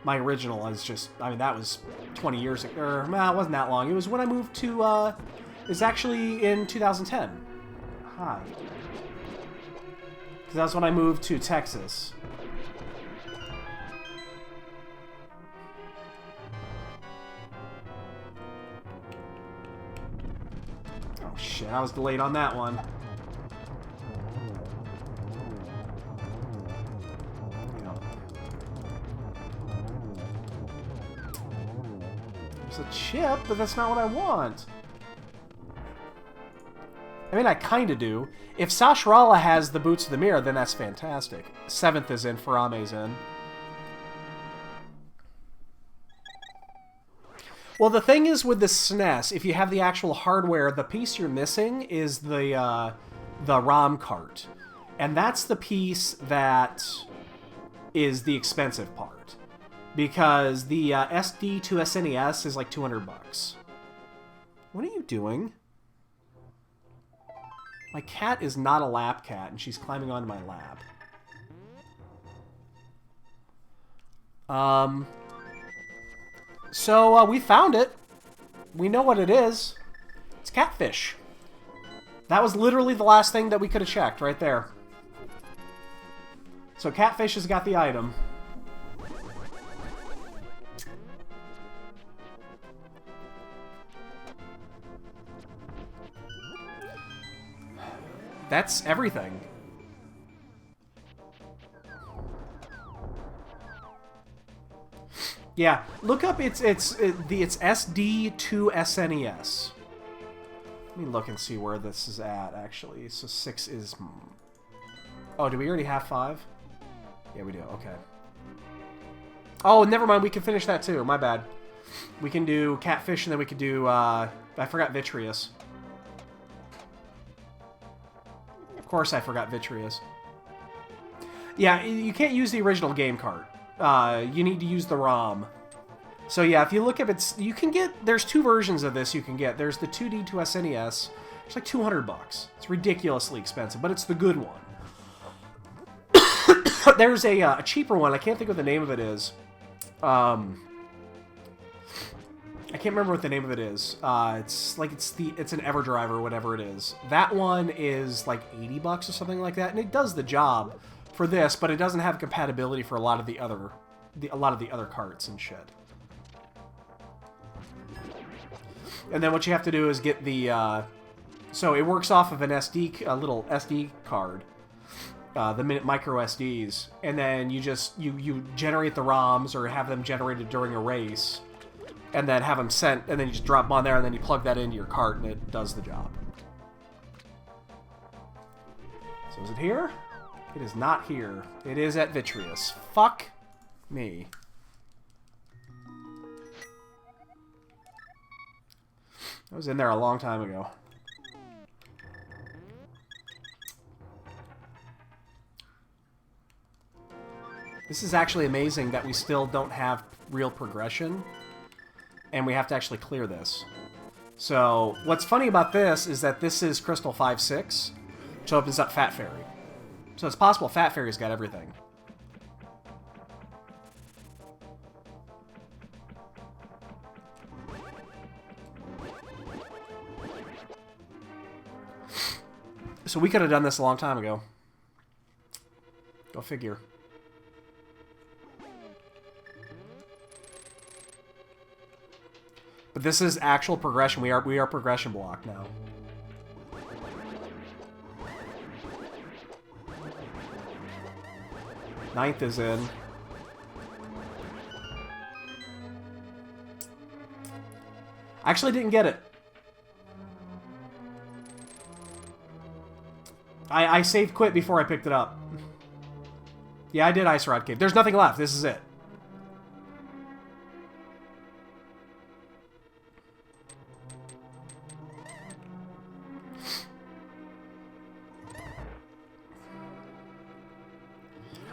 My original is just... I mean, that was 20 years ago. Or, nah, it wasn't that long. It was when I moved to, It was actually in 2010. Hi. Because that's when I moved to Texas. Oh shit, I was delayed on that one. There's a chip, but that's not what I want. I mean, I kind of do. If Sashrala has the Boots of the Mirror, then that's fantastic. 7th is in, Farame's in. Well, the thing is with the SNES, if you have the actual hardware, the piece you're missing is the ROM cart. And that's the piece that is the expensive part. Because the SD to SNES is like $200. What are you doing? My cat is not a lap cat, and she's climbing onto my lap. So, we found it. We know what it is. It's catfish. That was literally the last thing that we could have checked, right there. So, catfish has got the item. That's everything. Yeah, look up it's SD to SNES. Let me look and see where this is at, actually. So 6 is... Oh, do we already have 5? Yeah, we do. Okay. Oh, never mind. We can finish that, too. My bad. We can do Catfish, and then we can do... I forgot Vitreous. Of course I forgot Vitreous. Yeah, you can't use the original game cart. You need to use the ROM. So yeah, if you look up it's you can get there's 2 versions of this you can get. There's the 2D to SNES. It's like $200. It's ridiculously expensive, but it's the good one. There's a cheaper one. I can't think what the name of it is. I can't remember what the name of it is. It's an EverDrive or whatever it is. That one is like $80 or something like that, and it does the job for this, but it doesn't have compatibility for a lot of the other carts and shit. And then what you have to do is get the so it works off of an little SD card, the micro SDs, and then you generate the ROMs or have them generated during a race, and then have them sent, and then you just drop them on there, and then you plug that into your cart, and it does the job. So is it here? It is not here. It is at Vitreous. Fuck me. I was in there a long time ago. This is actually amazing that we still don't have real progression, and we have to actually clear this. So, what's funny about this is that this is Crystal 5-6, which opens up Fat Fairy. So it's possible Fat Fairy's got everything. So we could have done this a long time ago. Go figure. But this is actual progression. We are progression block now. Ninth is in. I actually didn't get it. I saved quit before I picked it up. Yeah, I did Ice Rod Cave. There's nothing left. This is it.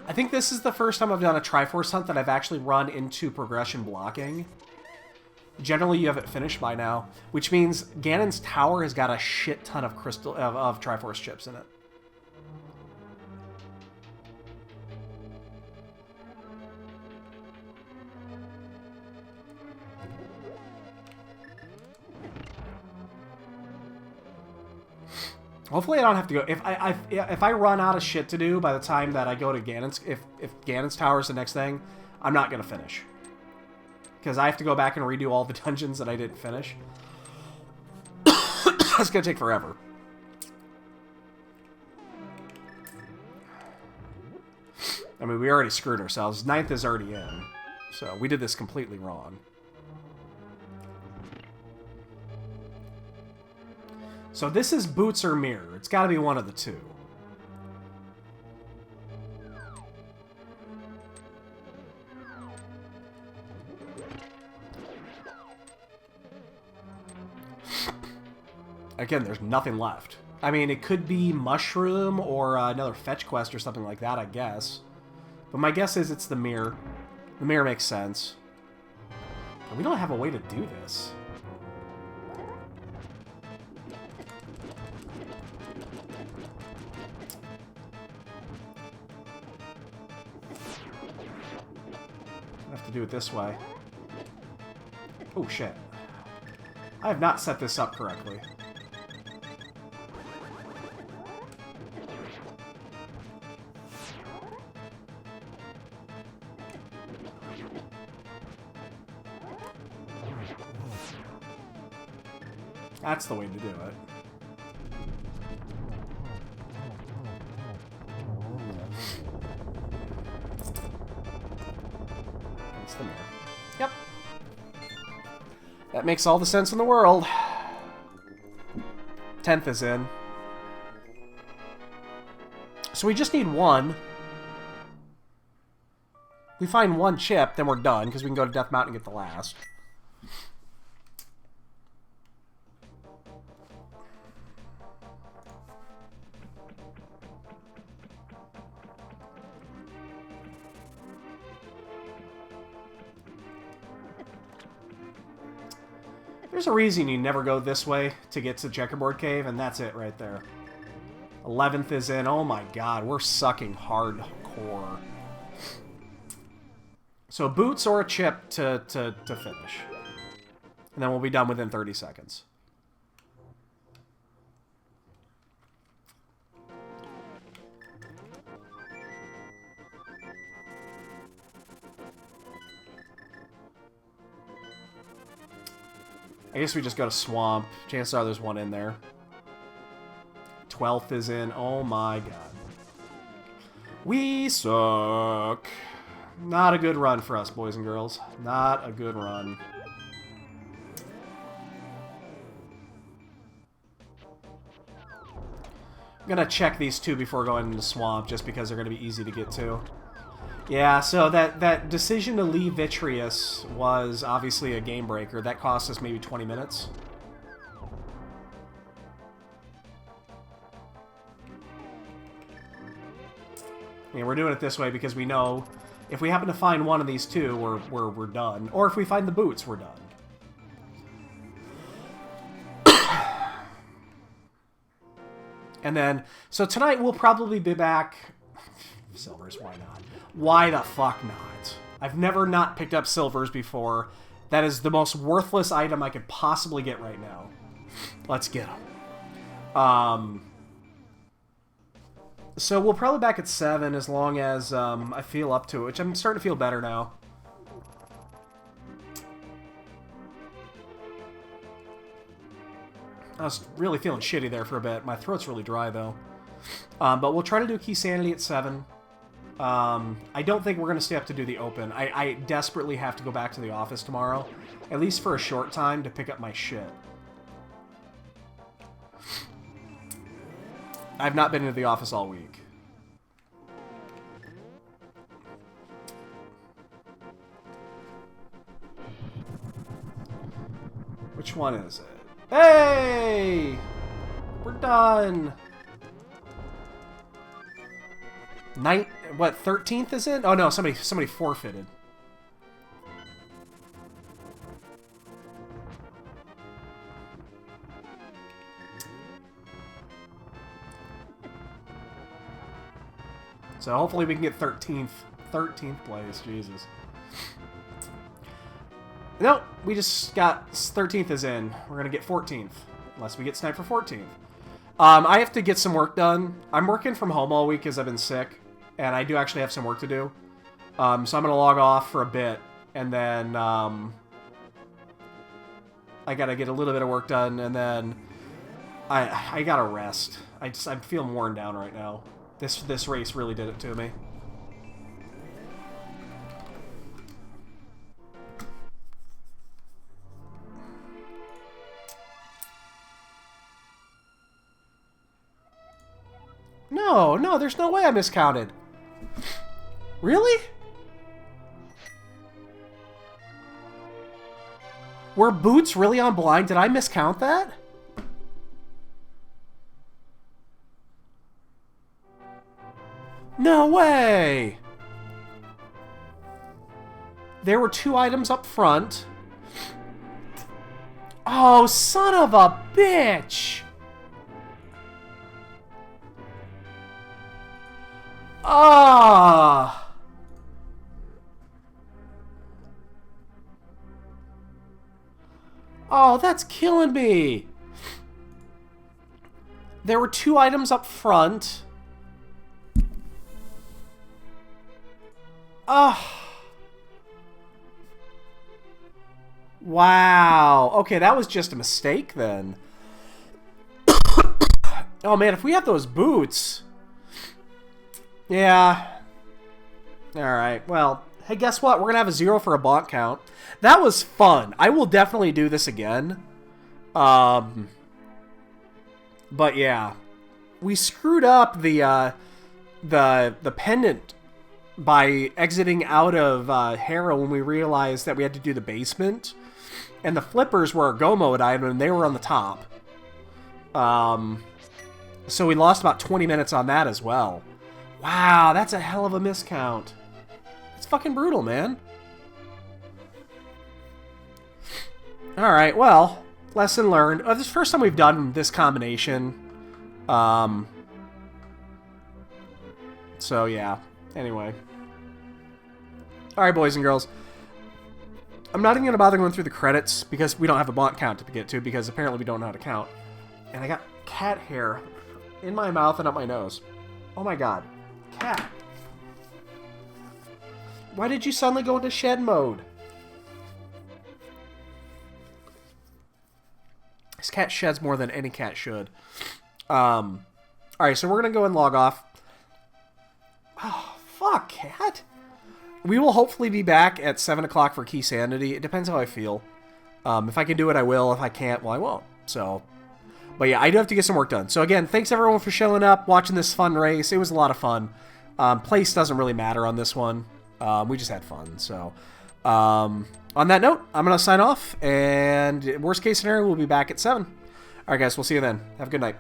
I think this is the first time I've done a Triforce hunt that I've actually run into progression blocking. Generally, you have it finished by now, which means Ganon's Tower has got a shit ton of of Triforce chips in it. Hopefully I don't have to go. If I run out of shit to do by the time that I go to Ganon's, if Ganon's Tower is the next thing, I'm not gonna finish. Because I have to go back and redo all the dungeons that I didn't finish. It's gonna take forever. I mean, we already screwed ourselves. 9th is already in. So we did this completely wrong. So this is boots or mirror. It's got to be one of the two. Again, there's nothing left. I mean, it could be mushroom or another fetch quest or something like that, I guess. But my guess is it's the mirror. The mirror makes sense. And we don't have a way to do this. I have to do it this way. Oh, shit. I have not set this up correctly. That's the way to do it. That's the mirror. Yep. That makes all the sense in the world. 10th is in. So we just need one. We find one chip, then we're done, because we can go to Death Mountain and get the last. There's a reason you never go this way to get to Checkerboard Cave, and that's it right there. 11th is in. Oh my god, we're sucking hardcore. So boots or a chip to finish. And then we'll be done within 30 seconds. I guess we just go to Swamp. Chances are there's one in there. 12th is in. Oh my god. We suck. Not a good run for us, boys and girls. Not a good run. I'm gonna check these two before going into Swamp, just because they're gonna be easy to get to. Yeah, so that decision to leave Vitreous was obviously a game breaker. That cost us maybe 20 minutes. Yeah, we're doing it this way because we know if we happen to find one of these two, we're done. Or if we find the boots, we're done. And then, so tonight we'll probably be back... Silvers, why not? Why the fuck not? I've never not picked up silvers before. That is the most worthless item I could possibly get right now. Let's get them. So we'll probably back at 7 as long as I feel up to it, which I'm starting to feel better now. I was really feeling shitty there for a bit. My throat's really dry, though. But we'll try to do Key Sanity at 7. I don't think we're going to stay up to do the open. I desperately have to go back to the office tomorrow, at least for a short time, to pick up my shit. I've not been into the office all week. Which one is it? Hey! We're done! What, 13th is it? Oh no, somebody forfeited. So hopefully we can get 13th place, Jesus. No, we just got 13th is in. We're gonna get 14th, unless we get sniped for 14th. I have to get some work done. I'm working from home all week because I've been sick, and I do actually have some work to do. So I'm gonna log off for a bit, and then I gotta get a little bit of work done, and then I gotta rest. I feel worn down right now. This race really did it to me. No, no, there's no way I miscounted. Really? Were boots really on blind? Did I miscount that? No way! There were 2 items up front. Oh, son of a bitch! Ah! Oh, that's killing me. There were 2 items up front. Ah. Wow. Okay, that was just a mistake then. Oh man, if we have those boots. Yeah. Alright, well, hey, guess what? We're going to have a 0 for a bonk count. That was fun. I will definitely do this again. But yeah. We screwed up the pendant by exiting out of Hera when we realized that we had to do the basement. And the flippers were a go mode item and they were on the top. So we lost about 20 minutes on that as well. Wow, that's a hell of a miscount. It's fucking brutal, man. Alright, well, lesson learned. This is the first time we've done this combination. So, yeah. Anyway. Alright, boys and girls. I'm not even going to bother going through the credits because we don't have a bot count to get to because apparently we don't know how to count. And I got cat hair in my mouth and up my nose. Oh my god. Cat. Why did you suddenly go into shed mode? This cat sheds more than any cat should. Alright, so we're going to go and log off. Oh, fuck, cat. We will hopefully be back at 7 o'clock for Key Sanity. It depends how I feel. If I can do it, I will. If I can't, well, I won't. So, but yeah, I do have to get some work done. So again, thanks everyone for showing up, watching this fun race. It was a lot of fun. Place doesn't really matter on this one. We just had fun. So, on that note, I'm going to sign off. And worst case scenario, we'll be back at 7. All right, guys, we'll see you then. Have a good night.